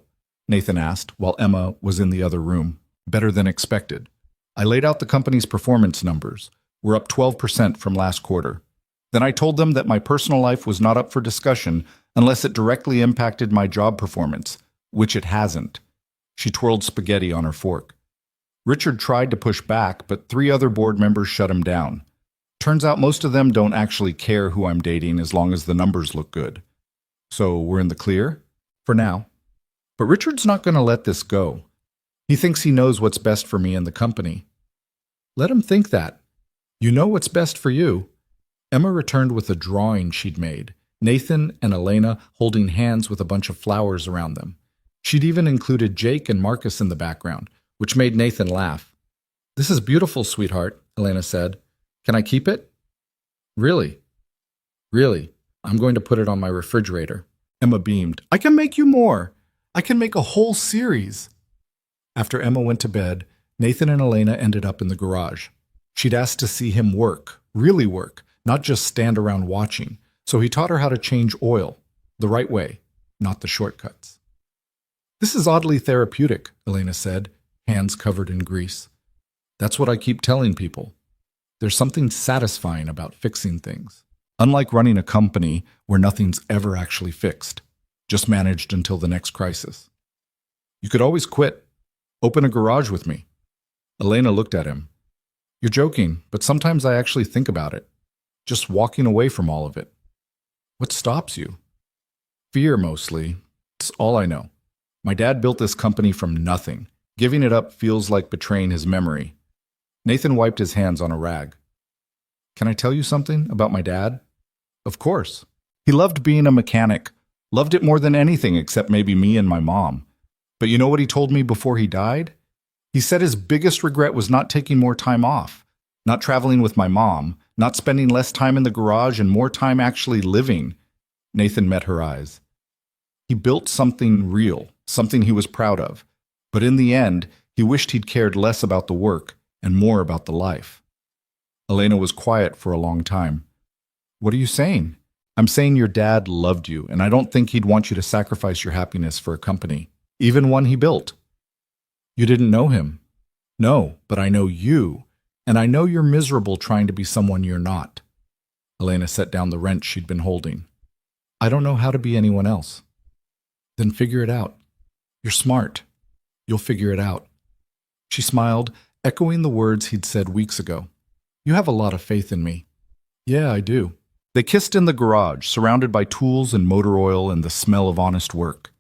Nathan asked, while Emma was in the other room. Better than expected. I laid out the company's performance numbers. We're up 12% from last quarter. Then I told them that my personal life was not up for discussion unless it directly impacted my job performance, which it hasn't. She twirled spaghetti on her fork. Richard tried to push back, but 3 other board members shut him down. Turns out most of them don't actually care who I'm dating as long as the numbers look good. So we're in the clear? For now. But Richard's not going to let this go. He thinks he knows what's best for me and the company. Let him think that. You know what's best for you. Emma returned with a drawing she'd made, Nathan and Elena holding hands with a bunch of flowers around them. She'd even included Jake and Marcus in the background, which made Nathan laugh. "This is beautiful, sweetheart," Elena said. "Can I keep it?" "Really? Really? I'm going to put it on my refrigerator." Emma beamed. "I can make you more. I can make a whole series." After Emma went to bed, Nathan and Elena ended up in the garage. She'd asked to see him work, really work, not just stand around watching. So he taught her how to change oil, the right way, not the shortcuts. "This is oddly therapeutic," Elena said, hands covered in grease. "That's what I keep telling people. There's something satisfying about fixing things. Unlike running a company where nothing's ever actually fixed, just managed until the next crisis. You could always quit. Open a garage with me." Elena looked at him. "You're joking, but sometimes I actually think about it. Just walking away from all of it." "What stops you?" "Fear, mostly. It's all I know. My dad built this company from nothing. Giving it up feels like betraying his memory." Nathan wiped his hands on a rag. "Can I tell you something about my dad?" "Of course. He loved being a mechanic. Loved it more than anything except maybe me and my mom. But you know what he told me before he died? He said his biggest regret was not taking more time off, not traveling with my mom, not spending less time in the garage and more time actually living." Nathan met her eyes. He built something real, something he was proud of. But in the end, he wished he'd cared less about the work and more about the life. Elena was quiet for a long time. "What are you saying?" "I'm saying your dad loved you, and I don't think he'd want you to sacrifice your happiness for a company, even one he built." "You didn't know him." "No, but I know you, and I know you're miserable trying to be someone you're not." Elena set down the wrench she'd been holding. "I don't know how to be anyone else." "Then figure it out. You're smart. You'll figure it out." She smiled, echoing the words he'd said weeks ago. "You have a lot of faith in me." "Yeah, I do." They kissed in the garage, surrounded by tools and motor oil and the smell of honest work.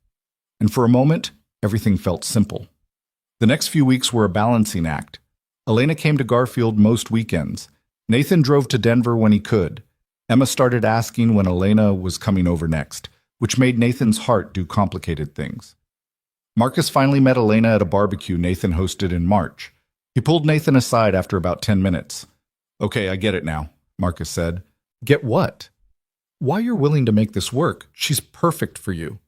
And for a moment, everything felt simple. The next few weeks were a balancing act. Elena came to Garfield most weekends. Nathan drove to Denver when he could. Emma started asking when Elena was coming over next, which made Nathan's heart do complicated things. Marcus finally met Elena at a barbecue Nathan hosted in March. He pulled Nathan aside after about 10 minutes. "Okay, I get it now," Marcus said. "Get what?" "Why you're willing to make this work. She's perfect for you."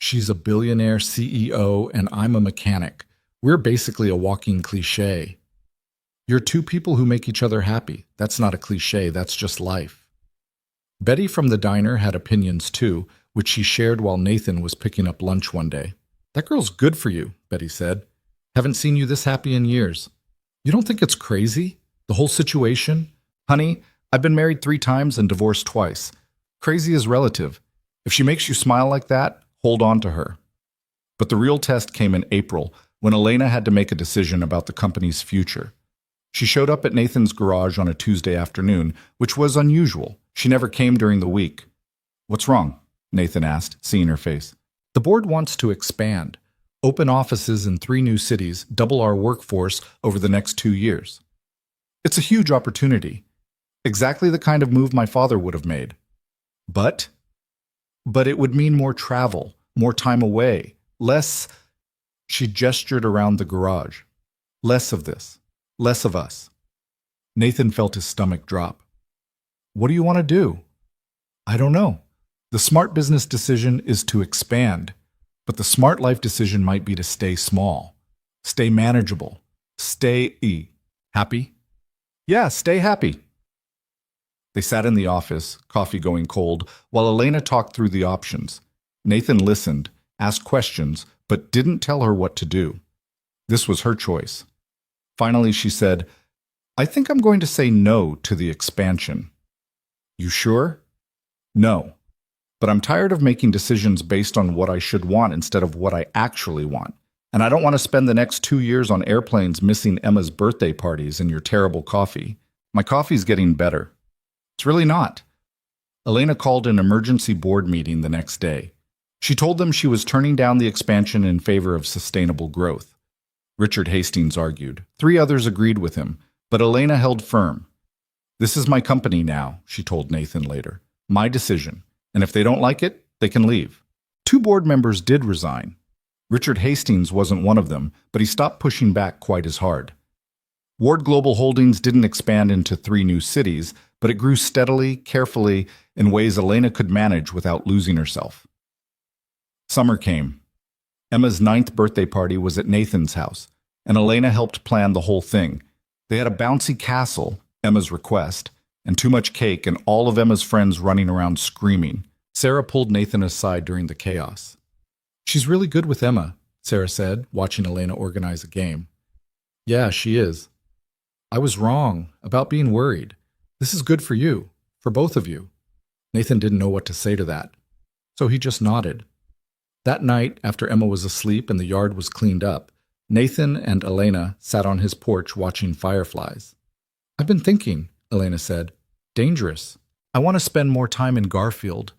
"She's a billionaire CEO and I'm a mechanic. We're basically a walking cliché." "You're two people who make each other happy. That's not a cliché, that's just life." Betty from the diner had opinions too, which she shared while Nathan was picking up lunch one day. "That girl's good for you," Betty said. "Haven't seen you this happy in years. You don't think it's crazy? The whole situation?" "Honey, I've been married 3 times and divorced twice. Crazy is relative. If she makes you smile like that, hold on to her." But the real test came in April, when Elena had to make a decision about the company's future. She showed up at Nathan's garage on a Tuesday afternoon, which was unusual. She never came during the week. "What's wrong?" Nathan asked, seeing her face. "The board wants to expand. Open offices in 3 new cities, double our workforce over the next 2 years. It's a huge opportunity. Exactly the kind of move my father would have made. But it would mean more travel, more time away, less..." She gestured around the garage. "Less of this. Less of us." Nathan felt his stomach drop. "What do you want to do?" "I don't know. The smart business decision is to expand, but the smart life decision might be to stay small, stay manageable, stay happy." "Yeah, stay happy." They sat in the office, coffee going cold, while Elena talked through the options. Nathan listened, asked questions, but didn't tell her what to do. This was her choice. Finally, she said, "I think I'm going to say no to the expansion." "You sure?" "No. But I'm tired of making decisions based on what I should want instead of what I actually want. And I don't want to spend the next 2 years on airplanes missing Emma's birthday parties and your terrible coffee. My coffee's getting better." "It's really not." Elena called an emergency board meeting the next day. She told them she was turning down the expansion in favor of sustainable growth. Richard Hastings argued. 3 others agreed with him, but Elena held firm. This is my company now, she told Nathan later. My decision. And if they don't like it, they can leave. 2 board members did resign. Richard Hastings wasn't one of them, but he stopped pushing back quite as hard. Ward Global Holdings didn't expand into 3 new cities, but it grew steadily, carefully, in ways Elena could manage without losing herself. Summer came. Emma's 9th birthday party was at Nathan's house, and Elena helped plan the whole thing. They had a bouncy castle, Emma's request, and too much cake and all of Emma's friends running around screaming. Sarah pulled Nathan aside during the chaos. She's really good with Emma, Sarah said, watching Elena organize a game. Yeah, she is. I was wrong about being worried. This is good for you, for both of you. Nathan didn't know what to say to that, so he just nodded. That night, after Emma was asleep and the yard was cleaned up, Nathan and Elena sat on his porch watching fireflies. I've been thinking, Elena said. Dangerous. I want to spend more time in Garfield.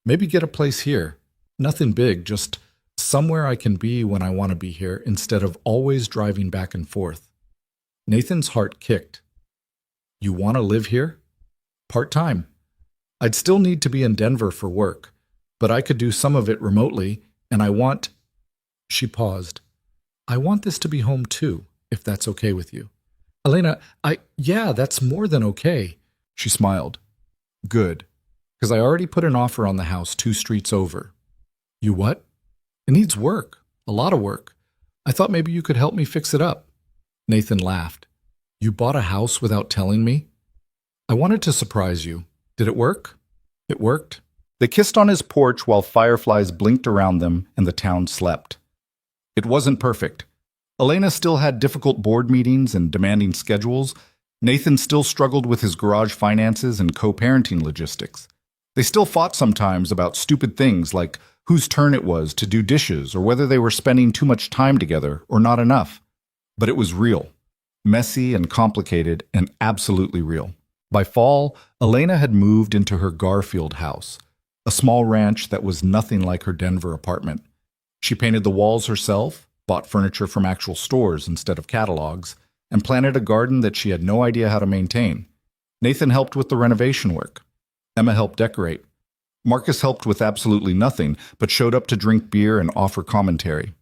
Maybe get a place here. Nothing big, just somewhere I can be when I want to be here instead of always driving back and forth. Nathan's heart kicked. You want to live here? Part-time. I'd still need to be in Denver for work, but I could do some of it remotely, and I want... She paused. I want this to be home too, if that's okay with you. Elena, yeah, that's more than okay. She smiled. Good, because I already put an offer on the house 2 streets over. You what? It needs work, a lot of work. I thought maybe you could help me fix it up. Nathan laughed. You bought a house without telling me? I wanted to surprise you. Did it work? It worked. They kissed on his porch while fireflies blinked around them and the town slept. It wasn't perfect. Elena still had difficult board meetings and demanding schedules. Nathan still struggled with his garage finances and co-parenting logistics. They still fought sometimes about stupid things like whose turn it was to do dishes or whether they were spending too much time together or not enough. But it was real. Messy and complicated and absolutely real. By fall, Elena had moved into her Garfield house, a small ranch that was nothing like her Denver apartment. She painted the walls herself, bought furniture from actual stores instead of catalogs, and planted a garden that she had no idea how to maintain. Nathan helped with the renovation work. Emma helped decorate. Marcus helped with absolutely nothing, but showed up to drink beer and offer commentary.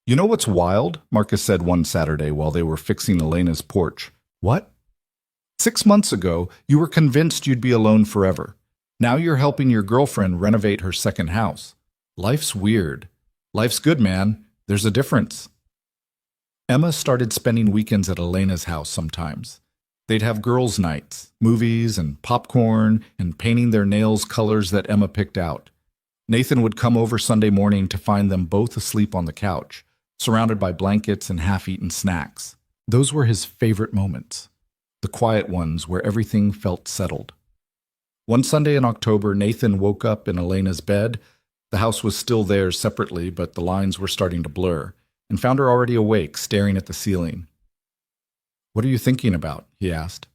You know what's wild? Marcus said one Saturday while they were fixing Elena's porch. What? 6 months ago, you were convinced you'd be alone forever. Now you're helping your girlfriend renovate her second house. Life's weird. Life's good, man. There's a difference. Emma started spending weekends at Elena's house sometimes. They'd have girls' nights, movies and popcorn, and painting their nails colors that Emma picked out. Nathan would come over Sunday morning to find them both asleep on the couch, surrounded by blankets and half-eaten snacks. Those were his favorite moments, the quiet ones where everything felt settled. One Sunday in October, Nathan woke up in Elena's bed. The house was still theirs separately, but the lines were starting to blur, and found her already awake, staring at the ceiling. What are you thinking about? He asked.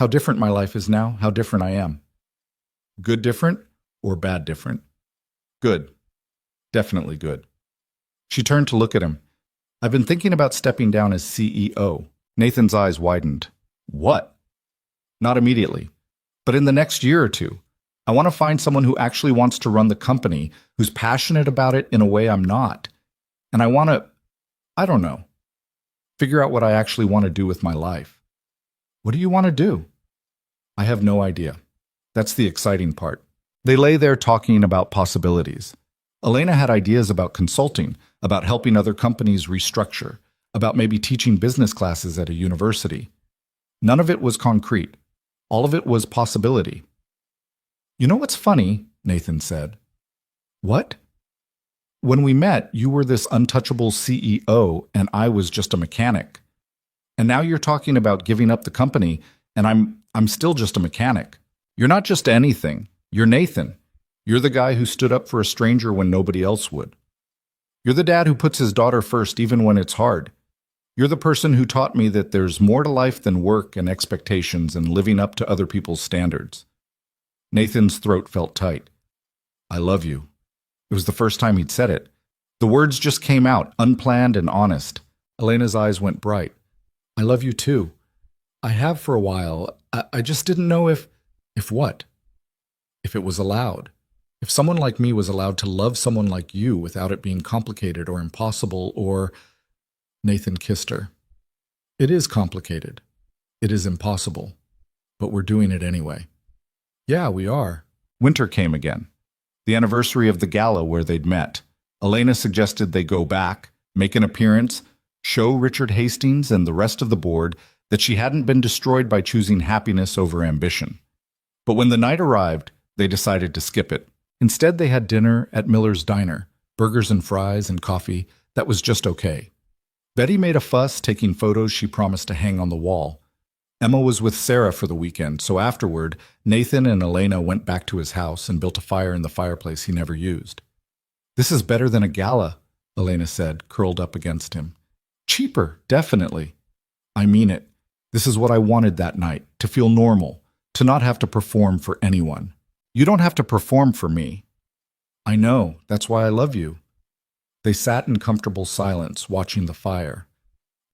How different my life is now, how different I am. Good different or bad different? Good. Definitely good. She turned to look at him. I've been thinking about stepping down as CEO. Nathan's eyes widened. What? Not immediately, but in the next year or two. I want to find someone who actually wants to run the company, who's passionate about it in a way I'm not. And I want to, I don't know, figure out what I actually want to do with my life. What do you want to do? I have no idea. That's the exciting part. They lay there talking about possibilities. Elena had ideas about consulting, about helping other companies restructure, about maybe teaching business classes at a university. None of it was concrete. All of it was possibility. You know what's funny? Nathan said. What? When we met, you were this untouchable CEO and I was just a mechanic. And now you're talking about giving up the company and I'm still just a mechanic. You're not just anything. You're Nathan. You're the guy who stood up for a stranger when nobody else would. You're the dad who puts his daughter first even when it's hard. You're the person who taught me that there's more to life than work and expectations and living up to other people's standards. Nathan's throat felt tight. I love you. It was the first time he'd said it. The words just came out, unplanned and honest. Elena's eyes went bright. I love you too. I have for a while, I just didn't know if what? If it was allowed. If someone like me was allowed to love someone like you without it being complicated or impossible or... Nathan kissed her. It is complicated. It is impossible. But we're doing it anyway. Yeah, we are. Winter came again. The anniversary of the gala where they'd met. Elena suggested they go back, make an appearance, show Richard Hastings and the rest of the board that she hadn't been destroyed by choosing happiness over ambition. But when the night arrived, they decided to skip it. Instead, they had dinner at Miller's Diner, burgers and fries and coffee. That was just okay. Betty made a fuss taking photos she promised to hang on the wall. Emma was with Sarah for the weekend, so afterward, Nathan and Elena went back to his house and built a fire in the fireplace he never used. This is better than a gala, Elena said, curled up against him. Cheaper, definitely. I mean it. This is what I wanted that night, to feel normal, to not have to perform for anyone. You don't have to perform for me. I know, that's why I love you. They sat in comfortable silence, watching the fire.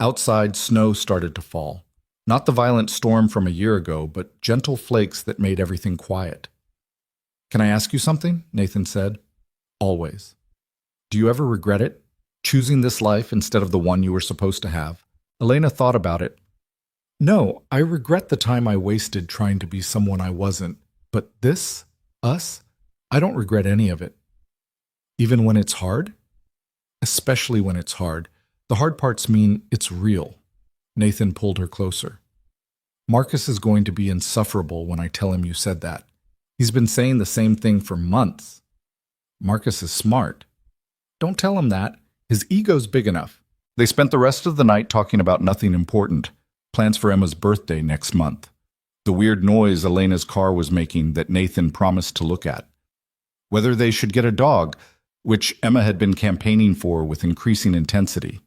Outside, snow started to fall. Not the violent storm from a year ago, but gentle flakes that made everything quiet. Can I ask you something? Nathan said. Always. Do you ever regret it? Choosing this life instead of the one you were supposed to have? Elena thought about it. No, I regret the time I wasted trying to be someone I wasn't. But this, us, I don't regret any of it. Even when it's hard? Especially when it's hard. The hard parts mean it's real. Nathan pulled her closer. Marcus is going to be insufferable when I tell him you said that. He's been saying the same thing for months. Marcus is smart. Don't tell him that. His ego's big enough. They spent the rest of the night talking about nothing important. Plans for Emma's birthday next month. The weird noise Elena's car was making that Nathan promised to look at. Whether they should get a dog, which Emma had been campaigning for with increasing intensity.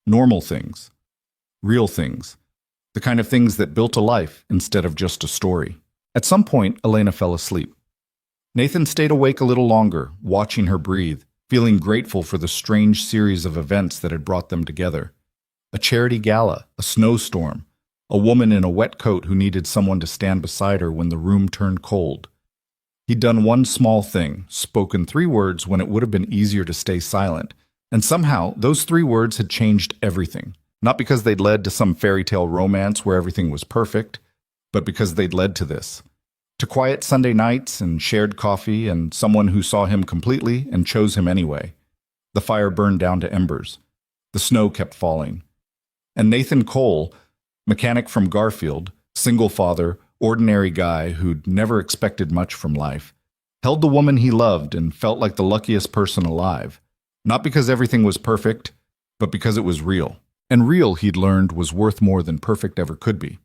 Normal things. Real things. The kind of things that built a life instead of just a story. At some point, Elena fell asleep. Nathan stayed awake a little longer, watching her breathe, feeling grateful for the strange series of events that had brought them together. A charity gala, a snowstorm, a woman in a wet coat who needed someone to stand beside her when the room turned cold. He'd done one small thing, spoken 3 words when it would have been easier to stay silent, and somehow those 3 words had changed everything. Not because they'd led to some fairy tale romance where everything was perfect, but because they'd led to this. To quiet Sunday nights and shared coffee and someone who saw him completely and chose him anyway. The fire burned down to embers. The snow kept falling. And Nathan Cole, mechanic from Garfield, single father, ordinary guy who'd never expected much from life, held the woman he loved and felt like the luckiest person alive. Not because everything was perfect, but because it was real. And real, he'd learned, was worth more than perfect ever could be.